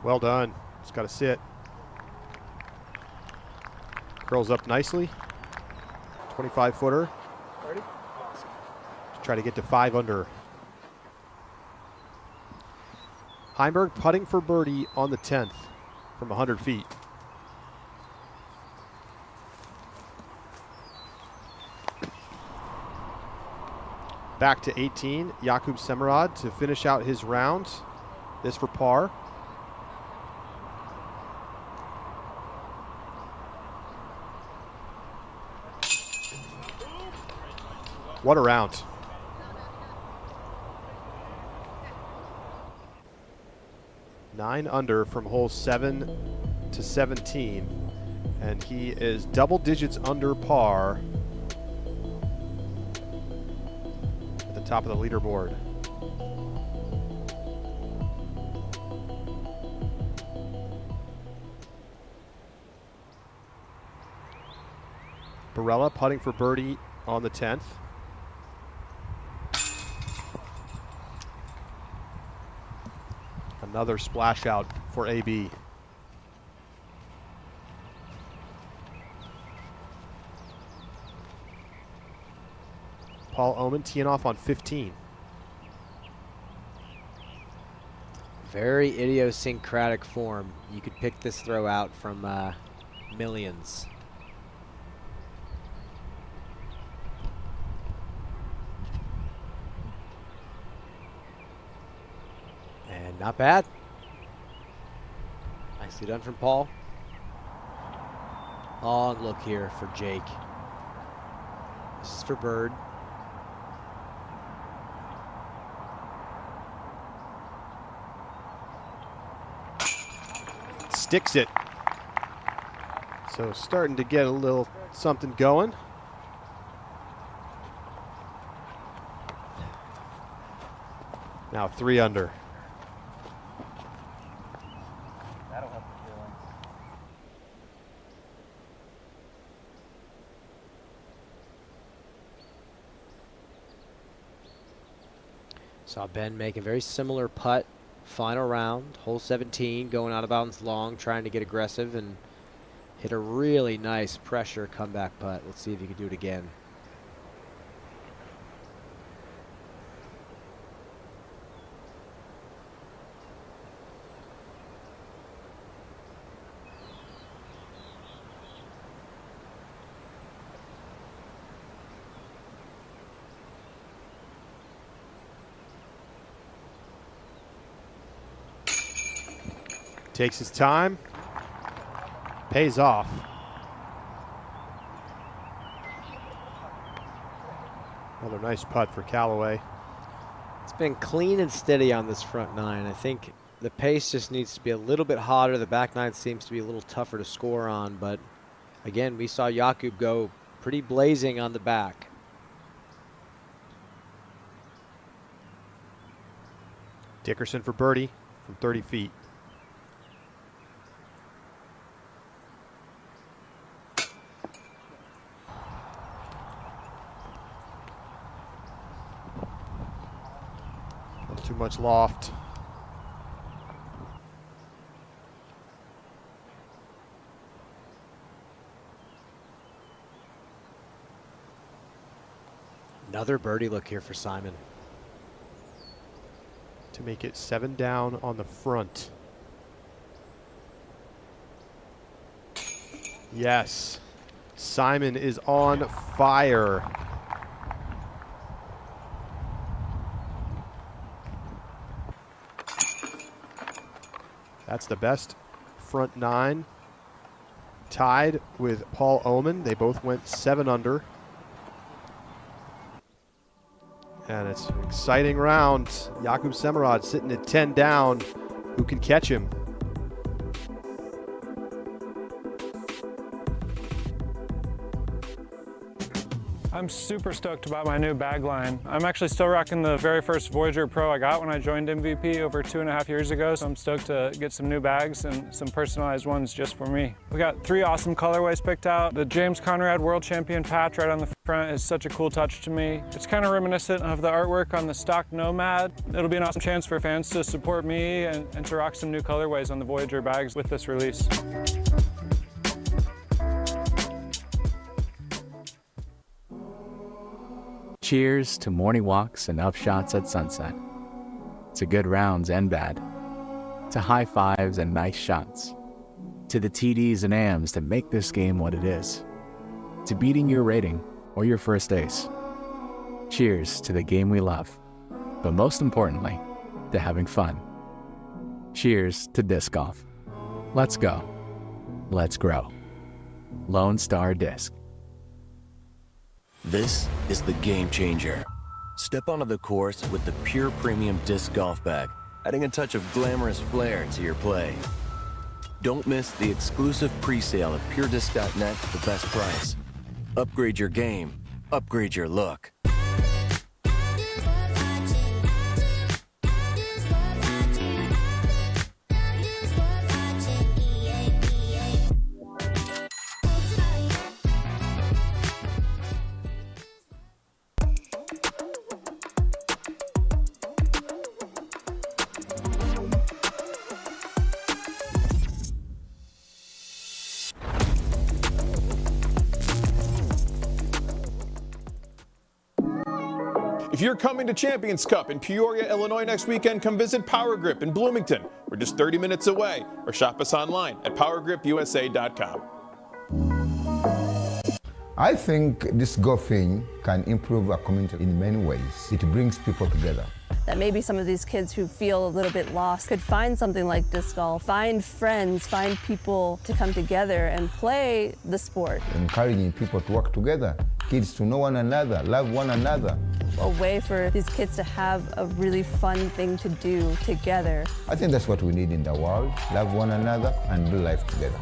Well done. Just got to sit. Curls up nicely. 25-footer. Try to get to 5 under. Heimberg putting for birdie on the 10th from 100 feet. Back to 18, Yakub Samod to finish out his round. This for par. What a round. Nine under from hole 7 to 17. And he is double digits under par. Top of the leaderboard. Barella putting for birdie on the 10th. Another splash out for AB. Paul Oman teeing off on 15. Very idiosyncratic form. You could pick this throw out from millions. And not bad. Nicely done from Paul. Long look here for Jake. This is for Bird. Sticks it. So starting to get a little something going. Now 3 under. That'll help the feelings. Saw Ben make a very similar putt. Final round, hole 17, going out of bounds long, trying to get aggressive and hit a really nice pressure comeback putt. Let's see if he can do it again. Takes his time. Pays off. Another nice putt for Callaway. It's been clean and steady on this front 9. I think the pace just needs to be a little bit hotter. The back 9 seems to be a little tougher to score on, but again, we saw Yakub go pretty blazing on the back. Dickerson for birdie from 30 feet. Too much loft. Another birdie look here for Simon. To make it 7 down on the front. Yes. Simon is on fire. That's the best front 9. Tied with Paul Oman. They both went 7 under. And it's an exciting round. Yakub Samod sitting at 10 down. Who can catch him? I'm super stoked about my new bag line. I'm actually still rocking the very first Voyager Pro I got when I joined MVP over 2.5 years ago, so I'm stoked to get some new bags and some personalized ones just for me. We got 3 awesome colorways picked out. The James Conrad World Champion patch right on the front is such a cool touch to me. It's kind of reminiscent of the artwork on the stock Nomad. It'll be an awesome chance for fans to support me and to rock some new colorways on the Voyager bags with this release. Cheers to morning walks and upshots at sunset. To good rounds and bad. To high fives and nice shots. To the TDs and AMs that make this game what it is. To beating your rating or your first ace. Cheers to the game we love. But most importantly, to having fun. Cheers to disc golf. Let's go. Let's grow. Lone Star Disc. This is the game changer. Step onto the course with the Pure Premium Disc Golf Bag, adding a touch of glamorous flair to your play. Don't miss the exclusive pre-sale at puredisc.net at the best price. Upgrade your game, upgrade your look. If you're coming to Champions Cup in Peoria, Illinois next weekend, come visit Power Grip in Bloomington. We're just 30 minutes away, or shop us online at powergripusa.com. I think this golfing can improve our community in many ways. It brings people together. that maybe some of these kids who feel a little bit lost could find something like disc golf, find friends, find people to come together and play the sport. Encouraging people to work together, kids to know one another, love one another. A way for these kids to have a really fun thing to do together. I think that's what we need in the world, love one another and do life together.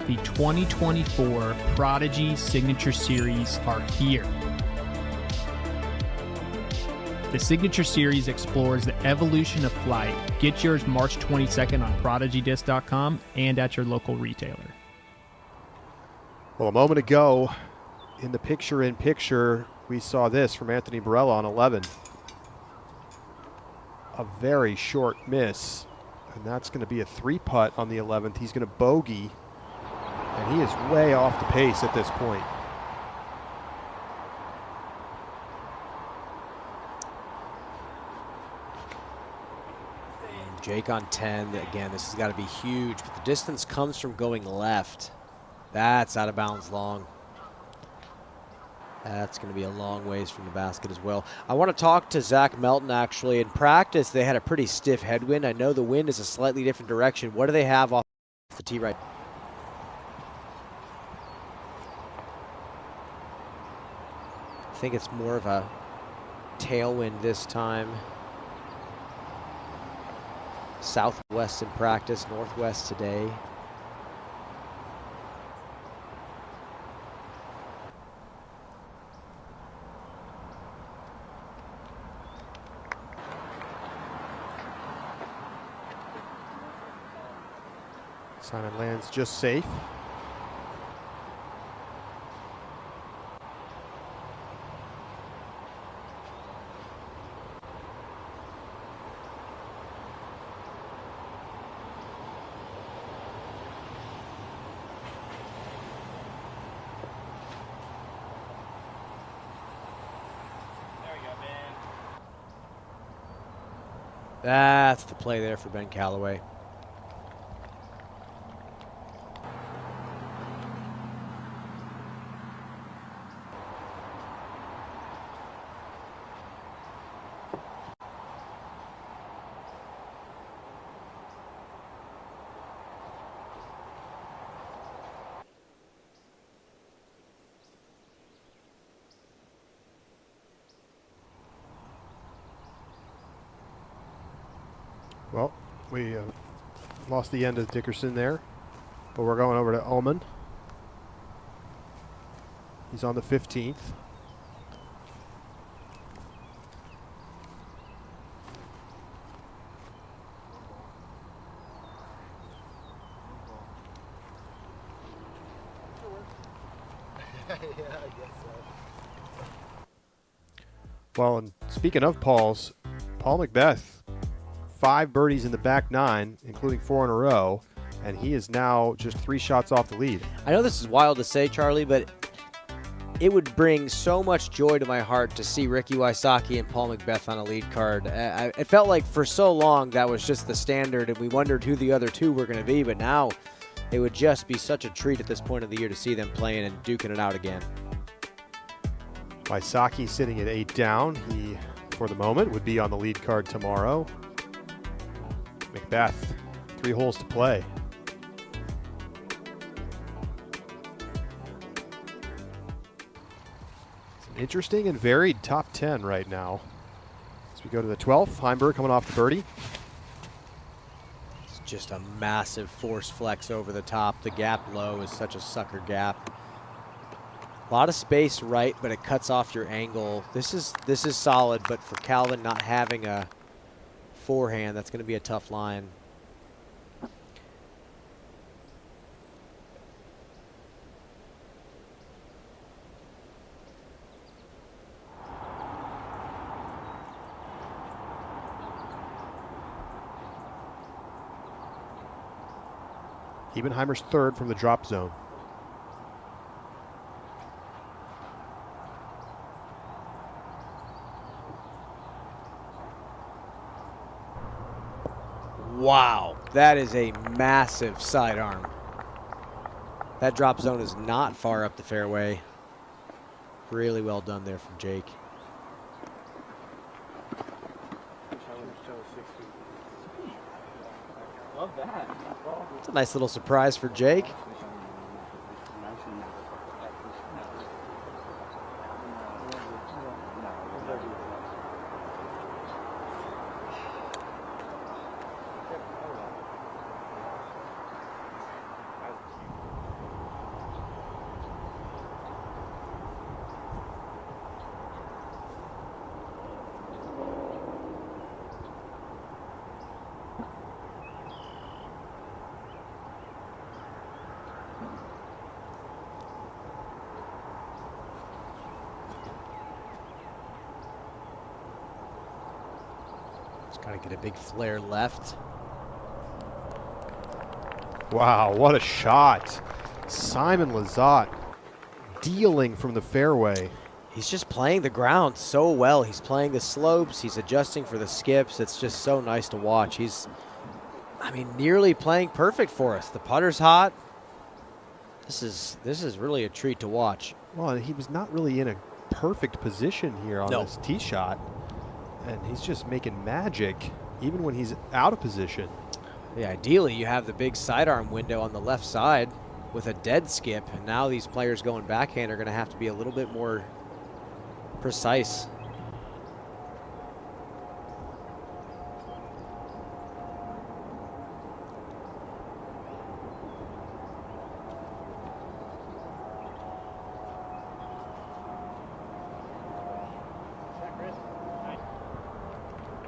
The 2024 Prodigy Signature Series are here. The Signature Series explores the evolution of flight. Get yours March 22nd on ProdigyDisc.com and at your local retailer. Well, a moment ago, in the picture-in-picture, we saw this from Anthony Barella on 11. A very short miss, and that's going to be a 3-putt on the 11th. He's going to bogey. And he is way off the pace at this point. And Jake on 10. Again, this has got to be huge, but the distance comes from going left. That's out of bounds long. That's going to be a long ways from the basket as well. I want to talk to Zach Melton, actually. In practice, they had a pretty stiff headwind. I know the wind is a slightly different direction. What do they have off the tee right now? I think it's more of a tailwind this time. Southwest in practice, northwest today. Simon lands just safe. That's the play there for Ben Callaway. Well, we lost the end of Dickerson there, but we're going over to Ullman. He's on the 15th. Well, and speaking of Paul's, Paul McBeth, 5 birdies in the back 9, including 4 in a row, and he is now just 3 shots off the lead. I know this is wild to say, Charlie, but it would bring so much joy to my heart to see Ricky Wysocki and Paul McBeth on a lead card. It felt like for so long that was just the standard, and we wondered who the other two were going to be, but now it would just be such a treat at this point of the year to see them playing and duking it out again. Wysocki sitting at 8 down. He, for the moment, would be on the lead card tomorrow. McBeth, 3 holes to play. It's an interesting and varied top 10 right now. As we go to the 12th, Heimberg coming off the birdie. It's just a massive force flex over the top. The gap low is such a sucker gap. A lot of space right, but it cuts off your angle. This is solid, but for Calvin not having a forehand, that's going to be a tough line. Ebenheimer's 3rd from the drop zone. Wow, that is a massive sidearm. That drop zone is not far up the fairway. Really well done there from Jake. Love that. It's a nice little surprise for Jake. Got to get a big flare left. Wow, what a shot. Simon Lizotte dealing from the fairway. He's just playing the ground so well. He's playing the slopes. He's adjusting for the skips. It's just so nice to watch. He's, I mean, nearly playing perfect for us. The putter's hot. This is really a treat to watch. Well, and he was not really in a perfect position here on this tee shot. And he's just making magic even when he's out of position. Yeah, ideally you have the big sidearm window on the left side with a dead skip, and now these players going backhand are going to have to be a little bit more precise.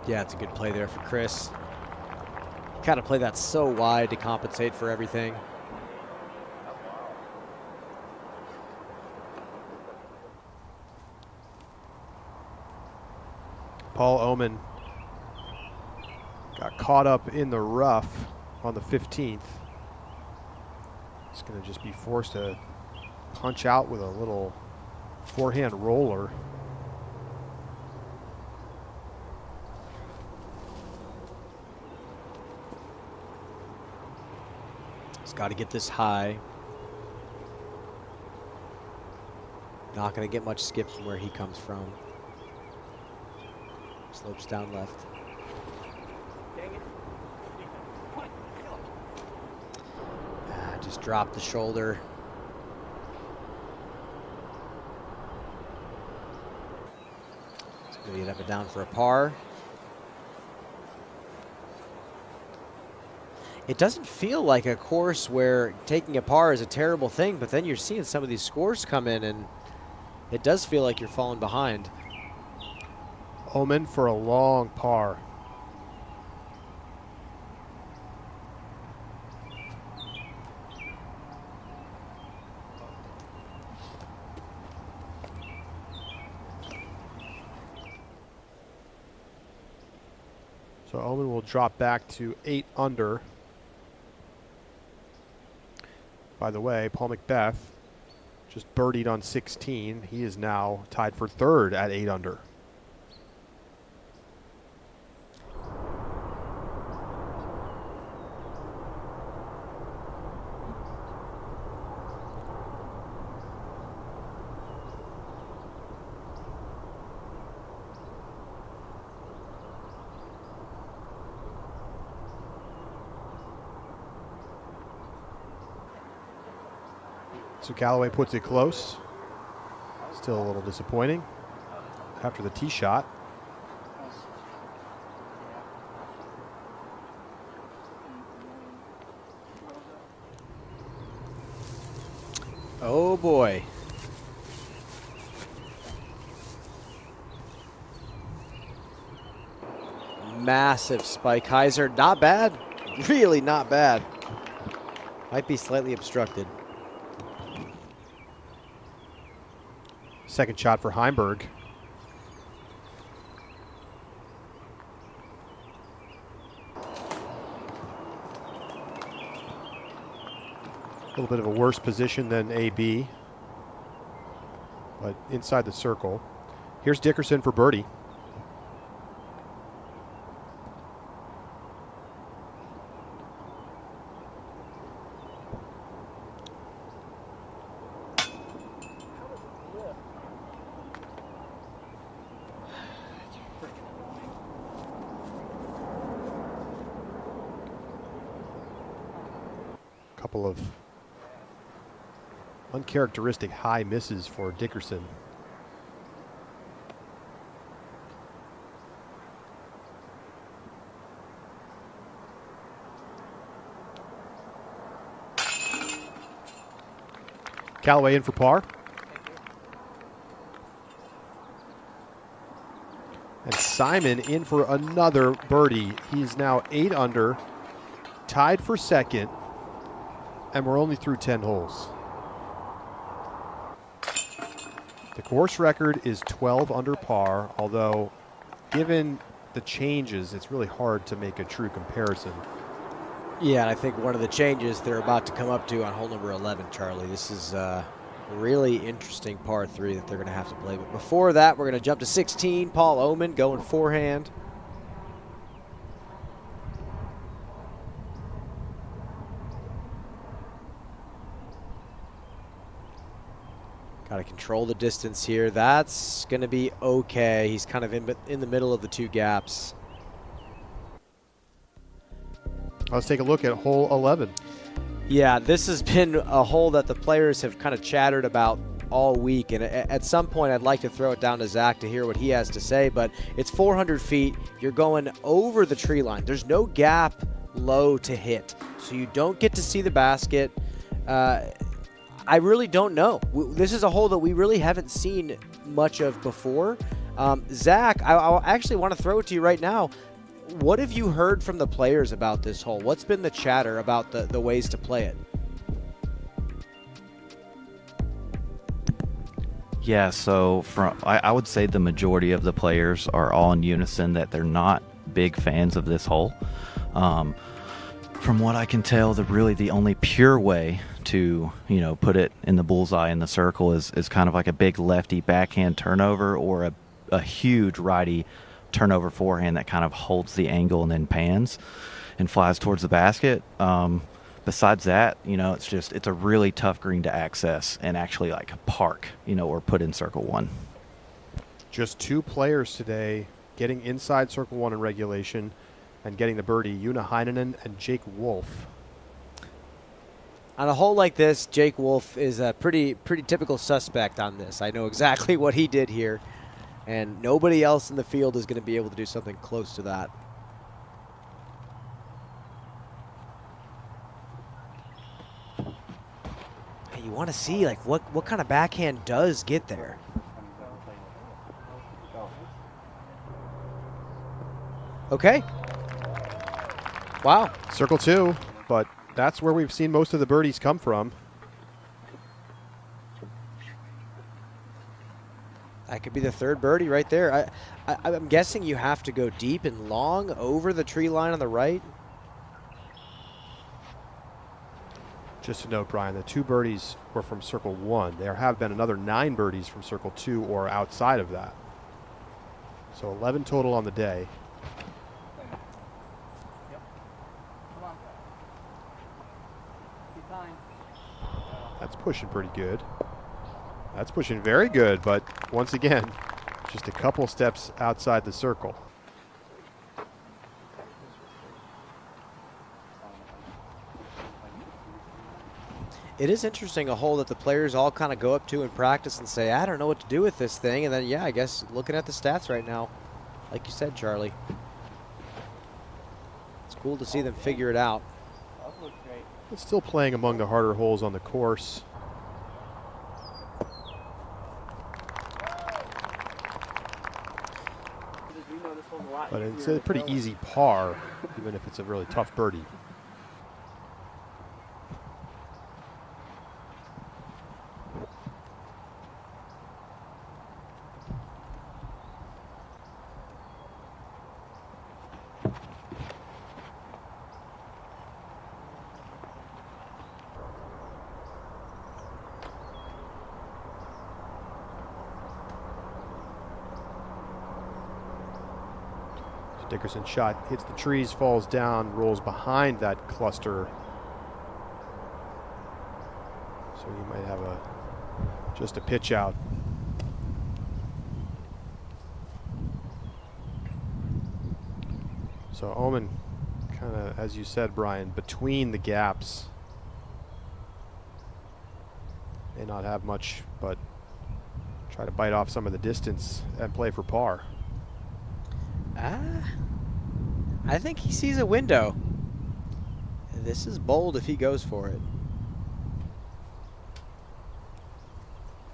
Yeah, it's a good play there for Chris. Kind of play that so wide to compensate for everything. Paul Oman got caught up in the rough on the 15th. It's going to just be forced to punch out with a little forehand roller. Got to get this high. Not going to get much skip from where he comes from. Slopes down left. Just drop the shoulder. It's going to get up and down for a par. It doesn't feel like a course where taking a par is a terrible thing, but then you're seeing some of these scores come in, and it does feel like you're falling behind. Oman for a long par. So Oman will drop back to 8 under. By the way, Paul McBeth just birdied on 16. He is now tied for 3rd at 8 under. So Callaway puts it close. Still a little disappointing after the tee shot. Oh boy. Massive spike. Heiser, not bad. Really not bad. Might be slightly obstructed. Second shot for Heimberg. A little bit of a worse position than AB, but inside the circle. Here's Dickerson for birdie. couple of uncharacteristic high misses for Dickerson. Callaway in for par. And Simon in for another birdie. He's now 8 under, tied for second, and we're only through 10 holes. The course record is 12 under par, although given the changes, it's really hard to make a true comparison. Yeah, and I think one of the changes they're about to come up to on hole number 11, Charlie. This is a really interesting par 3 that they're going to have to play. But before that, we're going to jump to 16. Paul Oman going forehand. Got to control the distance here. That's going to be okay. He's kind of in the middle of the two gaps. Let's take a look at hole 11. Yeah, this has been a hole that the players have kind of chattered about all week, and at some point I'd like to throw it down to Zach to hear what he has to say, but it's 400 feet. You're going over the tree line. There's no gap low to hit, so you don't get to see the basket. I really don't know. This is a hole that we really haven't seen much of before. Zach, I actually want to throw it to you right now. What have you heard from the players about this hole? What's been the chatter about the ways to play it? Yeah, so I would say the majority of the players are all in unison that they're not big fans of this hole. From what I can tell, the only pure way to put it in the bullseye in the circle is kind of like a big lefty backhand turnover or a huge righty turnover forehand that kind of holds the angle and then pans and flies towards the basket. Besides that, it's a really tough green to access and actually like park, or put in circle one. Just 2 players today getting inside circle 1 in regulation and getting the birdie, Una Heinonen and Jake Wolf. On a hole like this, Jake Wolf is a pretty typical suspect on this. I know exactly what he did here, and nobody else in the field is going to be able to do something close to that. Hey, you want to see like what kind of backhand does get there. Okay. Wow. Circle 2, but that's where we've seen most of the birdies come from. That could be the third birdie right there. I'm guessing you have to go deep and long over the tree line on the right. Just to note, Brian, the 2 birdies were from circle 1. There have been another 9 birdies from circle 2 or outside of that. So 11 total on the day. That's pushing pretty good. That's pushing very good, but once again, just a couple steps outside the circle. It is interesting, a hole that the players all kind of go up to in practice and say, I don't know what to do with this thing. And then, yeah, I guess looking at the stats right now, like you said, Charlie, it's cool to see them figure it out. It's still playing among the harder holes on the course. But it's a pretty easy par, even if it's a really tough birdie. Dickerson shot hits the trees, falls down, rolls behind that cluster. So he might have just a pitch out. So Oman kind of, as you said, Brian, between the gaps May not have much, but try to bite off some of the distance and play for par. I think he sees a window. This is bold if he goes for it.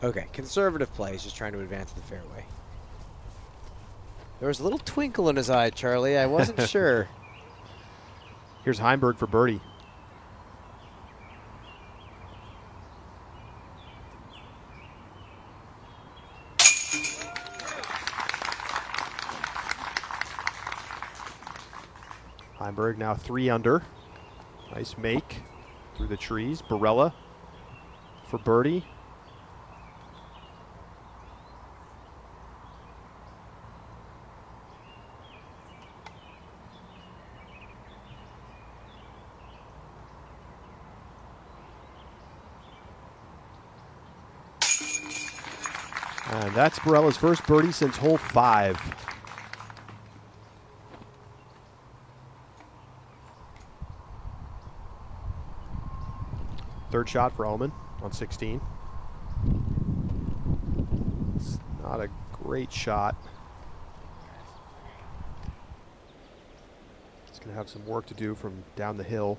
Okay, conservative play. He's just trying to advance the fairway. There was a little twinkle in his eye, Charlie. I wasn't sure. Here's Heimberg for birdie. Heimberg now 3 under. Nice make through the trees. Barella for birdie. And that's Barella's first birdie since hole 5. Third shot for Oman on 16. It's not a great shot. It's going to have some work to do from down the hill.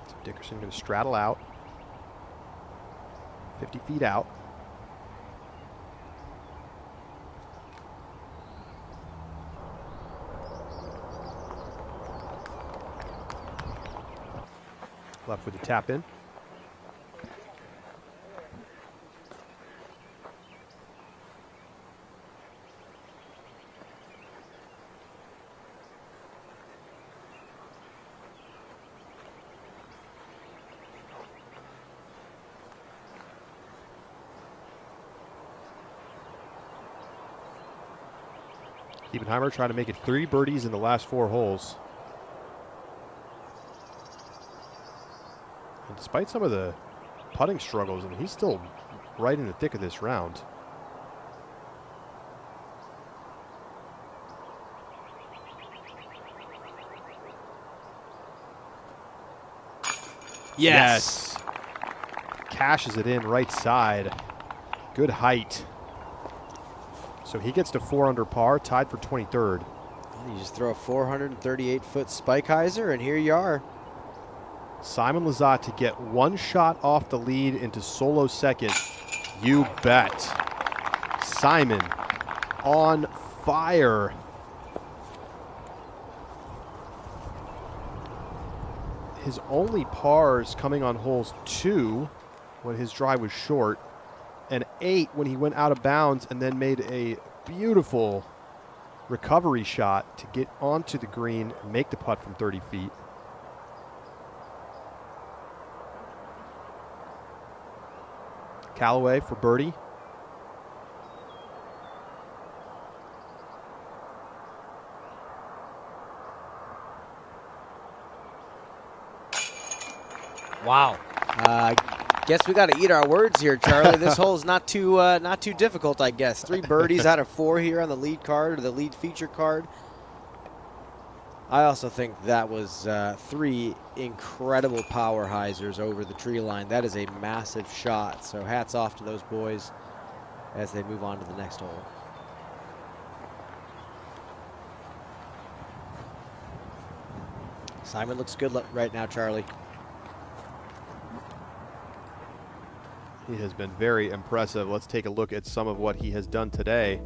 So Dickerson going to straddle out. 50 feet out. Left with the tap in. Kiebenheimer trying to make it 3 birdies in the last 4 holes. And despite some of the putting struggles, I mean, he's still right in the thick of this round. Yes. Cashes it in right side. Good height. So he gets to 4 under par, tied for 23rd. You just throw a 438-foot spike hyzer, and here you are. Simon Lizotte to get 1 shot off the lead into solo second. You bet. Simon on fire. His only pars coming on holes 2 when his drive was short, and 8 when he went out of bounds and then made a beautiful recovery shot to get onto the green and make the putt from 30 feet. Callaway for birdie. Wow. Guess we got to eat our words here, Charlie. This hole is not too difficult, I guess. 3 birdies out of 4 here on the lead card, or the lead feature card. I also think that was 3 incredible power hyzers over the tree line. That is a massive shot. So hats off to those boys as they move on to the next hole. Simon looks good right now, Charlie. He has been very impressive. Let's take a look at some of what he has done today.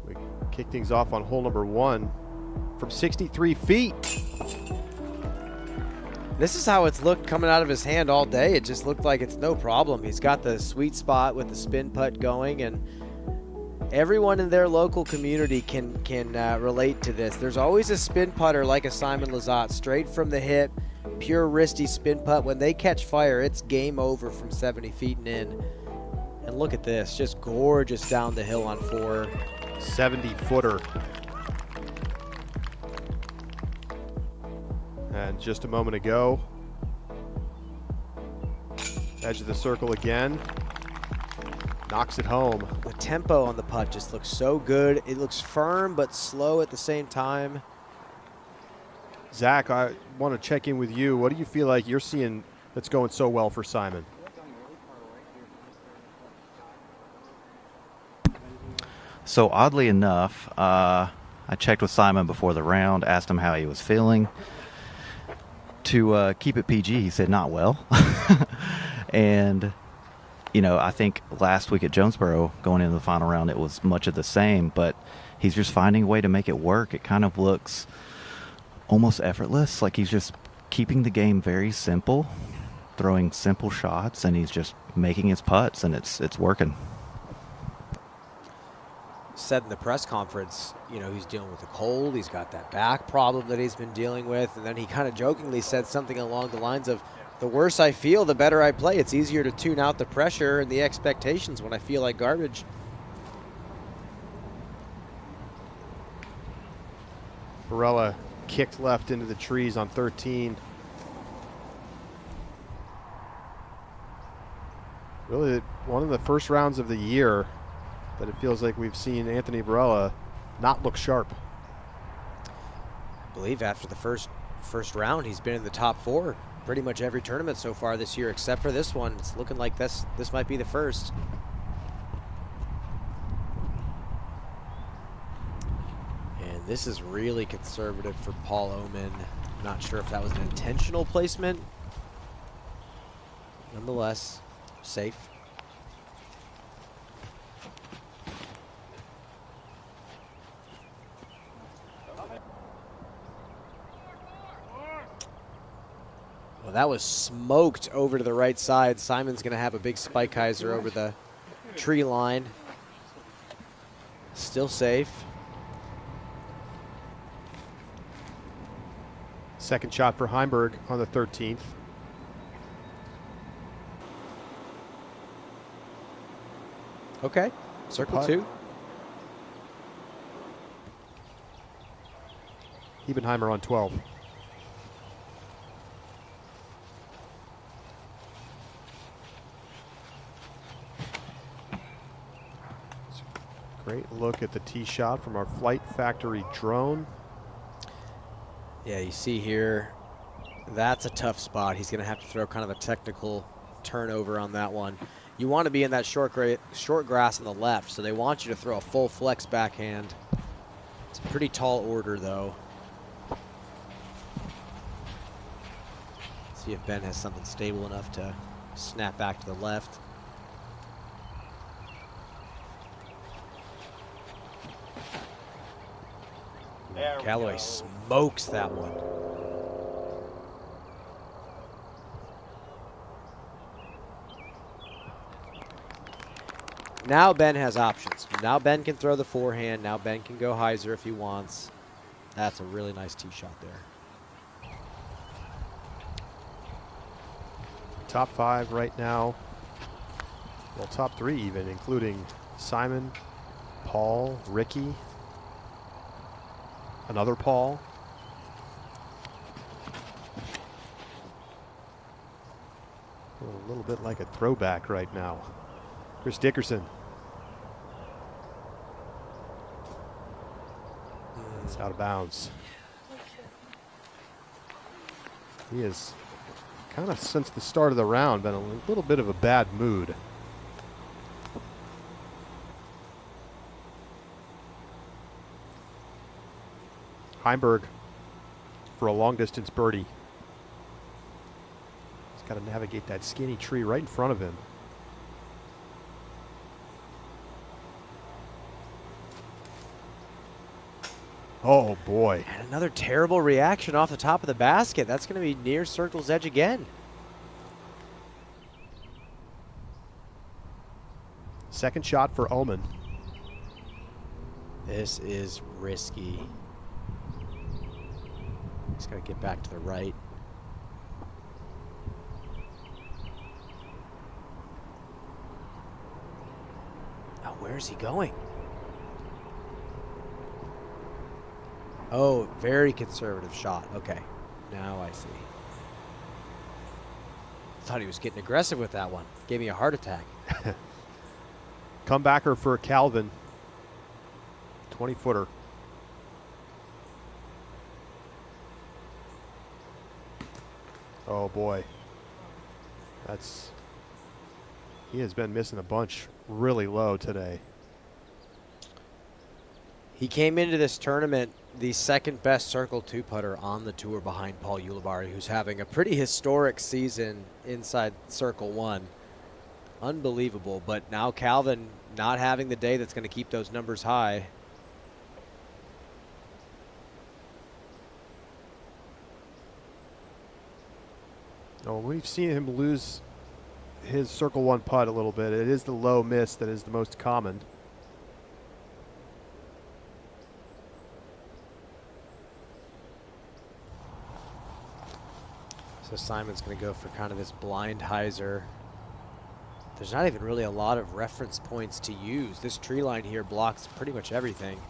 We kick things off on hole number 1 from 63 feet. This is how it's looked coming out of his hand all day. It just looked like it's no problem. He's got the sweet spot with the spin putt going, and everyone in their local community can relate to this. There's always a spin putter like a Simon Lizotte, straight from the hip, pure wristy spin putt. When they catch fire, it's game over from 70 feet and in. And look at this, just gorgeous down the hill on 4. 70-footer. And just a moment ago, Edge of the circle again. Knocks it home. The tempo on the putt just looks so good. It looks firm but slow at the same time. Zach, I want to check in with you. What do you feel like you're seeing that's going so well for Simon? So oddly enough, I checked with Simon before the round, asked him how he was feeling. To keep it PG, he said not well. And, you know, I think last week at Jonesboro, going into the final round, it was much of the same, but he's just finding a way to make it work. It kind of looks almost effortless, like he's just keeping the game very simple, throwing simple shots, and he's just making his putts, and it's working. Said in the press conference, you know, he's dealing with a cold. He's got that back problem that he's been dealing with. And then he kind of jokingly said something along the lines of, the worse I feel, the better I play. It's easier to tune out the pressure and the expectations when I feel like garbage. Barella kicked left into the trees on 13. Really one of the first rounds of the year that it feels like we've seen Anthony Barella not look sharp. I believe after the first round, he's been in the top 4 pretty much every tournament so far this year, except for this one. It's looking like this might be the first. And this is really conservative for Paul Oman. Not sure if that was an intentional placement. Nonetheless, safe. Well, that was smoked over to the right side. Simon's going to have a big spike hyzer over the tree line. Still safe. Second shot for Heimberg on the 13th. Okay, circle 2. Hebenheimer on 12. Great look at the tee shot from our Flight Factory drone. Yeah, you see here, that's a tough spot. He's going to have to throw kind of a technical turnover on that one. You want to be in that short grass on the left, so they want you to throw a full flex backhand. It's a pretty tall order, though. See if Ben has something stable enough to snap back to the left. Callaway smokes that one. Now Ben has options. Now Ben can throw the forehand. Now Ben can go hyzer if he wants. That's a really nice tee shot there. Top 5 right now. Well, top 3 even, including Simon, Paul, Ricky, another Paul. A little bit like a throwback right now. Here's Dickerson. It's out of bounds. He has kind of, since the start of the round, been a little bit of a bad mood. Heimberg for a long distance birdie. He's got to navigate that skinny tree right in front of him. Oh boy. And another terrible reaction off the top of the basket. That's going to be near circle's edge again. Second shot for Oman. This is risky. He's got to get back to the right. Oh, where's he going? Oh, very conservative shot. Okay, now I see. Thought he was getting aggressive with that one. Gave me a heart attack. Comebacker for Calvin. 20-footer. Oh boy. He has been missing a bunch really low today. He came into this tournament the second best Circle 2 putter on the tour behind Paul Ulibarri, who's having a pretty historic season inside Circle 1. Unbelievable, but now Calvin not having the day that's going to keep those numbers high. Oh, we've seen him lose his Circle 1 putt a little bit. It is the low miss that is the most common. So Simon's going to go for kind of this blind hyzer. There's not even really a lot of reference points to use. This tree line here blocks pretty much everything.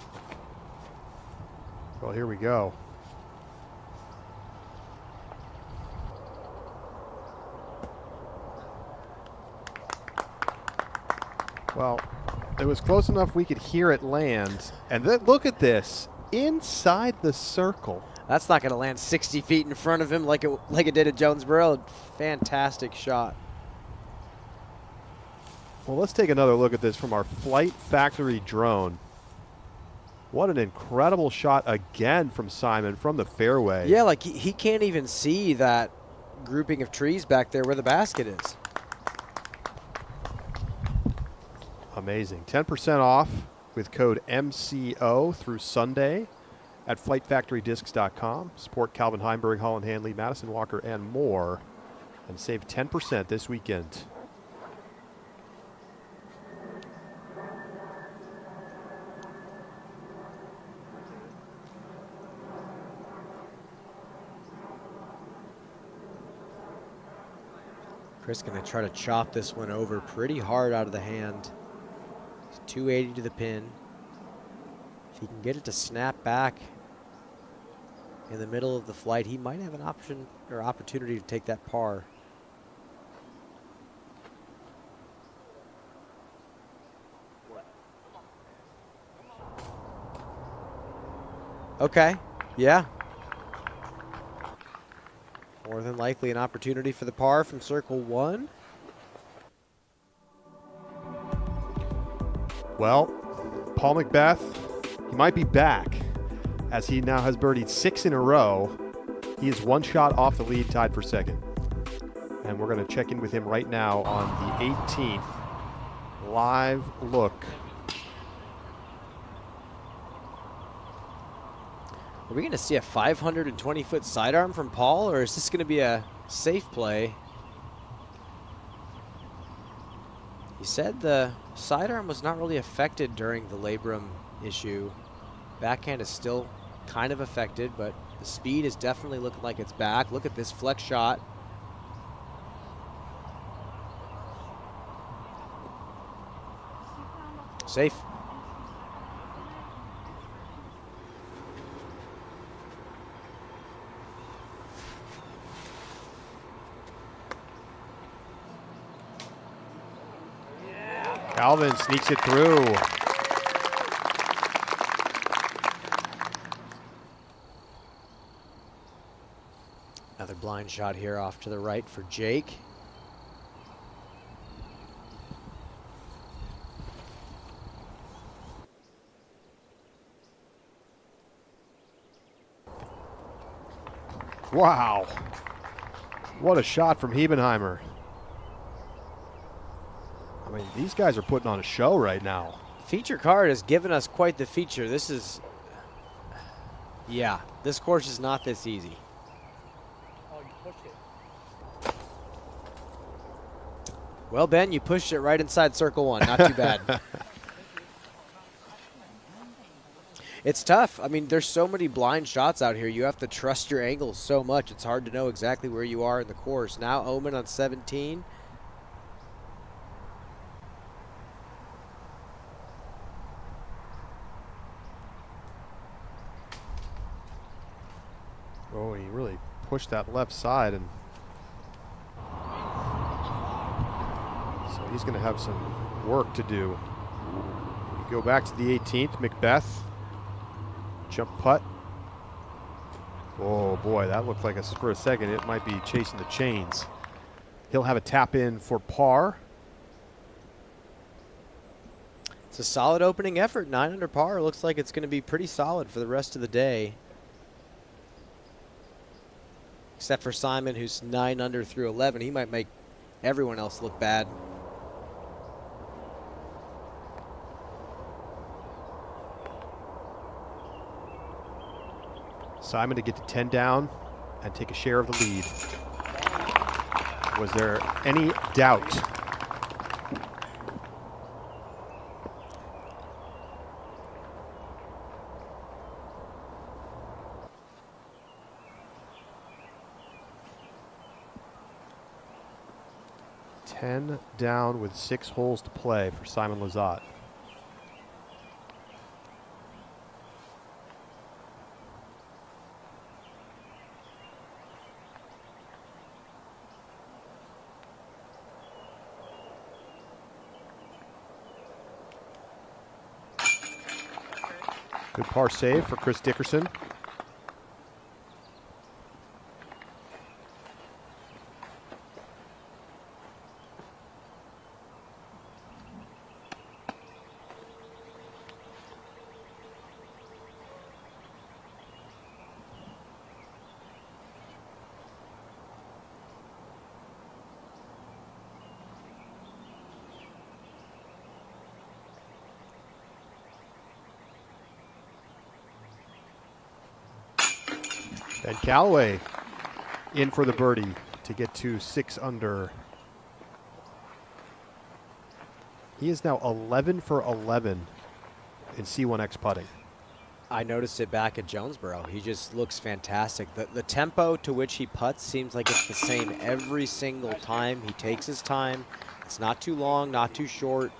Well, here we go. Well, it was close enough we could hear it land. And then look at this. Inside the circle. That's not going to land 60 feet in front of him like it did at Jonesboro. Fantastic shot. Well, let's take another look at this from our Flight Factory drone. What an incredible shot again from Simon from the fairway. Yeah, like he can't even see that grouping of trees back there where the basket is. Amazing. 10% off with code MCO through Sunday at flightfactorydiscs.com. Support Calvin Heimberg, Holland Hanley, Madison Walker, and more. And save 10% this weekend. Chris going to try to chop this one over pretty hard out of the hand. It's 280 to the pin. If he can get it to snap back in the middle of the flight, he might have an option or opportunity to take that par. Okay, yeah. More than likely an opportunity for the par from Circle 1. Well, Paul McBeth, he might be back as he now has birdied 6 in a row. He is one shot off the lead, tied for second. And we're going to check in with him right now on the 18th live look. Are we going to see a 520-foot sidearm from Paul, or is this going to be a safe play? He said the sidearm was not really affected during the labrum issue. Backhand is still kind of affected, but the speed is definitely looking like it's back. Look at this flex shot. Safe. Calvin sneaks it through. Another blind shot here off to the right for Jake. Wow. What a shot from Hebenheimer. I mean, these guys are putting on a show right now. Feature card has given us quite the feature. This is, yeah, this course is not this easy. Oh, you pushed it. Well, Ben, you pushed it right inside Circle 1. Not too bad. It's tough. I mean, there's so many blind shots out here. You have to trust your angles so much. It's hard to know exactly where you are in the course. Now Omen on 17. Oh, he really pushed that left side, and he's going to have some work to do. We go back to the 18th, McBeth. Jump putt. Oh boy, that looked like for a second it might be chasing the chains. He'll have a tap in for par. It's a solid opening effort. 9 under par. Looks like it's going to be pretty solid for the rest of the day. Except for Simon, who's 9 under through 11. He might make everyone else look bad. Simon to get to 10 down and take a share of the lead. Was there any doubt? Ten down with 6 holes to play for Simon Lizotte. Good par save for Chris Dickerson. And Callaway in for the birdie to get to 6 under. He is now 11 for 11 in C1X putting. I noticed it back at Jonesboro. He just looks fantastic. The tempo to which he putts seems like it's the same every single time. He takes his time. It's not too long, not too short.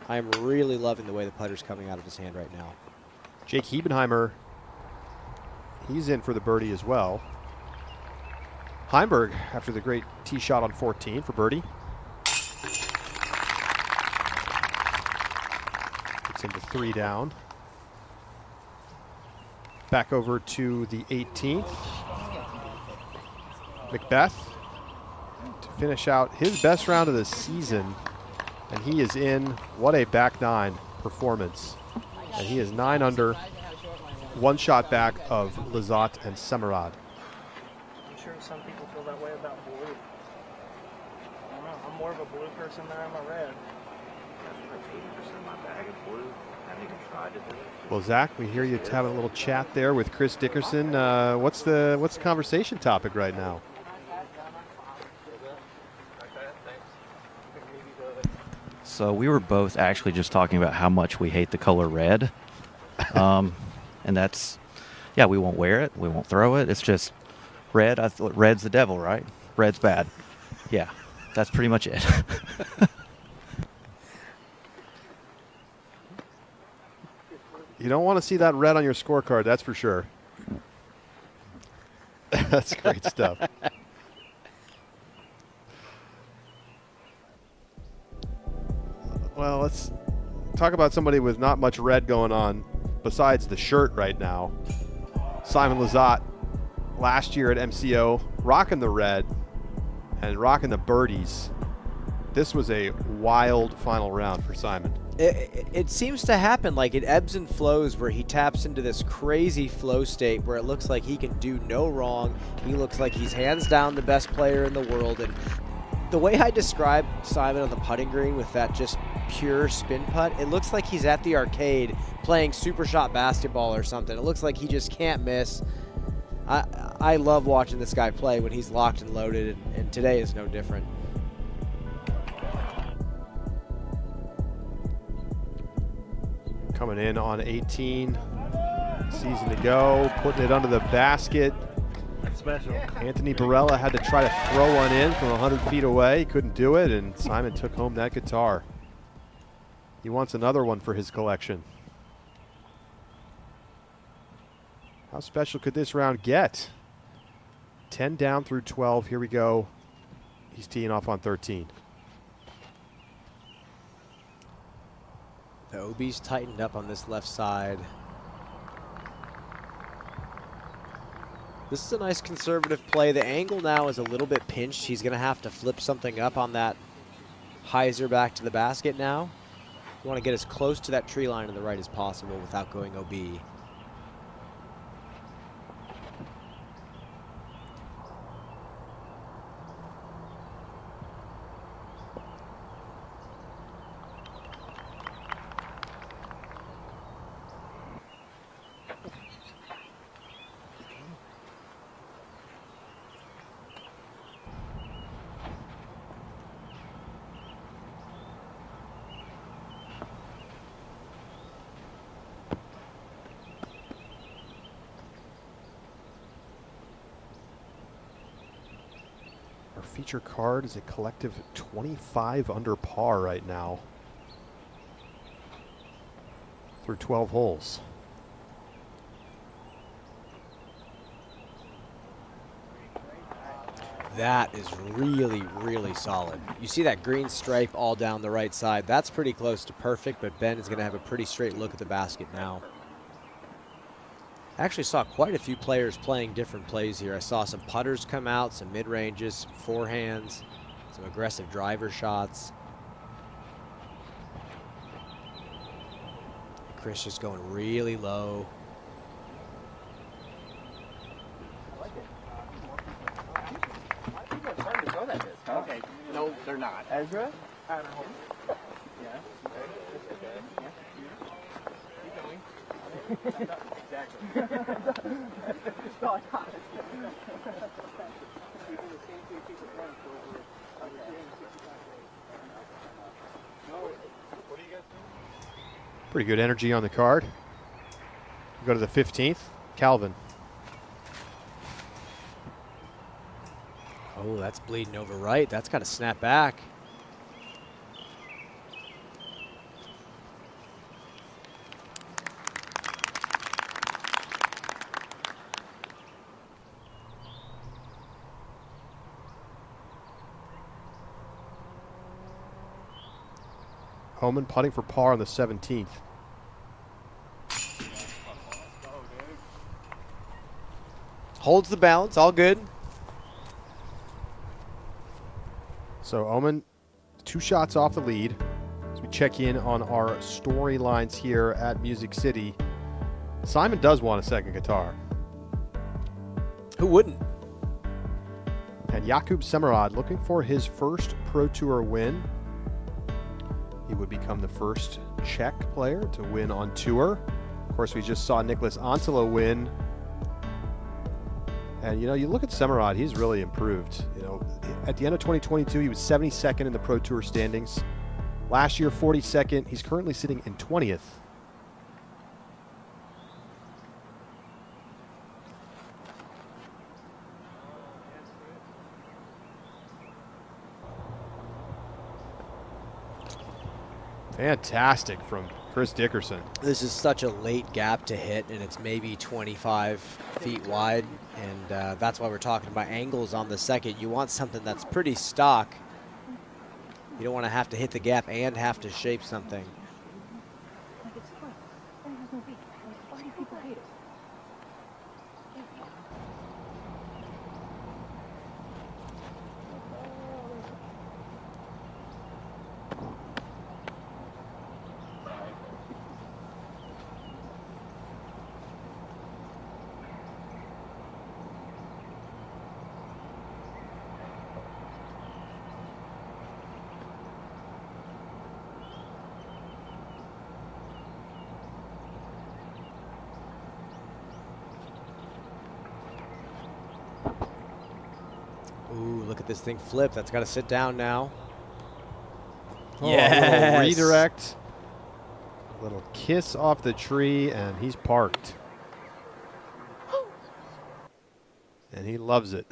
I am really loving the way the putter's coming out of his hand right now. Jake Hebenheimer, he's in for the birdie as well. Heimberg after the great tee shot on 14 for birdie. Gets into 3 down. Back over to the 18th. McBeth to finish out his best round of the season. And he is in. What a back 9 performance. And he is 9 under. 1 shot back of Lizotte and Samod. I'm sure some people feel that way about blue. I don't know. I'm more of a blue person than I'm a red. Like 80% of my bag is blue. I haven't even tried to do it. Well, Zach, we hear you having a little chat there with Chris Dickerson. What's the conversation topic right now? So we were both actually just talking about how much we hate the color red. And that's, yeah, we won't wear it. We won't throw it. It's just red. I thought red's the devil, right? Red's bad. Yeah, that's pretty much it. You don't want to see that red on your scorecard, that's for sure. That's great stuff. Well, let's talk about somebody with not much red going on besides the shirt right now. Simon Lizotte, last year at MCO, rocking the red and rocking the birdies. This was a wild final round for Simon. It seems to happen like it ebbs and flows where he taps into this crazy flow state where it looks like he can do no wrong. He looks like he's hands down the best player in the world. And the way I describe Simon on the putting green with that just pure spin putt, it looks like he's at the arcade playing super shot basketball or something. It looks like he just can't miss. I love watching this guy play when he's locked and loaded, and today is no different. Coming in on 18, season to go, putting it under the basket. That's special. Anthony Barella had to try to throw one in from 100 feet away. He couldn't do it, and Simon took home that guitar. He wants another one for his collection. How special could this round get? 10 down through 12. Here we go. He's teeing off on 13. OB's tightened up on this left side. This is a nice conservative play. The angle now is a little bit pinched. He's going to have to flip something up on that hyzer back to the basket now. You want to get as close to that tree line on the right as possible without going OB. Our feature card is a collective 25 under par right now through 12 holes. That is really, really solid. You see that green stripe all down the right side. That's pretty close to perfect, but Ben is going to have a pretty straight look at the basket now. I actually saw quite a few players playing different plays here. I saw some putters come out, some mid-ranges, some forehands, some aggressive driver shots. Chris just going really low. Okay, no, they're not. Ezra? I don't know. Yeah. Keep going. Exactly. Pretty good energy on the card. We go to the 15th, Calvin. Oh, that's bleeding over right. That's got to snap back. Homan putting for par on the 17th. Holds the balance, all good. So Omen, 2 shots off the lead. As we check in on our storylines here at Music City, Simon does want a second guitar. Who wouldn't? And Yakub Samod looking for his first Pro Tour win. He would become the first Czech player to win on tour. Of course, we just saw Nicholas Antela win. And, you know, you look at Samod, he's really improved. You know, at the end of 2022, he was 72nd in the Pro Tour standings. Last year, 42nd. He's currently sitting in 20th. Fantastic from Chris Dickerson. This is such a late gap to hit, and it's maybe 25 feet wide, and that's why we're talking about angles on the second. You want something that's pretty stock. You don't want to have to hit the gap and have to shape something. Ooh, look at this thing flip. That's got to sit down now. Oh, Yes. a little redirect. A little kiss off the tree, and he's parked. And he loves it.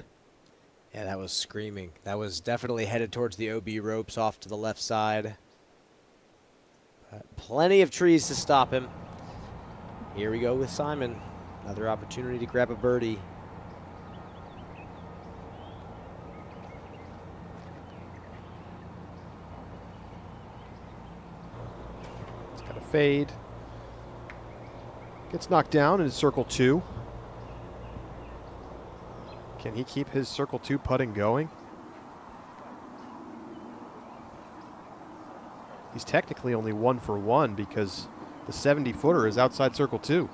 Yeah, that was screaming. That was definitely headed towards the OB ropes off to the left side. Plenty of trees to stop him. Here we go with Simon. Another opportunity to grab a birdie. fade. Gets knocked down in circle 2. Can he keep his circle 2 putting going? He's technically only 1 for 1 because the 70-footer is outside circle 2.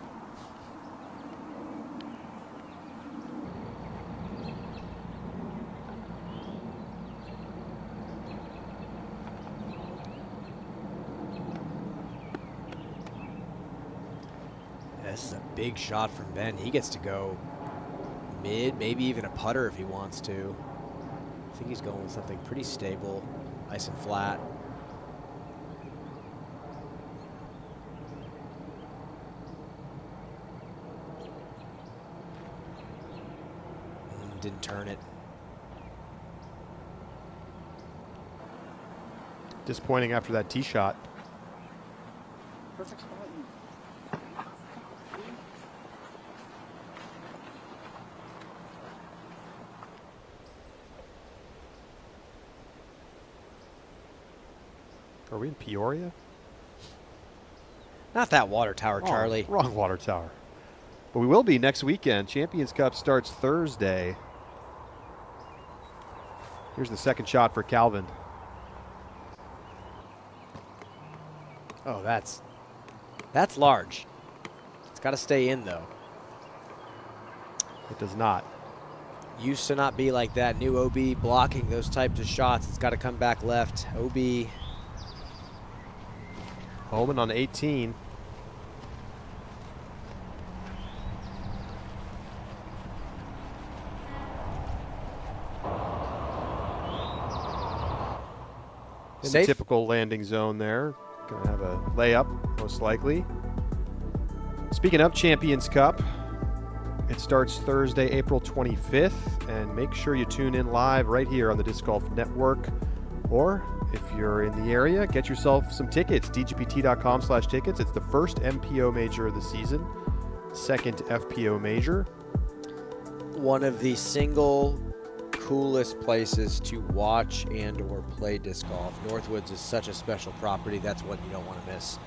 This is a big shot from Ben. He gets to go mid, maybe even a putter if he wants to. I think he's going with something pretty stable, nice and flat. Didn't turn it. Disappointing after that tee shot. Perfect spot. Are we in Peoria? Not that water tower, Charlie. Wrong water tower. But we will be next weekend. Champions Cup starts Thursday. Here's the second shot for Calvin. Oh, that's large. It's got to stay in, though. It does not. Used to not be like that. New OB blocking those types of shots. It's got to come back left. OB. Holman on 18. In the typical landing zone there. Going to have a layup, most likely. Speaking of Champions Cup, it starts Thursday, April 25th. And make sure you tune in live right here on the Disc Golf Network. Or if you're in the area, get yourself some tickets. dgpt.com/tickets. It's the first MPO major of the season. Second FPO major. One of the single coolest places to watch and or play disc golf. Northwoods is such a special property. That's one you don't want to miss.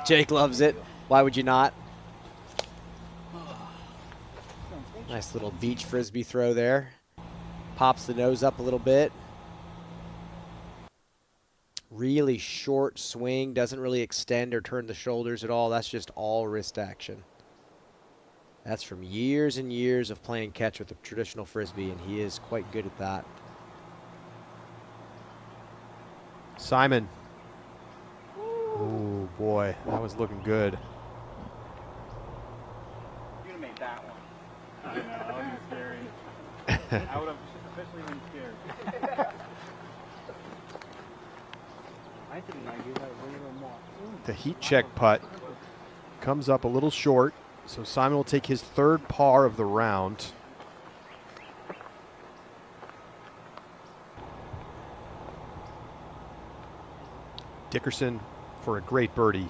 Jake loves it. Why would you not? Nice little beach frisbee throw there. Pops the nose up a little bit. Really short swing, doesn't really extend or turn the shoulders at all. That's just all wrist action. That's from years and years of playing catch with a traditional frisbee, and he is quite good at that. Simon. Oh boy, that was looking good. You would have made that one. I know, that would be scary. I would have officially been scared. I think I do that a little more. The heat check putt comes up a little short, so Simon will take his third par of the round. Dickerson for a great birdie.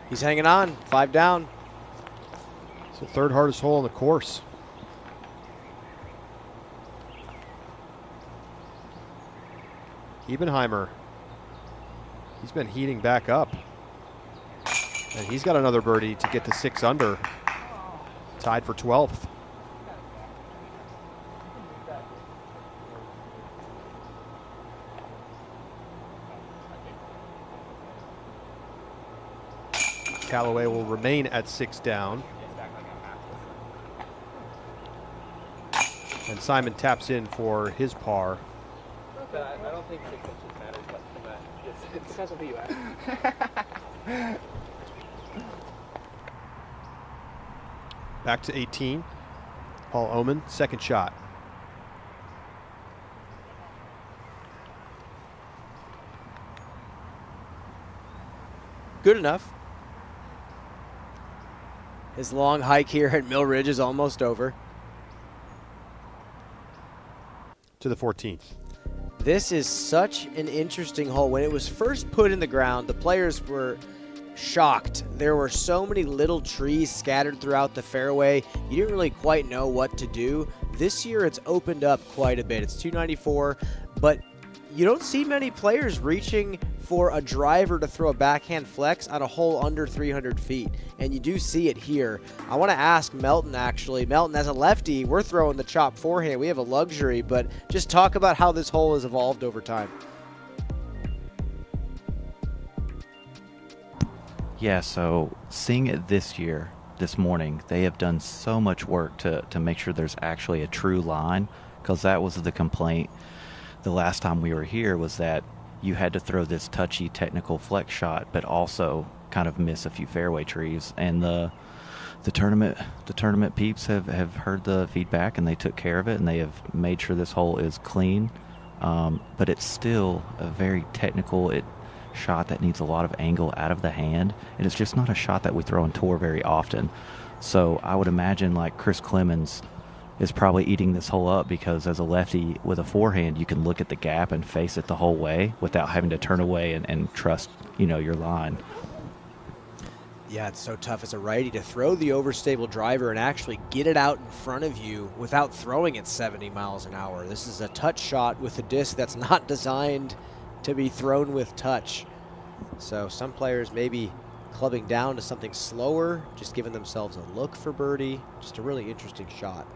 He's hanging on, 5 down. It's the third hardest hole on the course. Ebenheimer. He's been heating back up. And he's got another birdie to get to 6 under. Tied for 12th. Callaway will remain at 6 down. And Simon taps in for his par. I don't think six inches matters much to that. It depends on who you ask. Back to 18. Paul Oman, second shot. Good enough. His long hike here at Mill Ridge is almost over. To the 14th. This is such an interesting hole. When it was first put in the ground, the players were shocked. There were so many little trees scattered throughout the fairway. You didn't really quite know what to do. This year it's opened up quite a bit. It's 294, but you don't see many players reaching for a driver to throw a backhand flex on a hole under 300 feet, and you do see it here. I want to ask Melton, actually. Melton, as a lefty, we're throwing the chop forehand. We have a luxury, but just talk about how this hole has evolved over time. Yeah, so seeing it this year, this morning, they have done so much work to make sure there's actually a true line, because that was the complaint the last time we were here, was that you had to throw this touchy technical flex shot, but also kind of miss a few fairway trees. And the tournament peeps have heard the feedback, and they took care of it, and they have made sure this hole is clean. But it's still a very technical shot that needs a lot of angle out of the hand, and it's just not a shot that we throw on tour very often. So I would imagine like Chris Clemens is probably eating this hole up, because as a lefty with a forehand, you can look at the gap and face it the whole way without having to turn away and trust, your line. Yeah, it's so tough as a righty to throw the overstable driver and actually get it out in front of you without throwing it 70 miles an hour. This is a touch shot with a disc that's not designed to be thrown with touch. So some players maybe clubbing down to something slower, just giving themselves a look for birdie. Just a really interesting shot.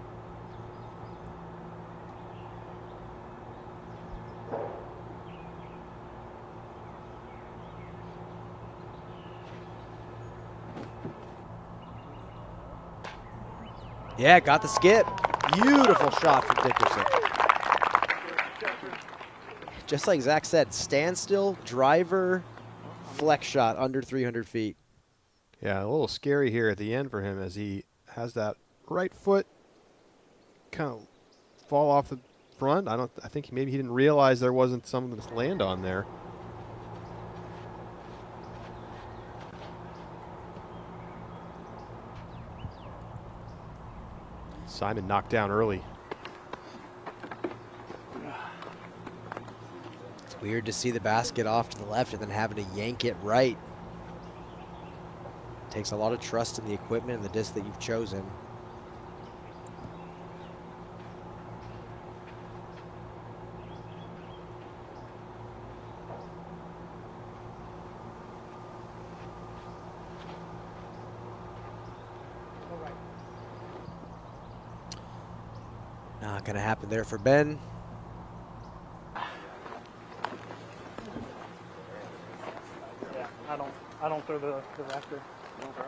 Yeah, got the skip. Beautiful shot from Dickerson. Just like Zach said, standstill, driver, flex shot under 300 feet. Yeah, a little scary here at the end for him as he has that right foot kind of fall off the front. I think maybe he didn't realize there wasn't something to land on there. Simon knocked down early. It's weird to see the basket off to the left and then having to yank it right. Takes a lot of trust in the equipment and the disc that you've chosen. Not going to happen there for Ben. Yeah, I don't throw the rafter. You don't throw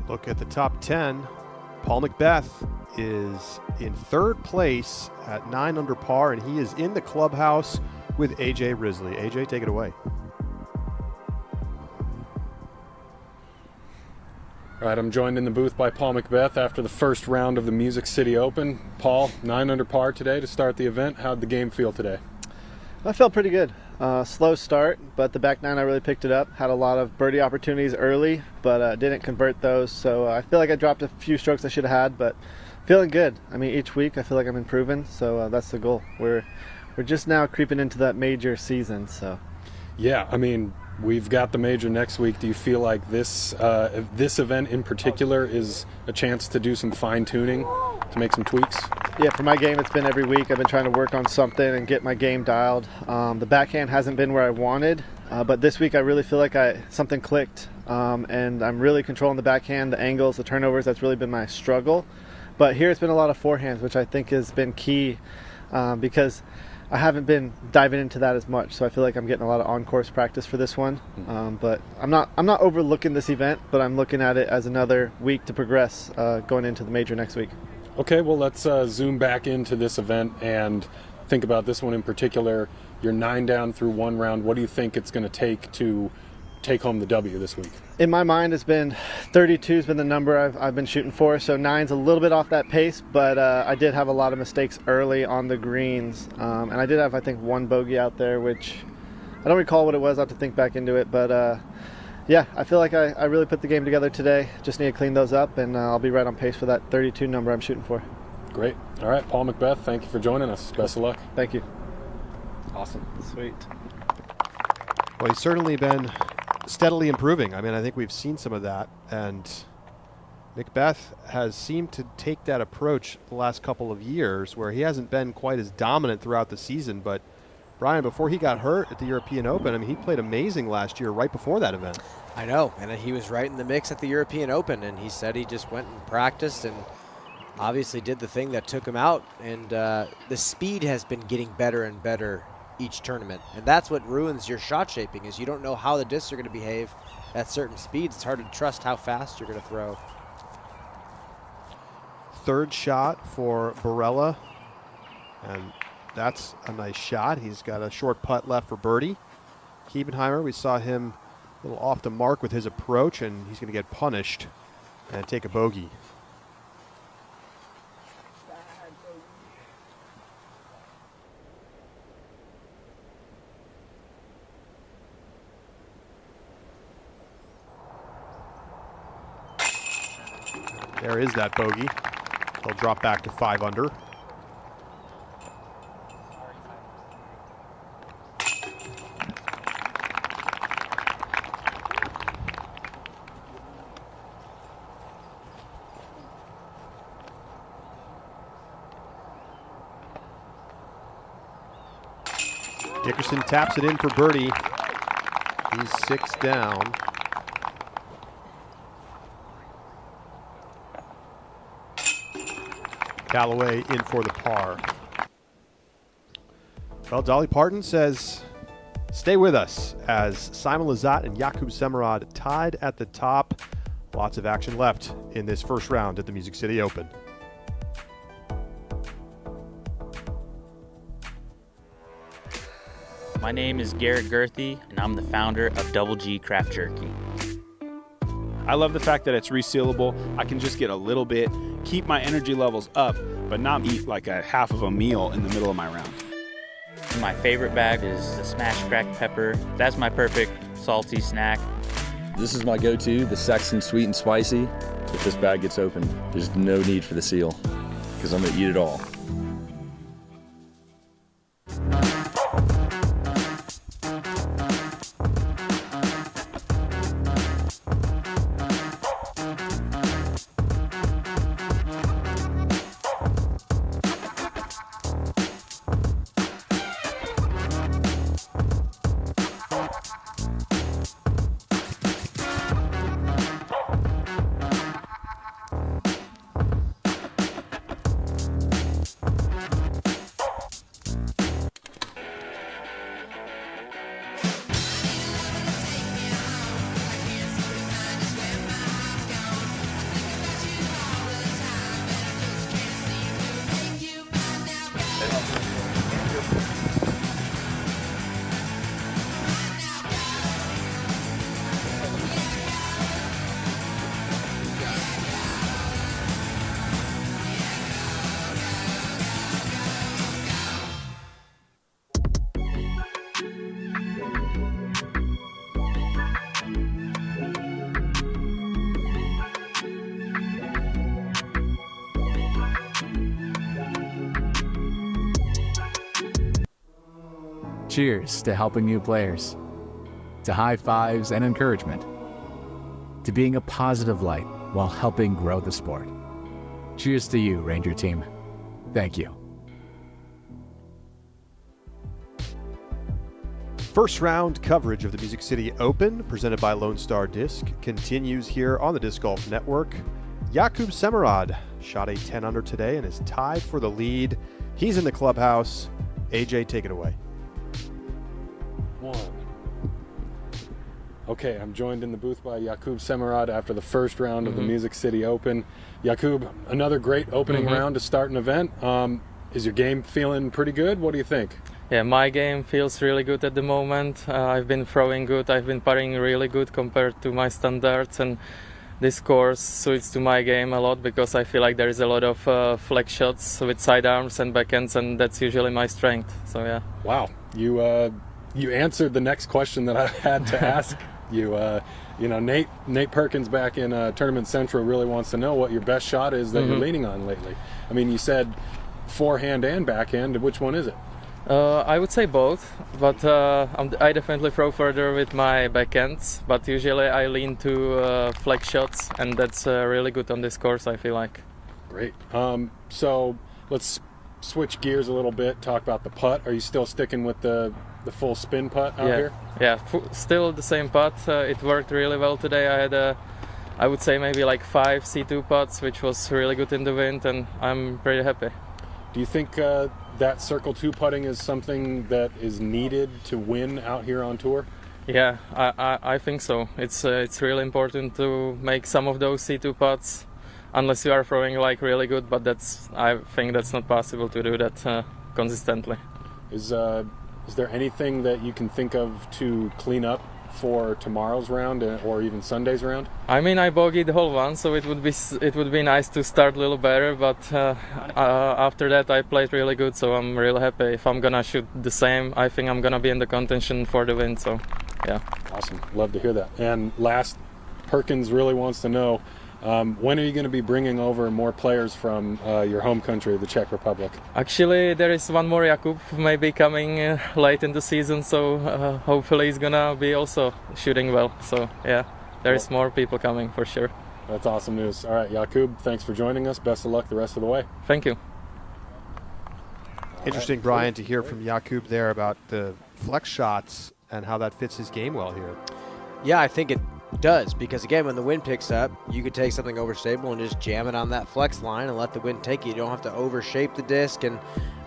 it? Look at the top 10. Paul McBeth is in third place at 9 under par, and he is in the clubhouse with AJ Risley. AJ, take it away. All right, I'm joined in the booth by Paul McBeth after the first round of the Music City Open. Paul, 9 under par today to start the event. How'd the game feel today? I felt pretty good. Slow start, but the back nine I really picked it up. Had a lot of birdie opportunities early, but didn't convert those. So I feel like I dropped a few strokes I should have had, but feeling good. I mean, each week I feel like I'm improving, so that's the goal. We're just now creeping into that major season, so. Yeah, I mean, we've got the major next week. Do you feel like this event in particular is a chance to do some fine-tuning, to make some tweaks? Yeah, for my game, it's been every week. I've been trying to work on something and get my game dialed. The backhand hasn't been where I wanted, but this week I really feel like something clicked, and I'm really controlling the backhand, the angles, the turnovers. That's really been my struggle. But here it's been a lot of forehands, which I think has been key because I haven't been diving into that as much, so I feel like I'm getting a lot of on-course practice for this one. But I'm not overlooking this event, but I'm looking at it as another week to progress going into the major next week. Okay, well, let's zoom back into this event and think about this one in particular. You're 9 down through one round. What do you think it's going to take to take home the W this week? In my mind, it's been 32 has been the number I've been shooting for, so 9's a little bit off that pace, but I did have a lot of mistakes early on the greens, and I did have, I think, one bogey out there, which I don't recall what it was. I'll have to think back into it, but yeah, I feel like I really put the game together today. Just need to clean those up, and I'll be right on pace for that 32 number I'm shooting for. Great. All right, Paul McBeth, thank you for joining us. Best of luck. Thank you. Awesome. Sweet. Well, he's certainly been steadily improving. I mean, I think we've seen some of that, and McBeth has seemed to take that approach the last couple of years where he hasn't been quite as dominant throughout the season. But, Brian, before he got hurt at the European Open, I mean, he played amazing last year right before that event. I know, and he was right in the mix at the European Open, and he said he just went and practiced and obviously did the thing that took him out. And the speed has been getting better and better each tournament, and that's what ruins your shot shaping, is you don't know how the discs are going to behave at certain speeds. It's hard to trust how fast you're going to throw. Third shot for Barella, and that's a nice shot. He's got a short putt left for birdie. Kiebenheimer, we saw him a little off the mark with his approach, and he's going to get punished and take a bogey. There is that bogey. He'll drop back to 5 under. Dickerson taps it in for birdie. He's 6 down. Callaway in for the par. Well, Dolly Parton says, stay with us as Simon Lizotte and Yakub Samod tied at the top. Lots of action left in this first round at the Music City Open. My name is Garrett Gerthy, and I'm the founder of Double G Craft Jerky. I love the fact that it's resealable. I can just get a little bit, keep my energy levels up, but not eat like a half of a meal in the middle of my round. My favorite bag is the smashed cracked pepper. That's my perfect salty snack. This is my go-to, the Saxon Sweet and Spicy. If this bag gets open, there's no need for the seal, because I'm gonna eat it all. Cheers to helping new players, to high fives and encouragement, to being a positive light while helping grow the sport. Cheers to you, Ranger Team. Thank you. First round coverage of the Music City Open, presented by Lone Star Disc, continues here on the Disc Golf Network. Yakub Samod shot a 10 under today and is tied for the lead. He's in the clubhouse. AJ, take it away. Okay, I'm joined in the booth by Yakub Samod after the first round of the Music City Open. Yakub, another great opening round to start an event. Is your game feeling pretty good? What do you think? Yeah, my game feels really good at the moment. I've been throwing good, I've been putting really good compared to my standards, and this course suits to my game a lot because I feel like there is a lot of flex shots with sidearms and backhands, and that's usually my strength. So yeah. Wow, you answered the next question that I had to ask you. You know, Nate Perkins back in Tournament Central really wants to know what your best shot is that you're leaning on lately. I mean, you said forehand and backhand. Which one is it? I would say both, but I definitely throw further with my backhands, but usually I lean to flex shots, and that's really good on this course, I feel like. Great. So let's switch gears a little bit, talk about the putt. Are you still sticking with the full spin putt out here? Yeah, still the same putt. It worked really well today. I had I would say maybe like 5 C2 putts, which was really good in the wind, and I'm pretty happy. Do you think that Circle 2 putting is something that is needed to win out here on tour? Yeah, I think so. It's really important to make some of those C2 putts, unless you are throwing like really good, but I think that's not possible to do that consistently. Is there anything that you can think of to clean up for tomorrow's round or even Sunday's round? I mean, I bogeyed the whole one, so it would be nice to start a little better, but after that I played really good, so I'm really happy. If I'm gonna shoot the same, I think I'm gonna be in the contention for the win, so yeah. Awesome, love to hear that. And last, Perkins really wants to know, when are you going to be bringing over more players from your home country, the Czech Republic? Actually, there is one more Yakub maybe coming late in the season, so hopefully he's gonna be also shooting well. So yeah, there is more people coming for sure. That's awesome news. All right, Yakub, thanks for joining us. Best of luck the rest of the way. Thank you. Interesting, Brian, to hear from Yakub there about the flex shots and how that fits his game well here. Yeah, I think it does, because again, when the wind picks up, you could take something overstable and just jam it on that flex line and let the wind take you. You don't have to overshape the disc. And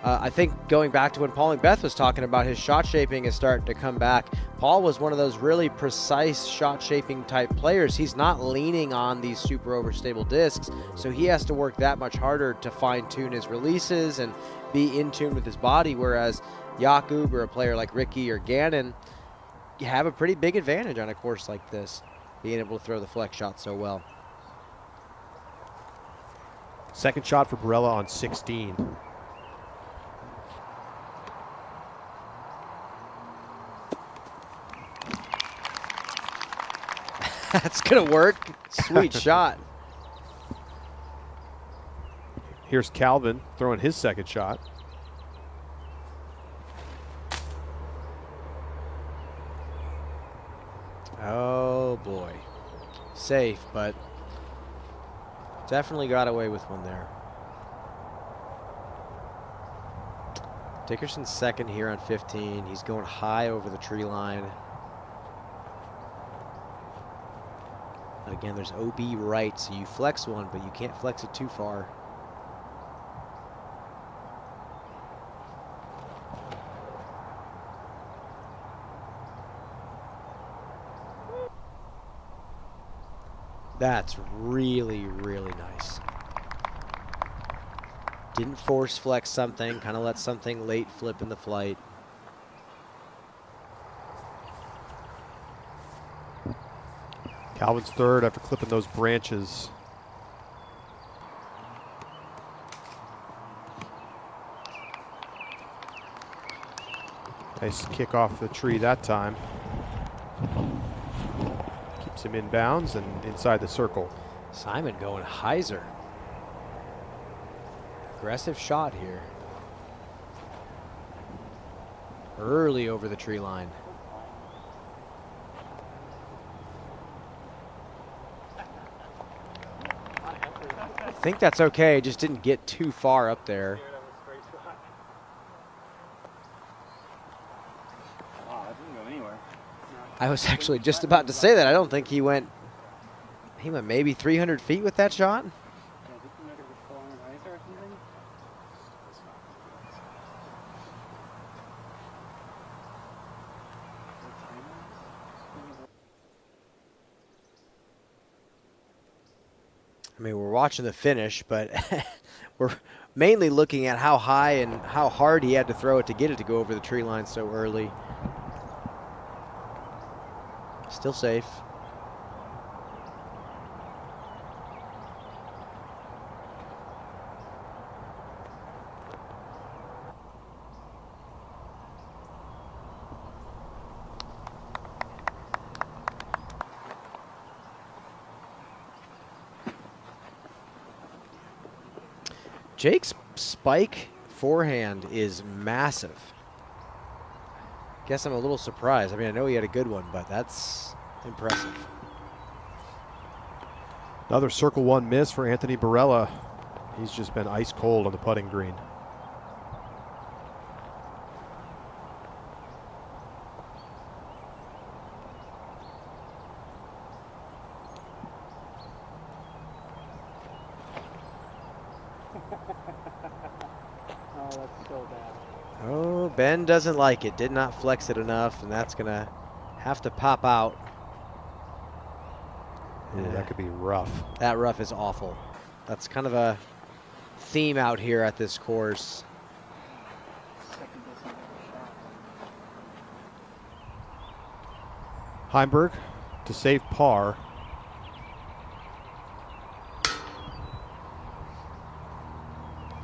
I think going back to when Paul McBeth was talking about his shot shaping is starting to come back, Paul was one of those really precise shot shaping type players. He's not leaning on these super overstable discs, so he has to work that much harder to fine tune his releases and be in tune with his body, whereas Yakub or a player like Ricky or Gannon, you have a pretty big advantage on a course like this, being able to throw the flex shot so well. Second shot for Barella on 16. That's going to work. Sweet shot. Here's Calvin throwing his second shot. Oh boy. Safe, but definitely got away with one there. Dickerson's second here on 15. He's going high over the tree line. But again, there's OB right, so you flex one, but you can't flex it too far. That's really, really nice. Didn't force flex something, kind of let something late flip in the flight. Calvin's third after clipping those branches. Nice kick off the tree that time. Keeps him in bounds and inside the circle. Simon going hyzer. Aggressive shot here. Early over the tree line. I think that's okay, just didn't get too far up there. I was actually just about to say that. I don't think he went maybe 300 feet with that shot. I mean, we're watching the finish, but we're mainly looking at how high and how hard he had to throw it to get it to go over the tree line so early. Still safe. Jake's spike forehand is massive. Guess I'm a little surprised. I mean, I know he had a good one, but that's impressive. Another circle one miss for Anthony Barella. He's just been ice cold on the putting green. Oh, that's so bad. Oh, Ben doesn't like it. Did not flex it enough, and that's going to have to pop out. Ooh, that could be rough. That rough is awful. That's kind of a theme out here at this course. Heimberg to save par.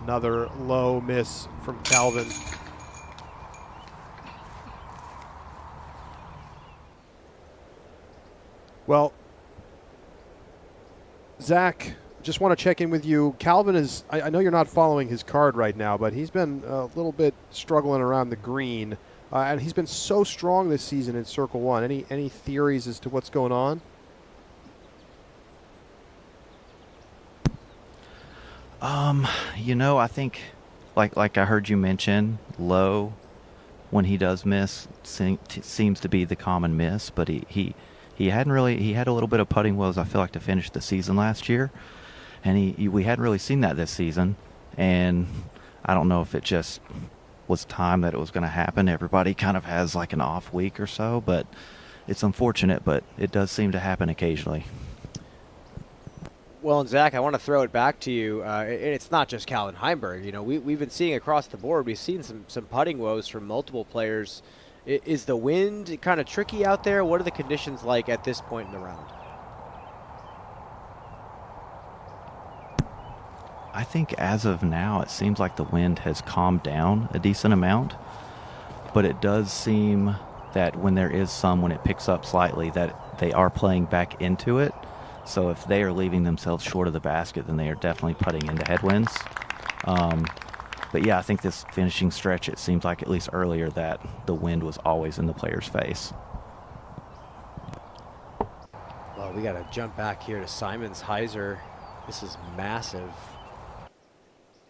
Another low miss from Calvin. Well, Zach, just want to check in with you. Calvin is, I know you're not following his card right now, but he's been a little bit struggling around the green. And he's been so strong this season in Circle One. Any theories as to what's going on? You know, I think, like I heard you mention, low when he does miss seems to be the common miss, but he hadn't really, he had a little bit of putting woes, I feel like, to finish the season last year, and we hadn't really seen that this season, and I don't know if it just was time that it was going to happen. Everybody kind of has like an off week or so, but it's unfortunate, but it does seem to happen occasionally. Well, and Zach, I want to throw it back to you. It's not just Calvin Heimberg. You know, we've been seeing across the board. We've seen some putting woes from multiple players. Is the wind kind of tricky out there? What are the conditions like at this point in the round? I think as of now, it seems like the wind has calmed down a decent amount, but it does seem that when there is some, when it picks up slightly, that they are playing back into it. So if they are leaving themselves short of the basket, then they are definitely putting into headwinds. But yeah, I think this finishing stretch, it seems like at least earlier that the wind was always in the player's face. Well, we got to jump back here to Simons Heiser. This is massive.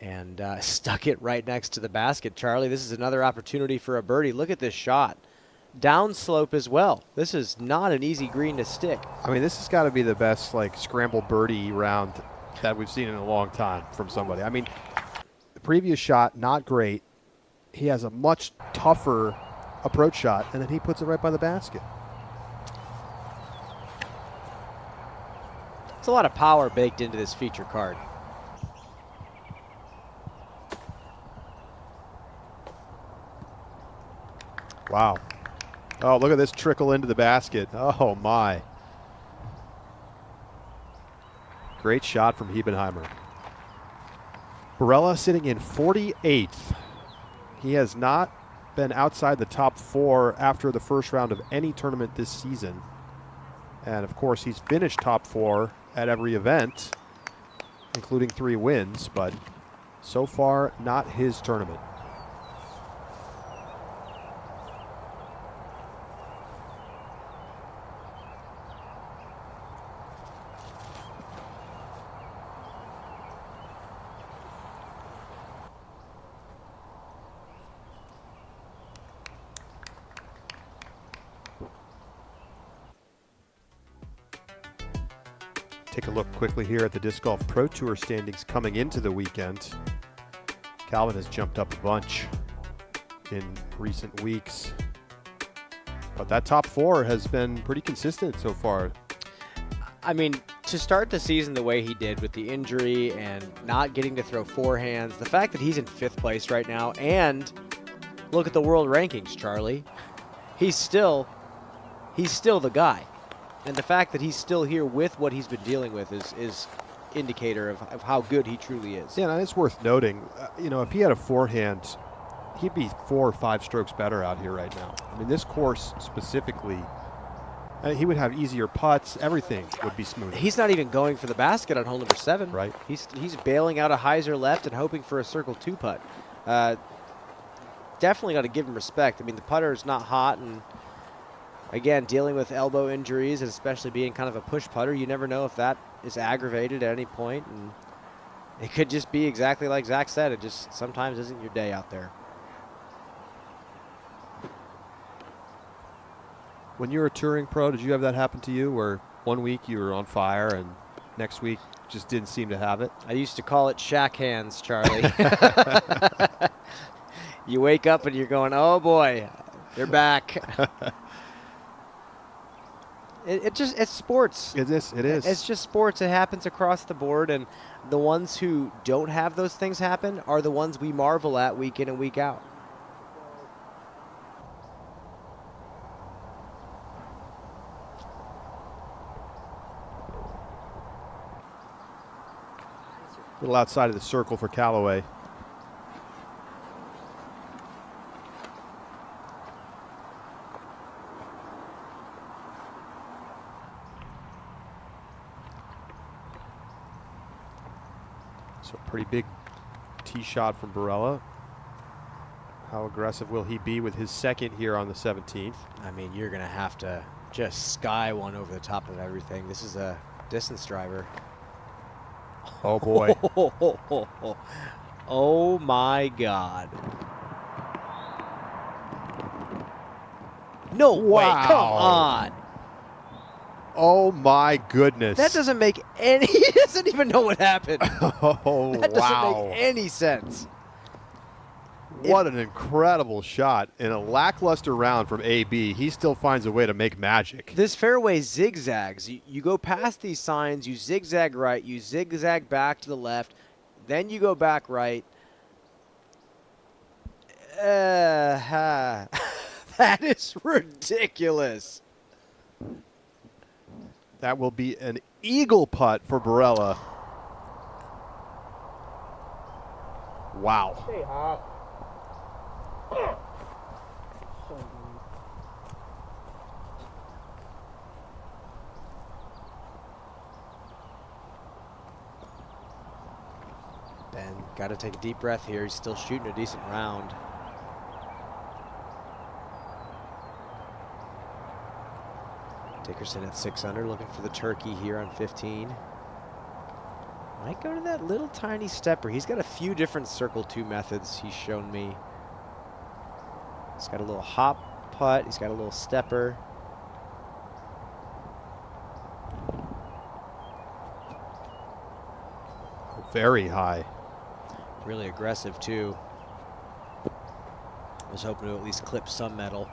And stuck it right next to the basket. Charlie, this is another opportunity for a birdie. Look at this shot. Downslope as well. This is not an easy green to stick. I mean, this has got to be the best like scramble birdie round that we've seen in a long time from somebody. I mean, the previous shot, not great. He has a much tougher approach shot, and then he puts it right by the basket. It's a lot of power baked into this feature card. Wow. Oh, look at this trickle into the basket. Oh, my. Great shot from Hebenheimer. Barella sitting in 48th. He has not been outside the top 4 after the first round of any tournament this season. And, of course, he's finished top 4 at every event, including 3 wins, but so far, not his tournament. Take a look quickly here at the Disc Golf Pro Tour standings coming into the weekend. Calvin has jumped up a bunch in recent weeks, but that top 4 has been pretty consistent so far. I mean, to start the season the way he did with the injury and not getting to throw forehands, the fact that he's in 5th place right now, and look at the world rankings, Charlie. He's still the guy. And the fact that he's still here with what he's been dealing with is indicator of how good he truly is. Yeah, and it's worth noting, you know, if he had a forehand, he'd be 4 or 5 strokes better out here right now. I mean, this course specifically He would have easier putts. Everything would be smoother. He's not even going for the basket on hole number 7. Right. He's bailing out a hyzer left and hoping for a circle 2 putt. Definitely got to give him respect. I mean, the putter is not hot, and again, dealing with elbow injuries and especially being kind of a push putter, you never know if that is aggravated at any point, and it could just be exactly like Zach said. It just sometimes isn't your day out there. When you were a touring pro, did you have that happen to you where one week you were on fire and next week just didn't seem to have it? I used to call it shack hands, Charlie. You wake up and you're going, oh boy, they're back. It's sports. It is. It's just sports. It happens across the board, and the ones who don't have those things happen are the ones we marvel at week in and week out. A little outside of the circle for Callaway. So pretty big tee shot from Barella. How aggressive will he be with his second here on the 17th? I mean, you're going to have to just sky one over the top of everything. This is a distance driver. Oh, boy. Oh, my God. No way. Come on. Oh, my goodness. That doesn't make any... He doesn't even know what happened. Oh, that doesn't make any sense. What an incredible shot in a lackluster round from AB. He still finds a way to make magic. This fairway zigzags. You go past these signs, you zigzag right, you zigzag back to the left, then you go back right. That is ridiculous. That will be an eagle putt for Barella. Wow. Stay hot. Ben, got to take a deep breath here. He's still shooting a decent round. Dickerson at 6 under, looking for the turkey here on 15. Might go to that little tiny stepper. He's got a few different circle 2 methods he's shown me. He's got a little hop putt. He's got a little stepper. Very high. Really aggressive, too. Was hoping to at least clip some metal.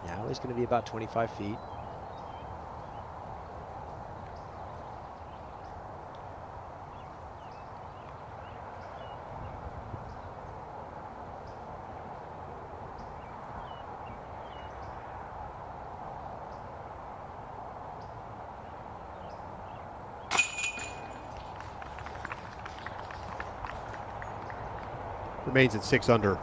Now he's going to be about 25 feet. Remains at 6 under.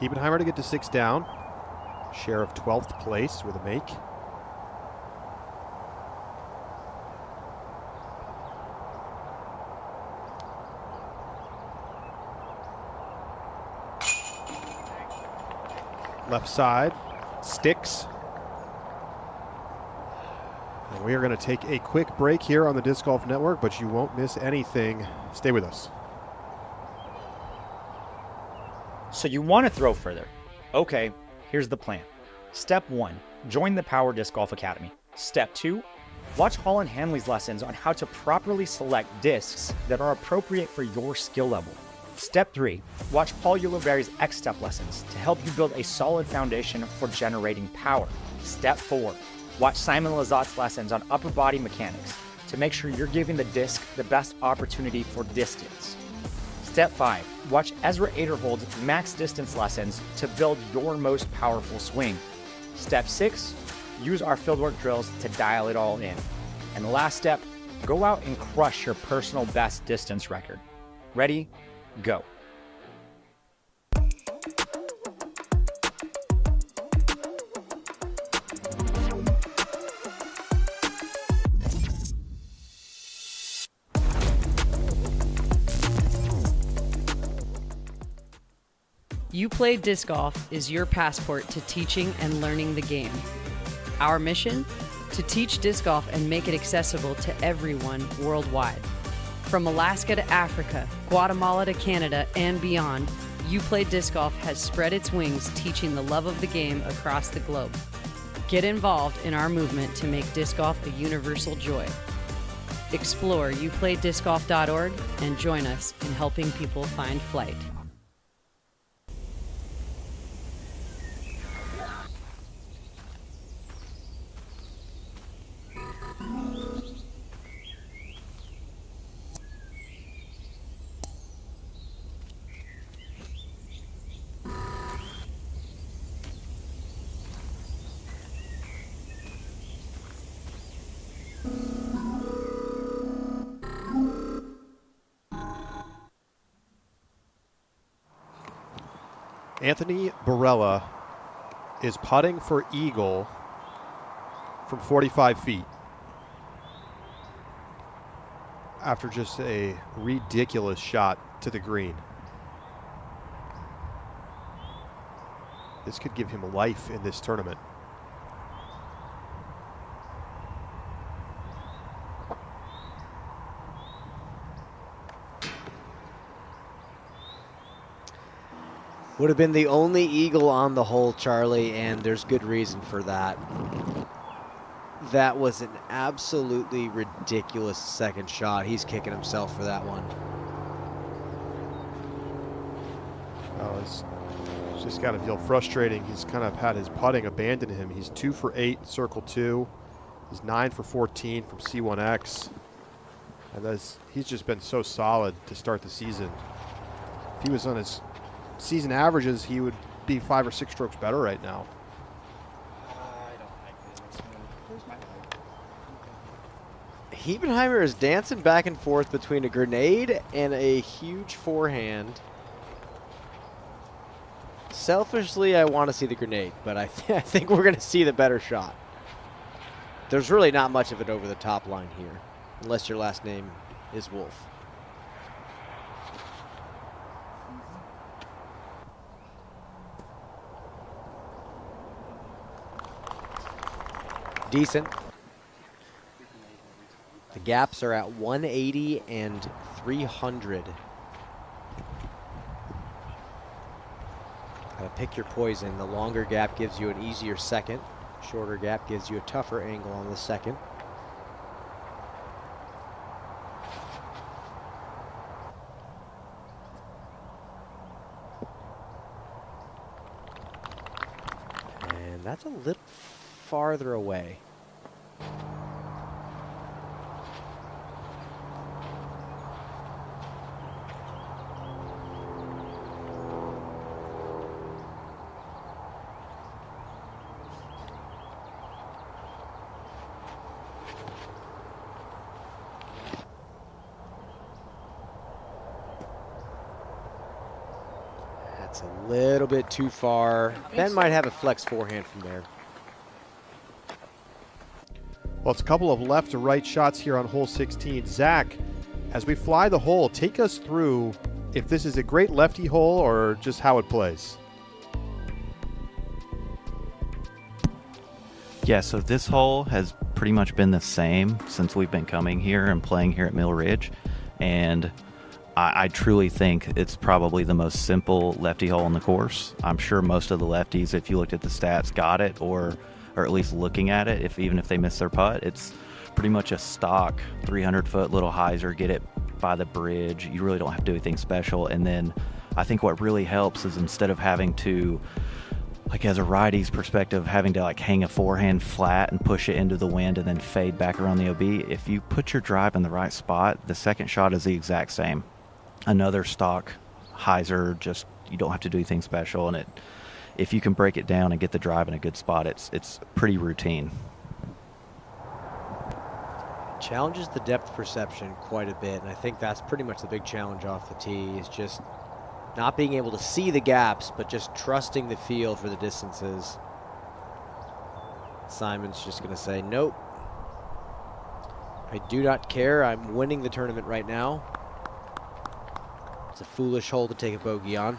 Hebenheimer to get to 6 down. Share of 12th place with a make. Left side, sticks. And we are going to take a quick break here on the Disc Golf Network, but you won't miss anything. Stay with us. So you want to throw further. Okay, here's the plan. Step 1, join the Power Disc Golf Academy. Step 2, watch Holland Hanley's lessons on how to properly select discs that are appropriate for your skill level. Step 3, watch Paul Ulibarri's X-Step lessons to help you build a solid foundation for generating power. Step 4, watch Simon Lizotte's lessons on upper body mechanics to make sure you're giving the disc the best opportunity for distance. Step 5, watch Ezra Aderhold's max distance lessons to build your most powerful swing. Step 6, use our fieldwork drills to dial it all in. And the last step, go out and crush your personal best distance record. Ready? Go. You Play Disc Golf is your passport to teaching and learning the game. Our mission? To teach disc golf and make it accessible to everyone worldwide. From Alaska to Africa, Guatemala to Canada, and beyond, You Play Disc Golf has spread its wings teaching the love of the game across the globe. Get involved in our movement to make disc golf a universal joy. Explore youplaydiscgolf.org and join us in helping people find flight. Anthony Barella is putting for eagle from 45 feet after just a ridiculous shot to the green. This could give him life in this tournament. Would have been the only eagle on the hole, Charlie, and there's good reason for that. That was an absolutely ridiculous second shot. He's kicking himself for that one. Oh, it's just got to feel frustrating. He's kind of had his putting abandon him. He's 2 for 8 in circle 2. He's 9 for 14 from C1X. And he's just been so solid to start the season. If he was on his season averages, he would be 5 or 6 strokes better right now. Hebenheimer is dancing back and forth between a grenade and a huge forehand. Selfishly, I want to see the grenade, but I think we're going to see the better shot. There's really not much of it over the top line here, unless your last name is Wolf. Decent. The gaps are at 180 and 300. Gotta pick your poison. The longer gap gives you an easier second. Shorter gap gives you a tougher angle on the second. And that's a little farther away. That's a little bit too far. Ben might have a flex forehand from there. Well, it's a couple of left to right shots here on hole 16. Zach, as we fly the hole, take us through if this is a great lefty hole or just how it plays. Yeah, so this hole has pretty much been the same since we've been coming here and playing here at Mill Ridge. And I truly think it's probably the most simple lefty hole on the course. I'm sure most of the lefties, if you looked at the stats, got it, or at least looking at it, even if they miss their putt. It's pretty much a stock 300-foot little hyzer, get it by the bridge. You really don't have to do anything special. And then I think what really helps is instead of having to, like as a righty's perspective, having to like hang a forehand flat and push it into the wind and then fade back around the OB, if you put your drive in the right spot, the second shot is the exact same. Another stock hyzer, just you don't have to do anything special, and if you can break it down and get the drive in a good spot, it's pretty routine. Challenges the depth perception quite a bit, and I think that's pretty much the big challenge off the tee, is just not being able to see the gaps, but just trusting the feel for the distances. Simon's just going to say, nope. I do not care. I'm winning the tournament right now. It's a foolish hole to take a bogey on.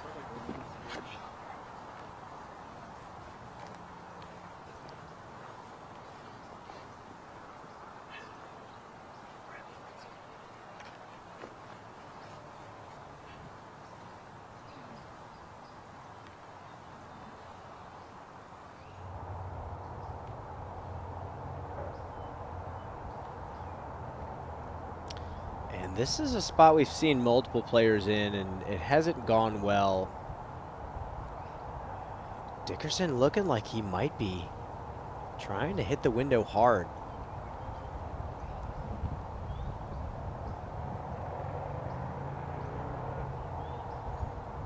This is a spot we've seen multiple players in, and it hasn't gone well. Dickerson looking like he might be trying to hit the window hard.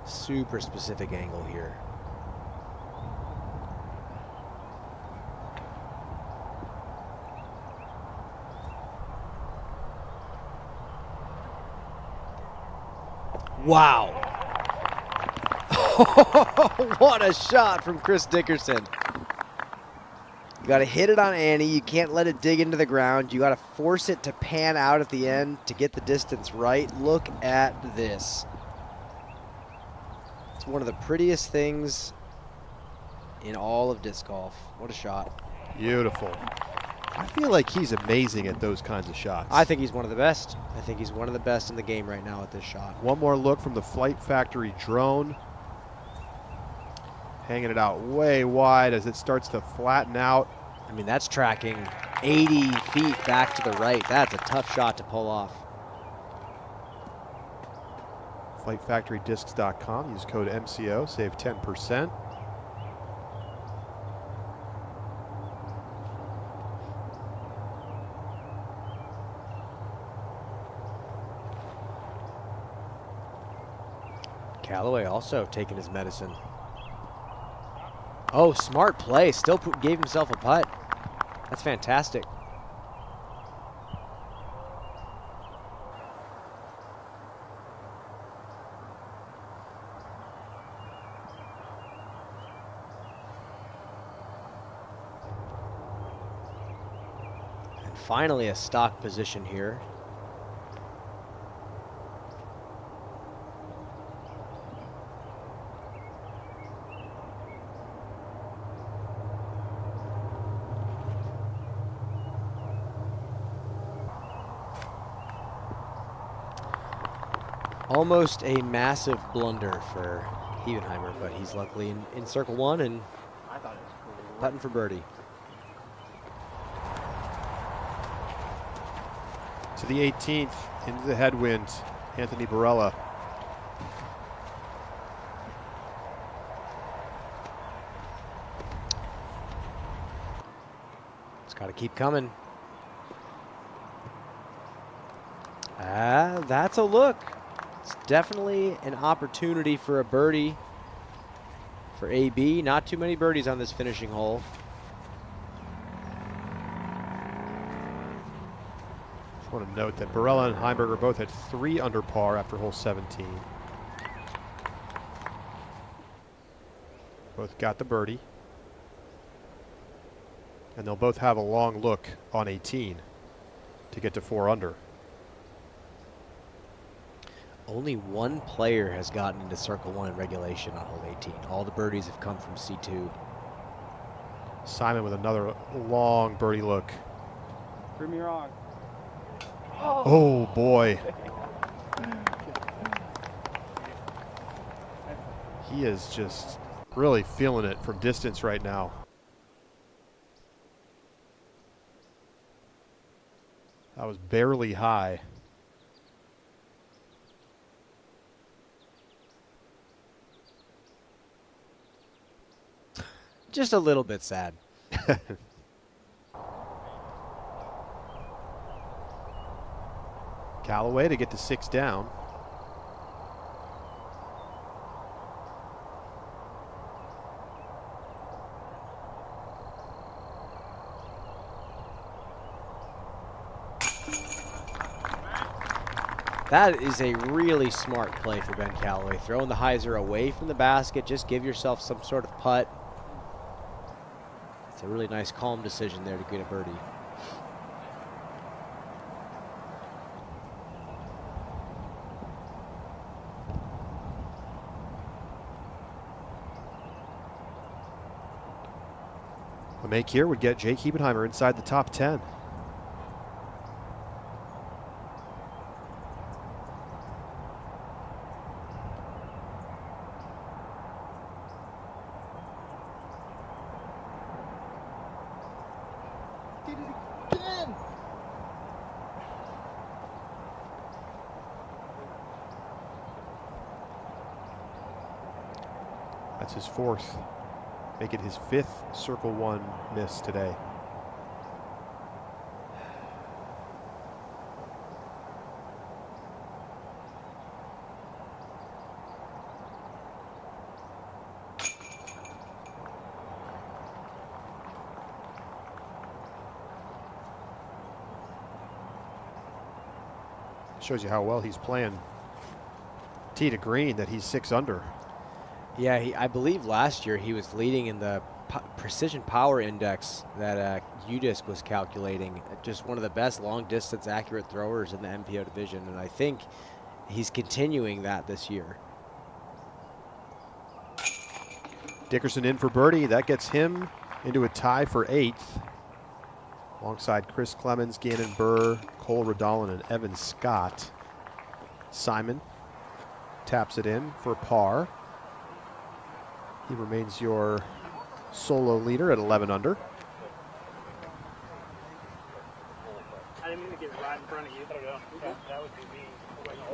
Super specific angle here. Wow. What a shot from Chris Dickerson. You got to hit it on Annie. You can't let it dig into the ground. You got to force it to pan out at the end to get the distance right. Look at this. It's one of the prettiest things in all of disc golf. What a shot. Beautiful. I feel like he's amazing at those kinds of shots. I think he's one of the best. I think he's one of the best in the game right now at this shot. One more look from the Flight Factory drone. Hanging it out way wide as it starts to flatten out. I mean, that's tracking 80 feet back to the right. That's a tough shot to pull off. FlightFactoryDiscs.com. Use code MCO. Save 10%. Callaway also taking his medicine. Oh, smart play. Still gave himself a putt. That's fantastic. And finally a stock position here. Almost a massive blunder for Hevenheimer, but he's luckily in circle one and putting for birdie. To the 18th, into the headwind, Anthony Barella. It's got to keep coming. That's a look. It's definitely an opportunity for a birdie for AB. Not too many birdies on this finishing hole. Just want to note that Barella and Heimberger both had 3 under par after hole 17. Both got the birdie. And they'll both have a long look on 18 to get to 4 under. Only one player has gotten into circle one in regulation on hole 18. All the birdies have come from C2. Simon with another long birdie look. Prove me wrong. Oh boy. He is just really feeling it from distance right now. That was barely high. Just a little bit sad. Callaway to get to 6 down. That is a really smart play for Ben Callaway. Throwing the hyzer away from the basket, just give yourself some sort of putt. It's a really nice, calm decision there to get a birdie. A make here would get Jake Hebenheimer inside the top 10. That's his fourth. Make it his fifth circle one miss today. Shows you how well he's playing. Tee to green that he's 6 under. Yeah, I believe last year he was leading in the precision power index that UDisc was calculating. Just one of the best long distance accurate throwers in the MPO division, and I think he's continuing that this year. Dickerson in for birdie. That gets him into a tie for 8th. Alongside Chris Clemens, Gannon Burr, Cole Radallen, and Evan Scott. Simon taps it in for par. He remains your solo leader at 11 under. I didn't mean to get right in front of you. That would be me.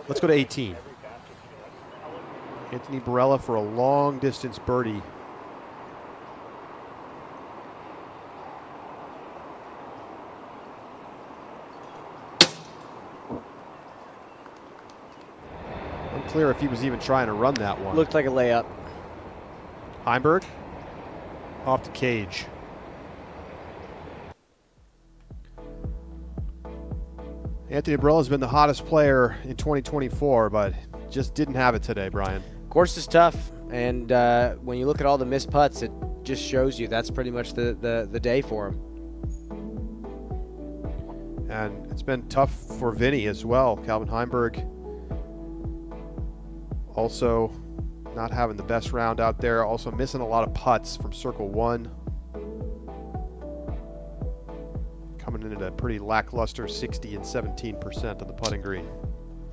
Let's go to 18. Anthony Barella for a long distance birdie. Unclear if he was even trying to run that one. Looked like a layup. Heimberg off the cage. Anthony Barella has been the hottest player in 2024, but just didn't have it today, Brian. Course is tough, and when you look at all the missed putts, it just shows you that's pretty much the day for him. And it's been tough for Vinny as well. Calvin Heimberg also not having the best round out there, also missing a lot of putts from circle one. Coming in at a pretty lackluster 60 and 17% of the putting green.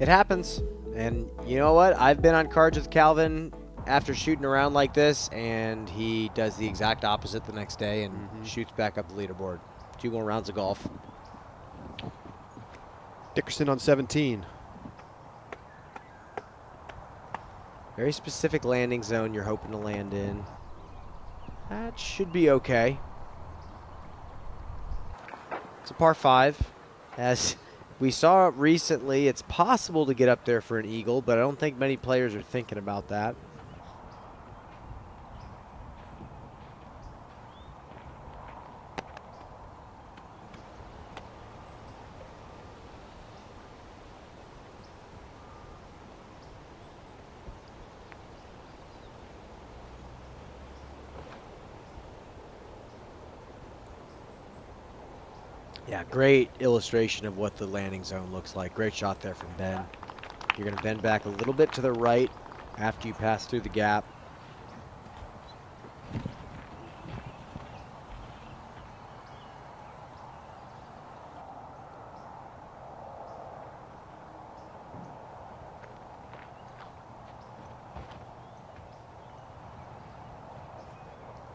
It happens, and you know what? I've been on cards with Calvin after shooting around like this, and he does the exact opposite the next day and shoots back up the leaderboard. 2 more rounds of golf. Dickerson on 17. Very specific landing zone you're hoping to land in. That should be okay. It's a par 5. As we saw recently, it's possible to get up there for an eagle, but I don't think many players are thinking about that. Yeah, great illustration of what the landing zone looks like. Great shot there from Ben. You're going to bend back a little bit to the right after you pass through the gap.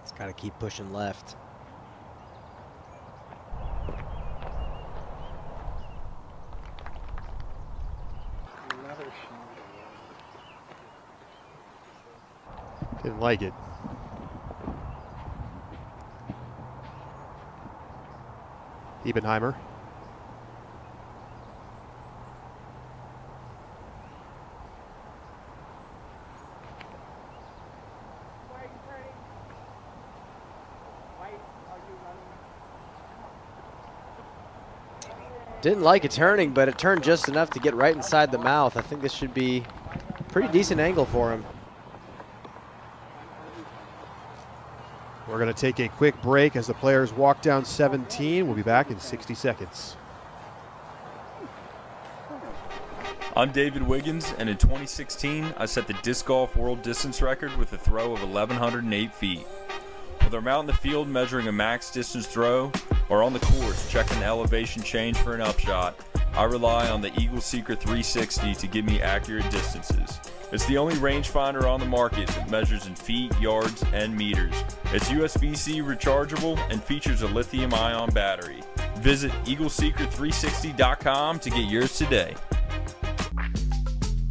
It's got to keep pushing left. Didn't like it. Hebenheimer. Didn't like it turning, but it turned just enough to get right inside the mouth. I think this should be a pretty decent angle for him. We're going to take a quick break as the players walk down 17. We'll be back in 60 seconds. I'm David Wiggins, and in 2016, I set the disc golf world distance record with a throw of 1,108 feet. Whether I'm out in the field measuring a max distance throw or on the course checking the elevation change for an upshot, I rely on the Eagle Secret 360 to give me accurate distances. It's the only rangefinder on the market that measures in feet, yards, and meters. It's USB-C rechargeable and features a lithium-ion battery. Visit EagleSecret360.com to get yours today.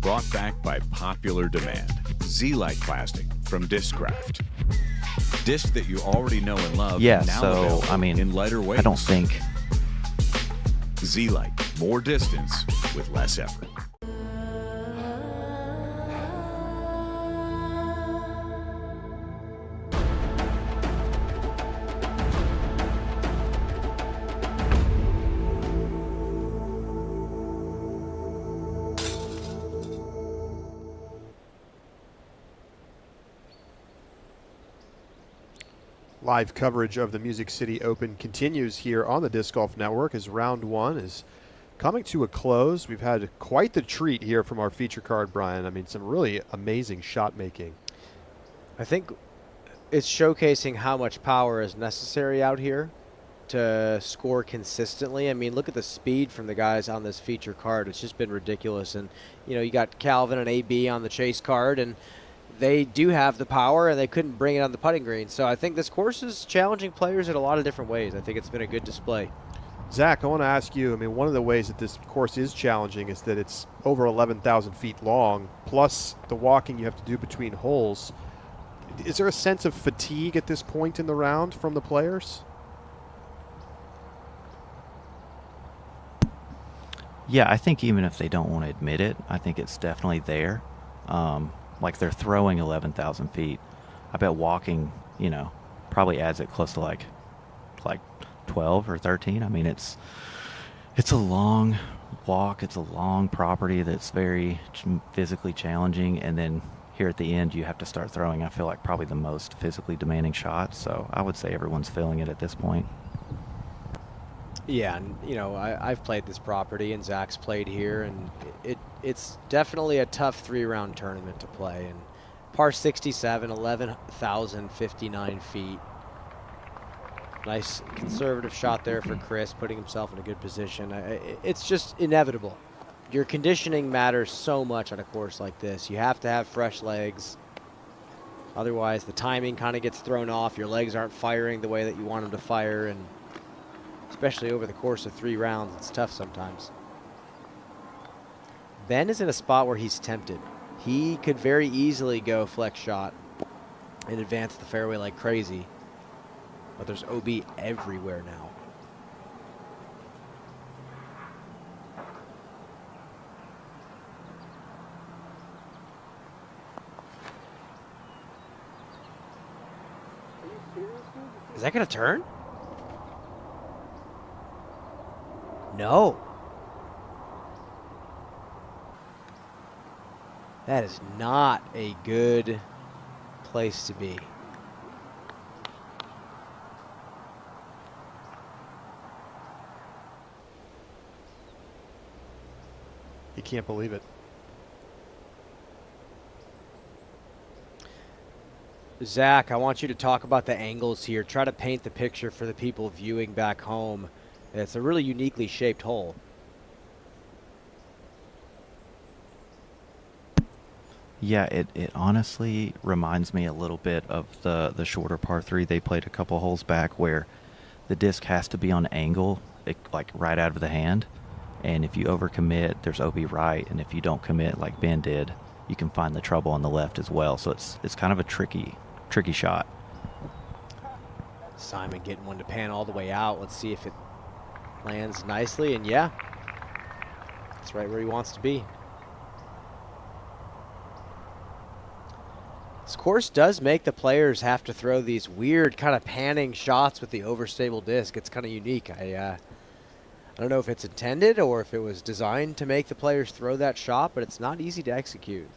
Brought back by popular demand. Z-Lite plastic from Discraft. Disc that you already know and love. Yeah, now so, available I mean, in lighter weights. I don't think. Z-Lite, more distance with less effort. Live coverage of the Music City Open continues here on the Disc Golf Network as round one is coming to a close. We've had quite the treat here from our feature card, Brian. I mean, some really amazing shot making. I think it's showcasing how much power is necessary out here to score consistently. I mean, look at the speed from the guys on this feature card. It's just been ridiculous. And, you know, you got Calvin and AB on the chase card, and they do have the power, and they couldn't bring it on the putting green. So I think this course is challenging players in a lot of different ways. I think it's been a good display. Zach, I want to ask you, I mean, one of the ways that this course is challenging is that it's over 11,000 feet long, plus the walking you have to do between holes. Is there a sense of fatigue at this point in the round from the players? Yeah, I think even if they don't want to admit it, I think it's definitely there. Like they're throwing 11,000 feet. I bet walking, you know, probably adds it close to like 12 or 13. I mean, it's a long walk. It's a long property that's very physically challenging. And then here at the end, you have to start throwing, I feel like, probably the most physically demanding shots. So I would say everyone's feeling it at this point. Yeah, and you know, I've played this property, and Zach's played here, and it's definitely a tough 3-round tournament to play. And par 67, 11,059 feet. Nice conservative shot there for Chris, putting himself in a good position. It's just inevitable. Your conditioning matters so much on a course like this. You have to have fresh legs. Otherwise, the timing kind of gets thrown off. Your legs aren't firing the way that you want them to fire, and especially over the course of 3 rounds, it's tough sometimes. Ben is in a spot where he's tempted. He could very easily go flex shot and advance the fairway like crazy, but there's OB everywhere now. Is that gonna turn? No. That is not a good place to be. You can't believe it. Zach, I want you to talk about the angles here. Try to paint the picture for the people viewing back home. It's a really uniquely shaped hole. Yeah, it honestly reminds me a little bit of the shorter par 3 they played a couple holes back, where the disc has to be on angle, like right out of the hand. And if you overcommit, there's OB right, and if you don't commit like Ben did, you can find the trouble on the left as well. So it's kind of a tricky shot. Simon getting one to pan all the way out. Let's see if it lands nicely, and yeah, it's right where he wants to be. This course does make the players have to throw these weird kind of panning shots with the overstable disc. It's kind of unique. I don't know if it's intended or if it was designed to make the players throw that shot, but it's not easy to execute.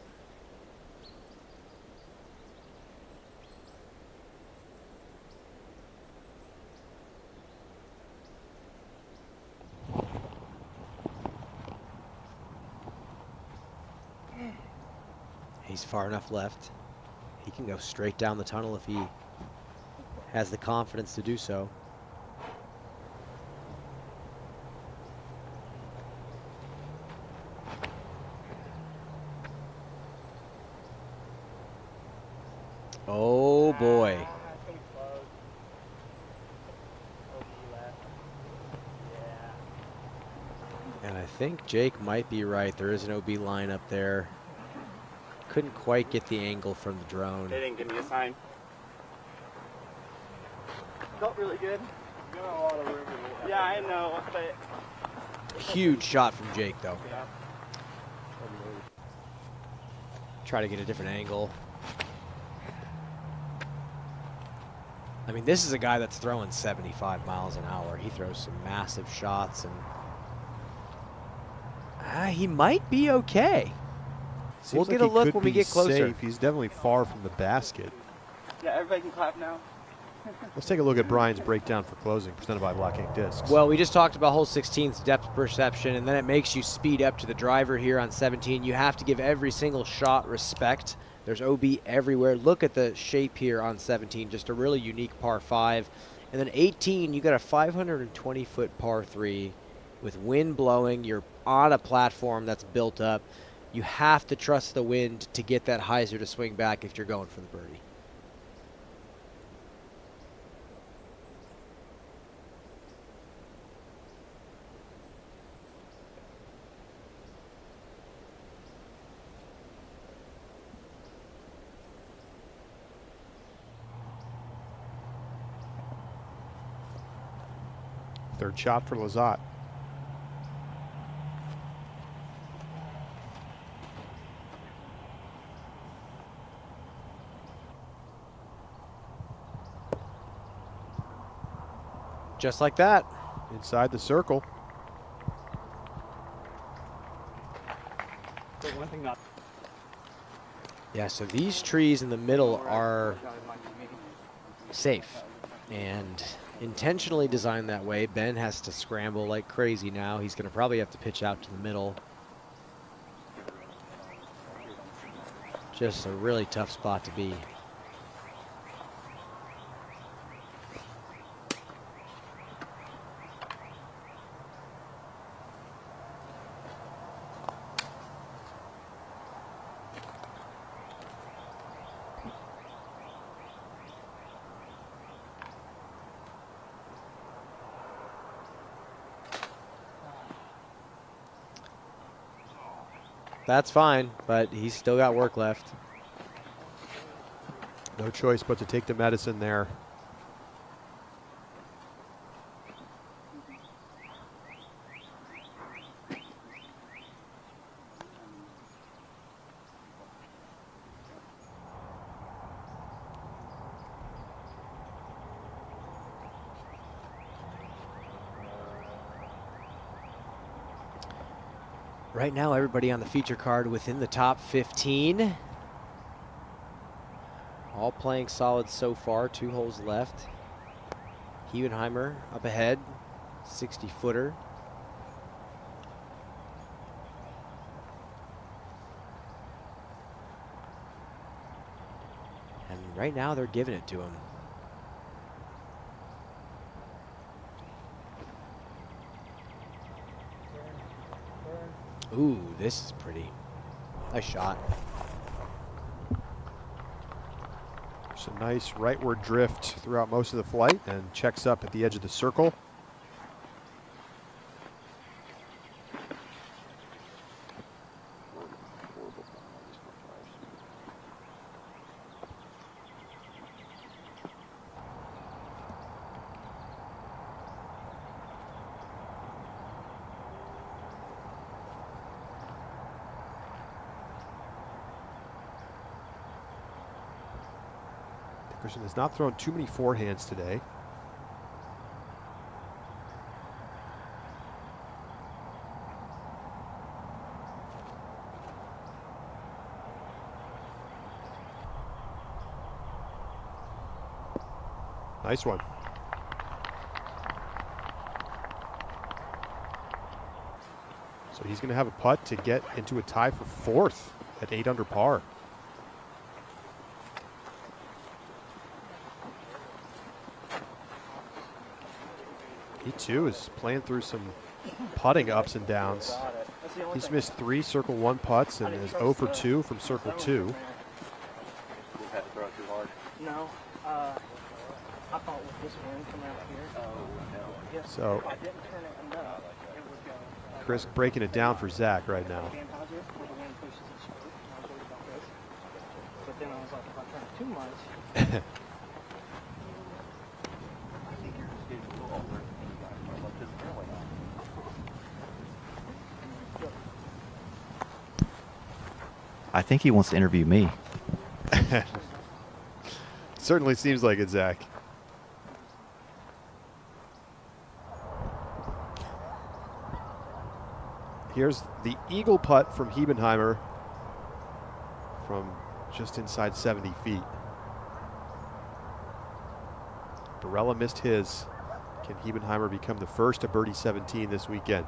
He's far enough left. He can go straight down the tunnel if he has the confidence to do so. Oh boy. And I think Jake might be right. There is an OB line up there. Couldn't quite get the angle from the drone. They didn't give me a sign. Felt really good. You got a lot of room. Yeah, I know, but Huge shot from Jake, though. Try to get a different angle. I mean, this is a guy that's throwing 75 miles an hour. He throws some massive shots, and he might be okay. We'll get a look when we get closer. Safe. He's definitely far from the basket. yeah, everybody can clap now. Let's take a look at Brian's breakdown for closing, presented by Black Ink Discs. Well, we just talked about hole 16's depth perception, and then it makes you speed up to the driver here on 17. You have to give every single shot respect. There's OB everywhere. Look at the shape here on 17, just a really unique par 5. And then 18, you got a 520-foot par 3 with wind blowing. You're on a platform that's built up. You have to trust the wind to get that hyzer to swing back if you're going for the birdie. Third shot for Lizotte. Just like that. Inside the circle. So one thing not. Yeah, so these trees in the middle are safe and intentionally designed that way. Ben has to scramble like crazy now. He's going to probably have to pitch out to the middle. Just a really tough spot to be. That's fine, but he's still got work left. No choice but to take the medicine there. Right now, everybody on the feature card within the top 15. All playing solid so far, 2 holes left. Hebenheimer up ahead, 60-footer. And right now, they're giving it to him. Ooh, this is pretty. Nice shot. It's a nice rightward drift throughout most of the flight and checks up at the edge of the circle. Dickerson has not thrown too many forehands today. Nice one. So he's going to have a putt to get into a tie for fourth at 8 under par. He too is playing through some putting ups and downs. He's missed 3 circle 1 putts and is 0 for 2 from circle 2. No, I thought with this wind coming out here. So If I didn't turn it enough, it would go. Chris breaking it down for Zach right now. But then I was like, if I turn it too much. I think he wants to interview me. Certainly seems like it, Zach. Here's the eagle putt from Hebenheimer from just inside 70 feet. Barella missed his. Can Hebenheimer become the first to birdie 17 this weekend?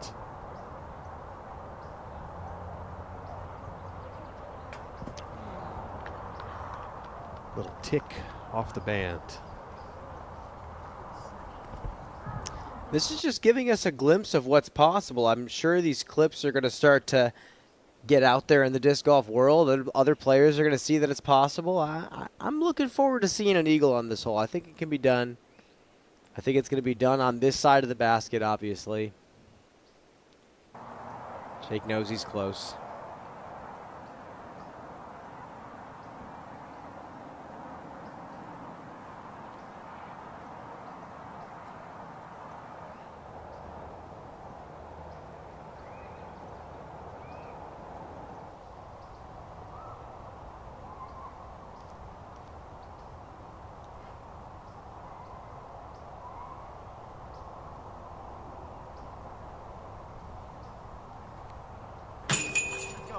Little tick off the band. This is just giving us a glimpse of what's possible. I'm sure these clips are going to start to get out there in the disc golf world. Other players are going to see that it's possible. I'm looking forward to seeing an eagle on this hole. I think it can be done. I think it's going to be done on this side of the basket, obviously. Jake knows he's close.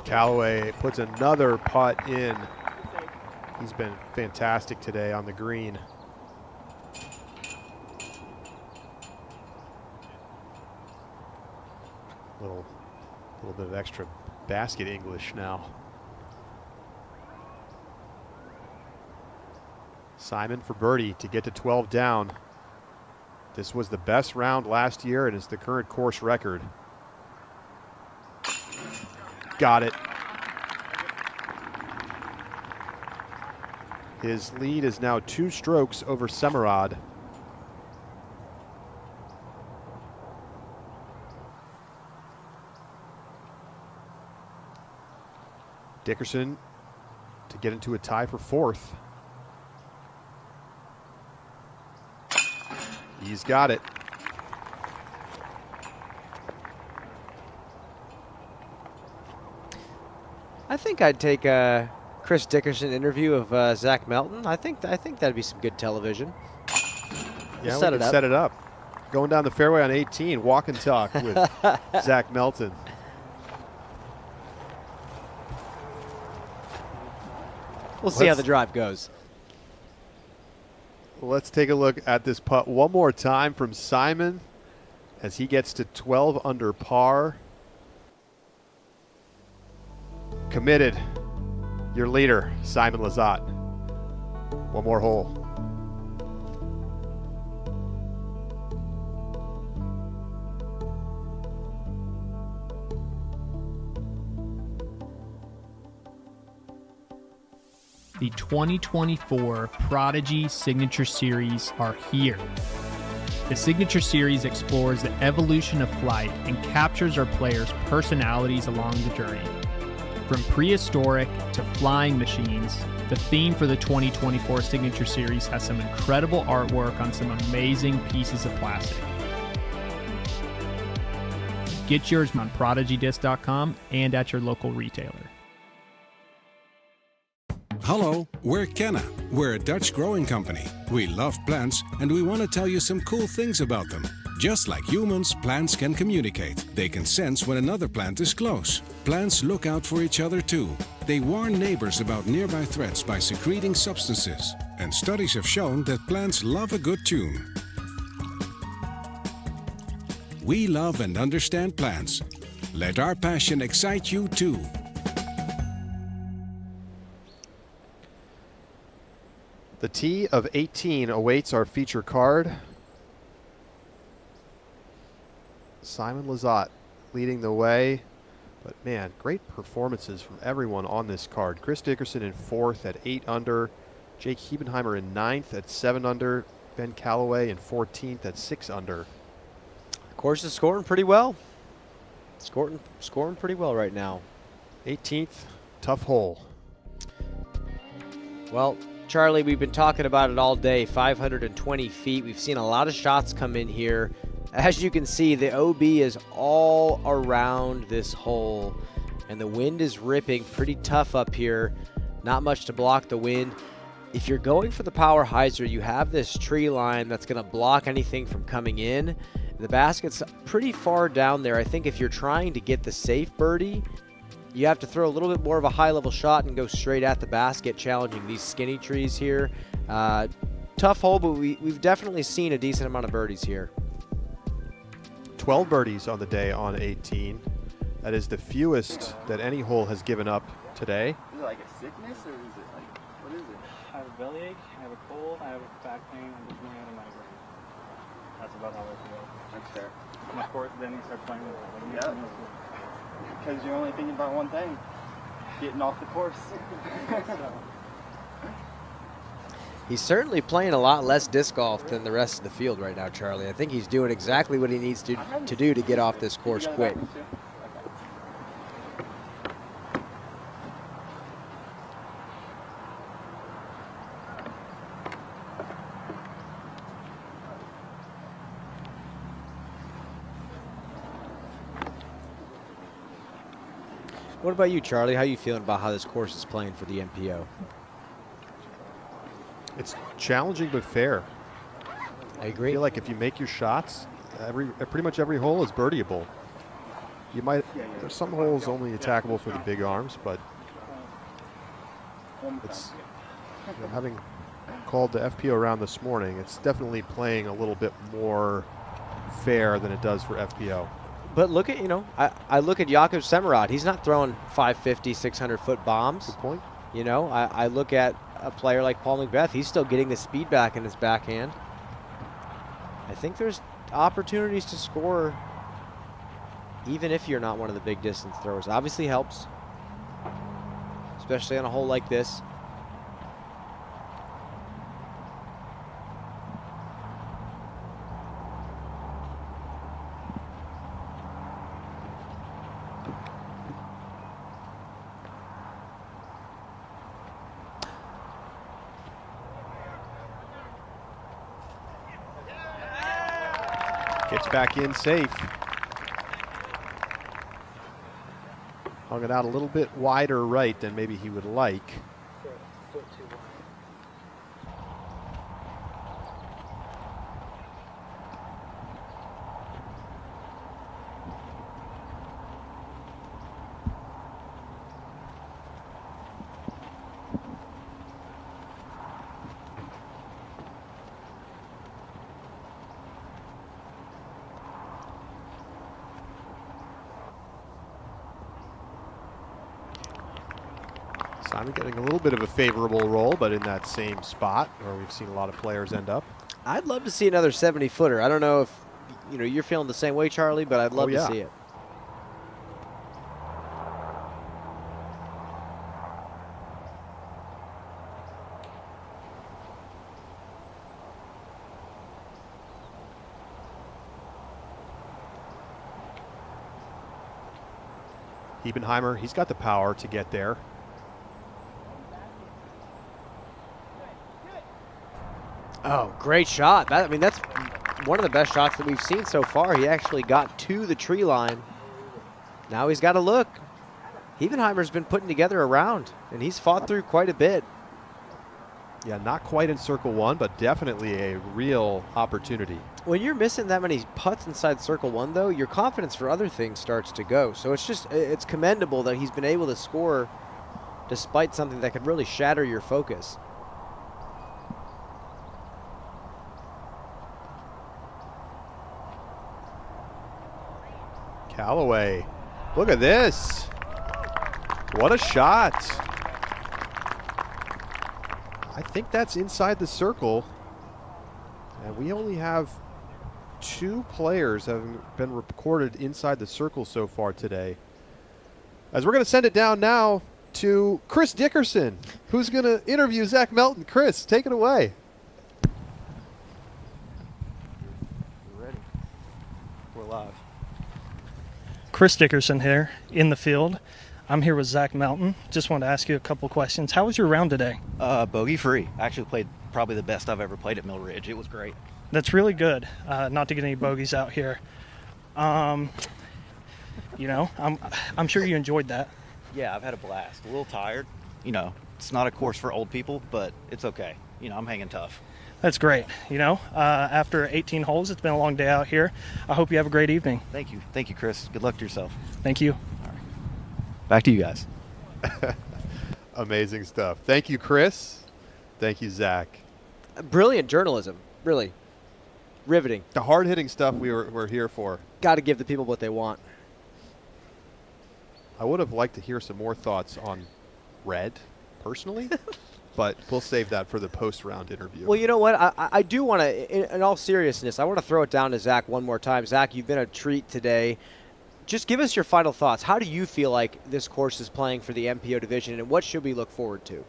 Callaway puts another putt in. He's been fantastic today on the green. Little bit of extra basket English now. Simon for birdie to get to 12 down. This was the best round last year and is the current course record. Got it. His lead is now 2 strokes over Samod. Dickerson to get into a tie for fourth. He's got it. I think I'd take a Chris Dickerson interview of Zach Melton. I think that'd be some good television. Yeah, we can set it up. Going down the fairway on 18, walk and talk with Zach Melton. We'll see how the drive goes. Let's take a look at this putt one more time from Simon as he gets to 12 under par. Committed, your leader, Simon Lizotte. One more hole. The 2024 Prodigy Signature Series are here. The Signature Series explores the evolution of flight and captures our players' personalities along the journey. From prehistoric to flying machines, the theme for the 2024 Signature Series has some incredible artwork on some amazing pieces of plastic. Get yours on ProdigyDisc.com and at your local retailer. Hello, we're Kenna. We're a Dutch growing company. We love plants and we want to tell you some cool things about them. Just like humans, plants can communicate. They can sense when another plant is close. Plants look out for each other too. They warn neighbors about nearby threats by secreting substances. and studies have shown that plants love a good tune. We love and understand plants. Let our passion excite you too. The tee of 18 awaits our feature card. Simon Lizotte leading the way. But man, great performances from everyone on this card. Chris Dickerson in 4th at 8 under. Jake Hebenheimer in 9th at 7 under. Ben Calloway in 14th at 6 under. The course is scoring pretty well. Scoring pretty well right now. 18th, tough hole. Well, Charlie, we've been talking about it all day. 520 feet. We've seen a lot of shots come in here. As you can see, the OB is all around this hole, and the wind is ripping pretty tough up here. Not much to block the wind. If you're going for the power hyzer, you have this tree line that's going to block anything from coming in. The basket's pretty far down there. I think if you're trying to get the safe birdie, you have to throw a little bit more of a high-level shot and go straight at the basket, challenging these skinny trees here. Tough hole, but we've definitely seen a decent amount of birdies here. 12 birdies on the day on 18. That is the fewest that any hole has given up today. Is it like a sickness, or is it like, what is it? I have a bellyache, I have a cold, I have a back pain, I'm just running out of migraine. That's about how I feel. That's fair. And of course, then you start playing with it. Yeah. Because you're only thinking about one thing, getting off the course. He's certainly playing a lot less disc golf than the rest of the field right now, Charlie. I think he's doing exactly what he needs to do to get off this course quick. What about you, Charlie? How are you feeling about how this course is playing for the MPO? It's challenging but fair. I agree. I feel like if you make your shots, pretty much every hole is birdieable. There's some holes only attackable for the big arms, but it's, having called the FPO round this morning, it's definitely playing a little bit more fair than it does for FPO. But look at, I look at Yakub Samod. He's not throwing 550, 600-foot bombs. Good point. I look at a player like Paul McBeth. He's still getting the speed back in his backhand. I think there's opportunities to score even if you're not one of the big distance throwers. Obviously helps, especially on a hole like this. Gets back in safe. Hung it out a little bit wider right than maybe he would like. Simon getting a little bit of a favorable roll, but in that same spot where we've seen a lot of players end up. I'd love to see another 70-footer. I don't know if you're feeling the same way, Charlie, but I'd love to see it. Hebenheimer, he's got the power to get there. Oh, great shot. That's one of the best shots that we've seen so far. He actually got to the tree line. Now he's got to look. Hebenheimer's been putting together a round, and he's fought through quite a bit. Yeah, not quite in circle one, but definitely a real opportunity. When you're missing that many putts inside circle one, though, your confidence for other things starts to go. So it's commendable that he's been able to score despite something that could really shatter your focus. Callaway. Look at this. What a shot. I think that's inside the circle. And we only have 2 players having been recorded inside the circle so far today. As we're going to send it down now to Chris Dickerson, who's going to interview Zach Melton. Chris, take it away. Ready? We're live. Chris Dickerson here in the field. I'm here with Zach Melton. Just wanted to ask you a couple questions. How was your round today? Bogey free. I actually played probably the best I've ever played at Mill Ridge. It was great. That's really good. Not to get any bogeys out here. You know, I'm sure you enjoyed that. Yeah, I've had a blast. A little tired. You know, it's not a course for old people, but it's okay. You know, I'm hanging tough. That's great. You know, after 18 holes, it's been a long day out here. I hope you have a great evening. Thank you. Thank you, Chris. Good luck to yourself. Thank you. Back to you guys. Amazing stuff. Thank you, Chris. Thank you, Zach. Brilliant journalism, really. Riveting. The hard-hitting stuff we're here for. Got to give the people what they want. I would have liked to hear some more thoughts on red, personally, but we'll save that for the post-round interview. Well, you know what? I do want to, in all seriousness, I want to throw it down to Zach one more time. Zach, you've been a treat today. Just give us your final thoughts. How do you feel like this course is playing for the MPO division, and what should we look forward to?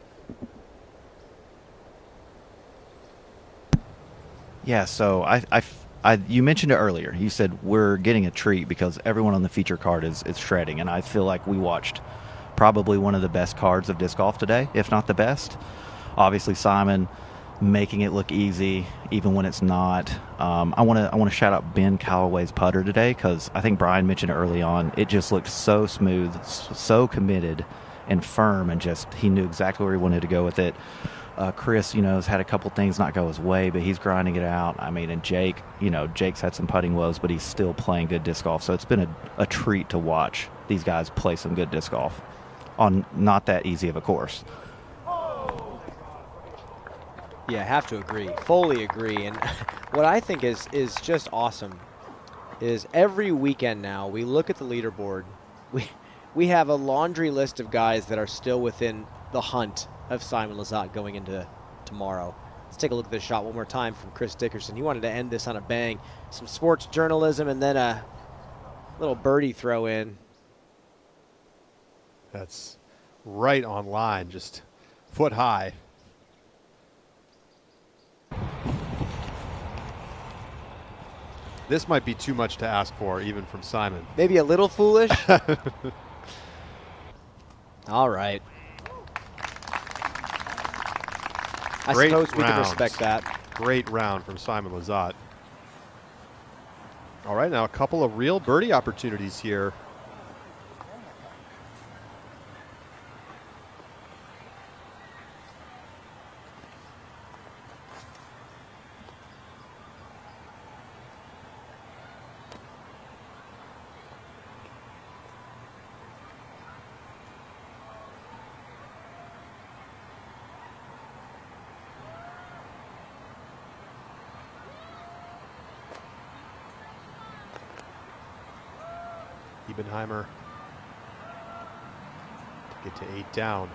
Yeah, so you mentioned it earlier. You said we're getting a treat because everyone on the feature card is shredding, and I feel like we watched probably one of the best cards of disc golf today, if not the best. Obviously, Simon making it look easy, even when it's not. I want to shout out Ben Callaway's putter today because I think Brian mentioned it early on. It just looked so smooth, so committed and firm, and just he knew exactly where he wanted to go with it. Chris, you know, has had a couple things not go his way, but he's grinding it out. I mean, and Jake, you know, Jake's had some putting woes, but he's still playing good disc golf. So it's been a treat to watch these guys play some good disc golf on not that easy of a course. Yeah, I have to agree. Fully agree. And what I think is just awesome is every weekend now we look at the leaderboard. We have a laundry list of guys that are still within the hunt of Simon Lizotte going into tomorrow. Let's take a look at this shot one more time from Chris Dickerson. He wanted to end this on a bang. Some sports journalism and then a little birdie throw in. That's right on line, just foot high. This might be too much to ask for, even from Simon. Maybe a little foolish. All right. I suppose we can respect that. Great round from Simon Lizotte. All right, now a couple of real birdie opportunities here. Ebenheimer to get to 8 down.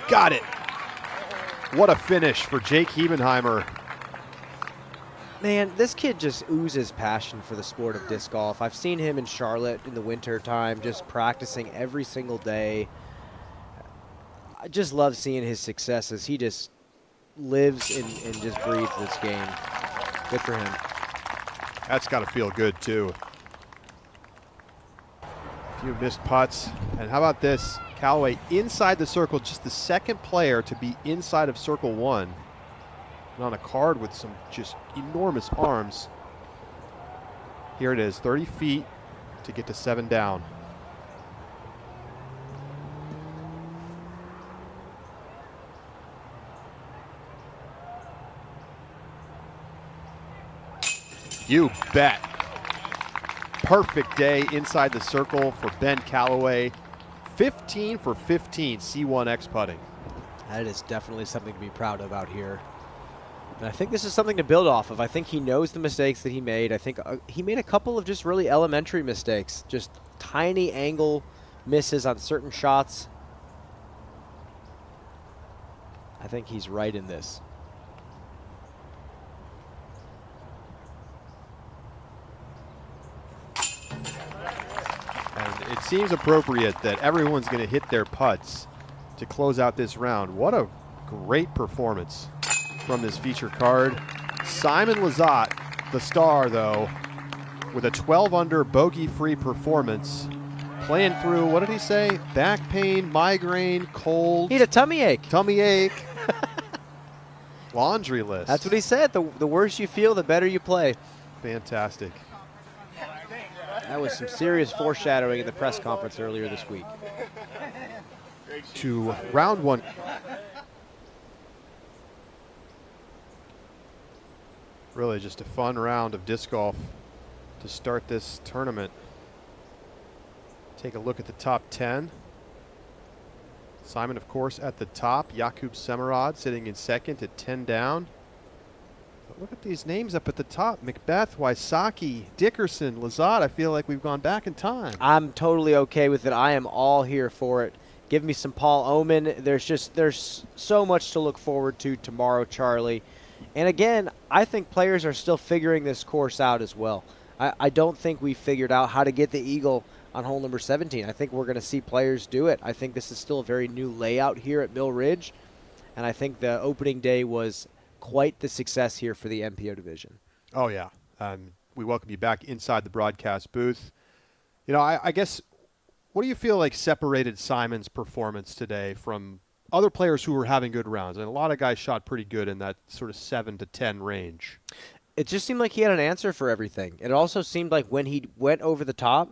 Got it. What a finish for Jake Ebenheimer. Man, this kid just oozes passion for the sport of disc golf. I've seen him in Charlotte in the winter time, just practicing every single day. I just love seeing his successes. He just lives and just breathes this game. Good for him. That's got to feel good, too. A few missed putts. And how about this? Callaway inside the circle, just the second player to be inside of circle 1. And on a card with some just enormous arms. Here it is, 30 feet to get to 7 down. You bet. Perfect day inside the circle for Ben Callaway. 15 for 15 C1X putting. That is definitely something to be proud of out here. And I think this is something to build off of. I think he knows the mistakes that he made. I think he made a couple of just really elementary mistakes, just tiny angle misses on certain shots. I think he's right in this. And it seems appropriate that everyone's going to hit their putts to close out this round. What a great performance from this feature card. Simon Lizotte, the star, though, with a 12-under bogey-free performance, playing through, what did he say? Back pain, migraine, cold. He had a tummy ache. Tummy ache. Laundry list. That's what he said. The worse you feel, the better you play. Fantastic. That was some serious foreshadowing in the press conference earlier this week. To round one. Really just a fun round of disc golf to start this tournament. Take a look at the top 10. Simon, of course, at the top. Yakub Samod sitting in second at 10 down. But look at these names up at the top. McBeth, Wysocki, Dickerson, Lizotte. I feel like we've gone back in time. I'm totally okay with it. I am all here for it. Give me some Paul Oman. There's so much to look forward to tomorrow, Charlie. And again, I think players are still figuring this course out as well. I don't think we figured out how to get the eagle on hole number 17. I think we're going to see players do it. I think this is still a very new layout here at Mill Ridge, and I think the opening day was quite the success here for the MPO division. Oh, yeah. We welcome you back inside the broadcast booth. You know, I guess, what do you feel like separated Simon's performance today from other players who were having good rounds? And a lot of guys shot pretty good in that sort of 7 to 10 range. It just seemed like he had an answer for everything. It also seemed like when he went over the top,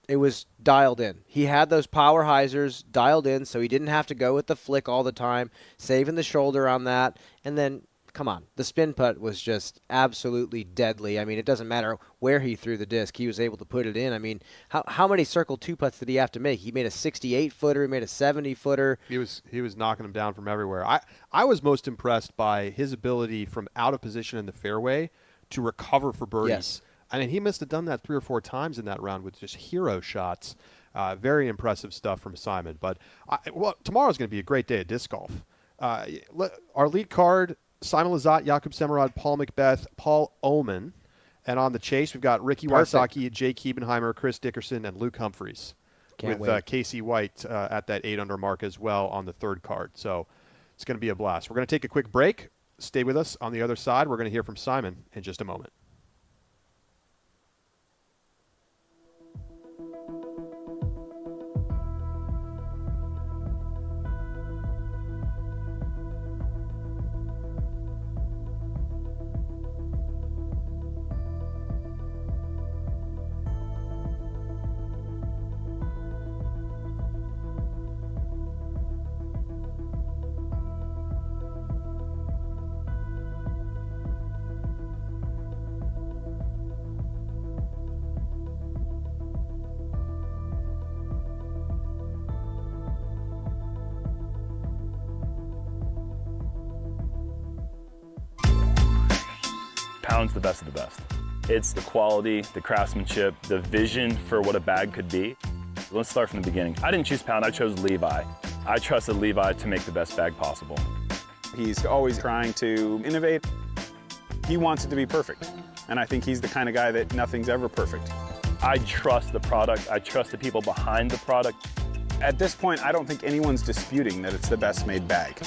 it was dialed in. He had those power hyzers dialed in, so he didn't have to go with the flick all the time, saving the shoulder on that. And then, come on, the spin putt was just absolutely deadly. I mean, it doesn't matter where he threw the disc. He was able to put it in. I mean, how many circle two putts did he have to make? He made a 68-footer. He made a 70-footer. He was knocking them down from everywhere. I was most impressed by his ability from out of position in the fairway to recover for birdies. Yes. I mean, he must have done that 3 or 4 times in that round with just hero shots. Very impressive stuff from Simon. But tomorrow's going to be a great day of disc golf. Our lead card, Simon Lizotte, Yakub Samod, Paul McBeth, Paul Oman. And on the chase, we've got Ricky Wysocki, Jake Kiebenheimer, Chris Dickerson, and Luke Humphreys. With Casey White at that 8-under mark as well on the third card. So it's going to be a blast. We're going to take a quick break. Stay with us. On the other side, we're going to hear from Simon in just a moment. Pound's the best of the best. It's the quality, the craftsmanship, the vision for what a bag could be. Let's start from the beginning. I didn't choose Pound, I chose Levi. I trusted Levi to make the best bag possible. He's always trying to innovate. He wants it to be perfect. And I think he's the kind of guy that nothing's ever perfect. I trust the product, I trust the people behind the product. At this point, I don't think anyone's disputing that it's the best made bag.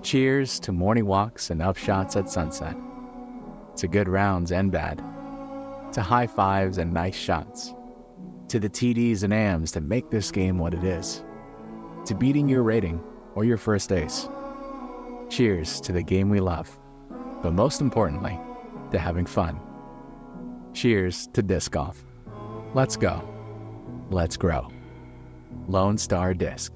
Cheers to morning walks and upshots at sunset. To good rounds and bad. To high fives and nice shots. To the TDs and AMs that make this game what it is. To beating your rating or your first ace. Cheers to the game we love. But most importantly, to having fun. Cheers to disc golf. Let's go. Let's grow. Lone Star Disc.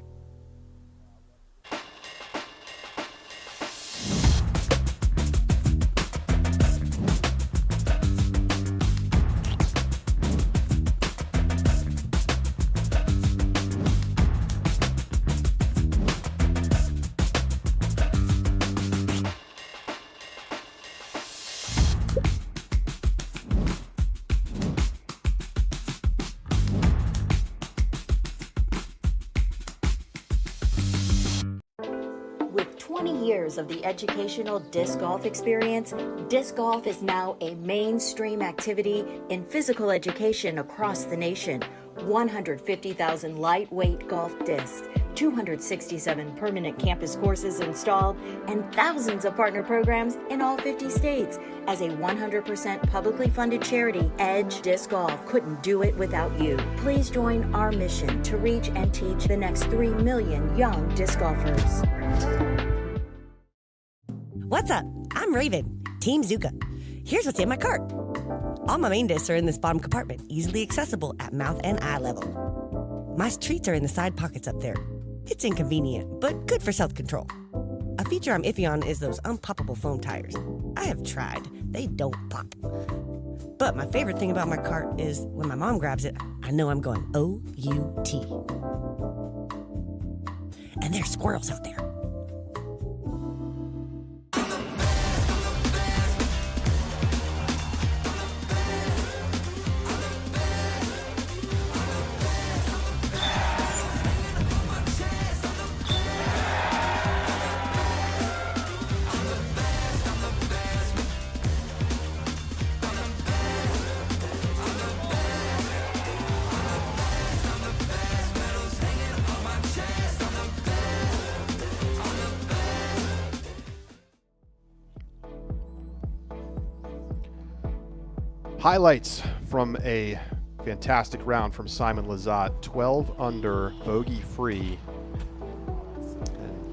20 years of the educational disc golf experience, disc golf is now a mainstream activity in physical education across the nation. 150,000 lightweight golf discs, 267 permanent campus courses installed, and thousands of partner programs in all 50 states. As a 100% publicly funded charity, Edge Disc Golf couldn't do it without you. Please join our mission to reach and teach the next 3 million young disc golfers. What's up? I'm Raven, Team Zuka. Here's what's in my cart. All my main discs are in this bottom compartment, easily accessible at mouth and eye level. My treats are in the side pockets up there. It's inconvenient, but good for self-control. A feature I'm iffy on is those unpoppable foam tires. I have tried. They don't pop. But my favorite thing about my cart is when my mom grabs it, I know I'm going O-U-T. And there's squirrels out there. Highlights from a fantastic round from Simon Lizotte. 12 under, bogey free.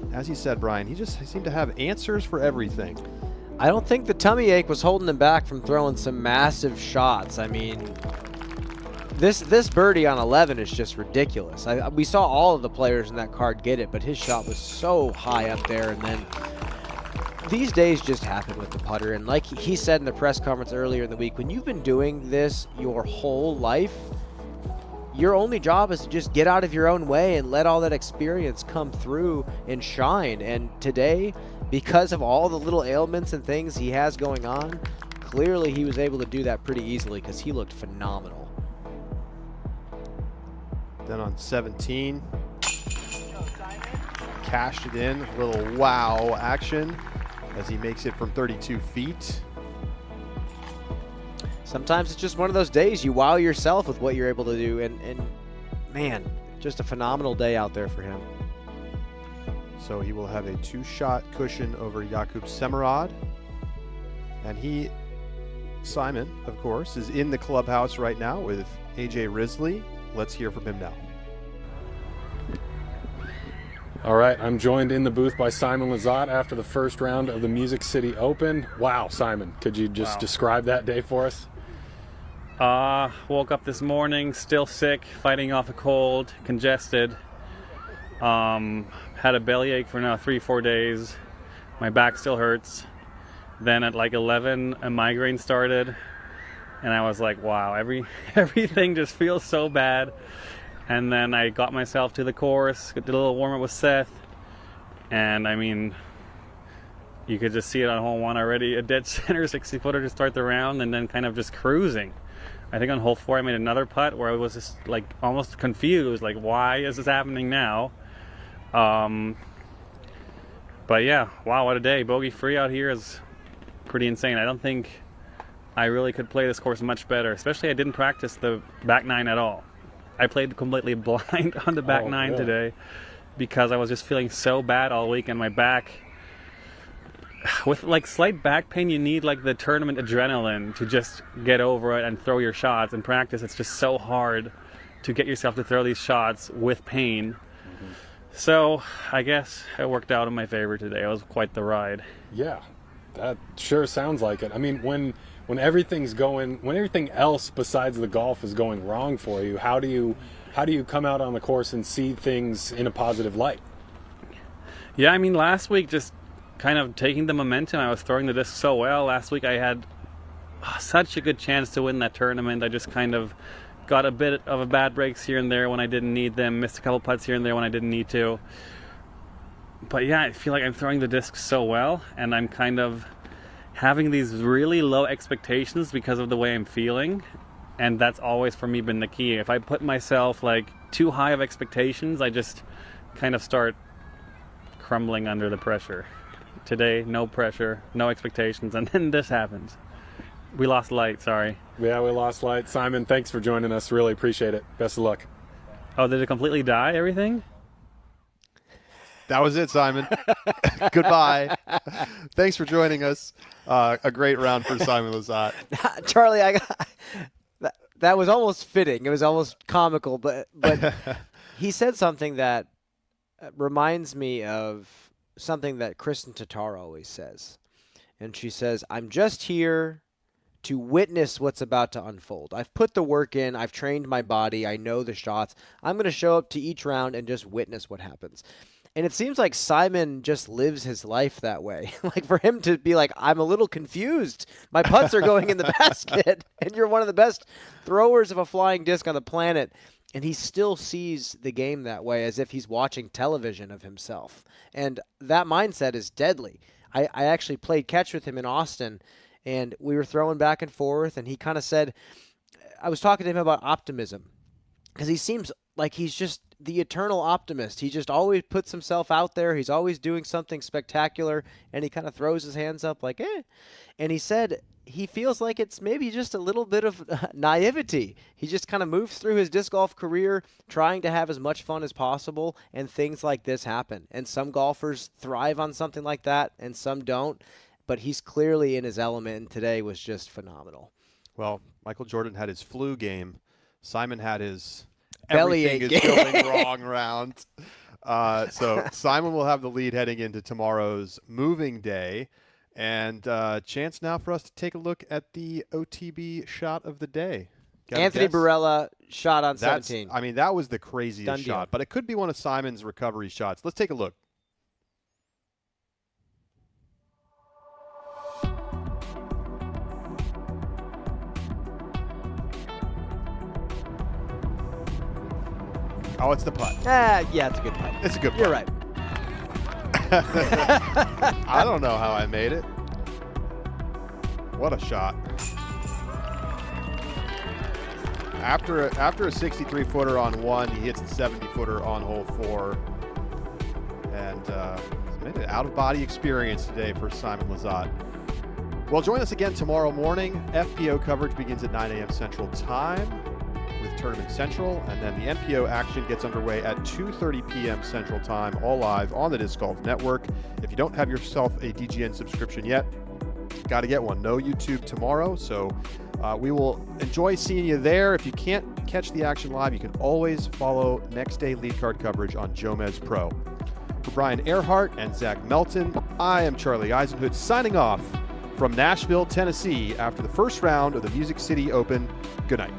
And as he said, Brian, he just seemed to have answers for everything. I don't think the tummy ache was holding him back from throwing some massive shots. I mean, this birdie on 11 is just ridiculous. We saw all of the players in that card get it, but his shot was so high up there, and then these days just happen with the putter. And like he said in the press conference earlier in the week, when you've been doing this your whole life, your only job is to just get out of your own way and let all that experience come through and shine. And today, because of all the little ailments and things he has going on, clearly he was able to do that pretty easily because he looked phenomenal. Then on 17, cashed it in, a little wow action as he makes it from 32 feet. Sometimes it's just one of those days you wow yourself with what you're able to do, and man, just a phenomenal day out there for him. So he will have a 2-shot cushion over Yakub Samod. And he, Simon, of course, is in the clubhouse right now with AJ Risley. Let's hear from him now. All right, I'm joined in the booth by Simon Lizotte after the first round of the Music City Open. Wow, Simon, could you just describe that day for us? Woke up this morning, still sick, fighting off a cold, congested. Had a bellyache for now 3-4 days. My back still hurts. Then at like 11, a migraine started. And I was like, wow, everything just feels so bad. And then I got myself to the course, did a little warm-up with Seth. And I mean, you could just see it on hole 1 already. A dead center 60-footer to start the round, and then kind of just cruising. I think on hole 4 I made another putt where I was just like almost confused, like why is this happening now? But yeah, wow, what a day. Bogey free out here is pretty insane. I don't think I really could play this course much better, especially I didn't practice the back 9 at all. I played completely blind on the back 9 today because I was just feeling so bad all week, and my back, with like slight back pain, you need like the tournament adrenaline to just get over it and throw your shots. In practice, it's just so hard to get yourself to throw these shots with pain. So I guess it worked out in my favor today. It was quite the ride. Yeah, that sure sounds like it. I mean, when everything else besides the golf is going wrong for you, how do you come out on the course and see things in a positive light? Yeah, I mean, last week just kind of taking the momentum. I was throwing the disc so well. Last week I had such a good chance to win that tournament. I just kind of got a bit of a bad breaks here and there when I didn't need them, missed a couple putts here and there when I didn't need to. But yeah, I feel like I'm throwing the disc so well, and I'm kind of having these really low expectations because of the way I'm feeling, and that's always for me been the key. If I put myself like too high of expectations, I just kind of start crumbling under the pressure. Today, no pressure, no expectations, and then this happens. We lost light, sorry. Yeah, we lost light. Simon, thanks for joining us. Really appreciate it. Best of luck. Oh, did it completely die, everything? That was it, Simon. Goodbye. Thanks for joining us. A great round for Simon Lizotte. Charlie, that was almost fitting. It was almost comical, but he said something that reminds me of something that Kristen Tatar always says. And she says, I'm just here to witness what's about to unfold. I've put the work in. I've trained my body. I know the shots. I'm going to show up to each round and just witness what happens. And it seems like Simon just lives his life that way. Like for him to be like, I'm a little confused. My putts are going in the basket, and you're one of the best throwers of a flying disc on the planet. And he still sees the game that way, as if he's watching television of himself. And that mindset is deadly. I actually played catch with him in Austin, and we were throwing back and forth, and he kind of said, I was talking to him about optimism, because he seems like he's just the eternal optimist. He just always puts himself out there. He's always doing something spectacular, and he kind of throws his hands up like, eh. And he said he feels like it's maybe just a little bit of naivety. He just kind of moves through his disc golf career trying to have as much fun as possible, and things like this happen. And some golfers thrive on something like that, and some don't. But he's clearly in his element, and today was just phenomenal. Well, Michael Jordan had his flu game. Simon had his bellyache everything is going wrong round. So Simon will have the lead heading into tomorrow's moving day. And chance now for us to take a look at the OTB shot of the day. Anthony Barella shot on 17. I mean, that was the craziest Done deal. shot, but it could be one of Simon's recovery shots. Let's take a look. Oh, it's the putt. Yeah, it's a good putt. It's a good putt. You're right. I don't know how I made it. What a shot. After a 63-footer on one, he hits the 70-footer on hole 4. And it's made an out-of-body experience today for Simon Lizotte. Well, join us again tomorrow morning. FPO coverage begins at 9 a.m. Central Time with Tournament Central, and then the MPO action gets underway at 2:30 p.m. Central Time, all live on the Disc Golf Network. If you don't have yourself a DGN subscription yet, got to get one. No YouTube tomorrow, so we will enjoy seeing you there. If you can't catch the action live, you can always follow next day lead card coverage on Jomez Pro. For Brian Earhart and Zach Melton, I am Charlie Eisenhood signing off from Nashville, Tennessee after the first round of the Music City Open. Good night.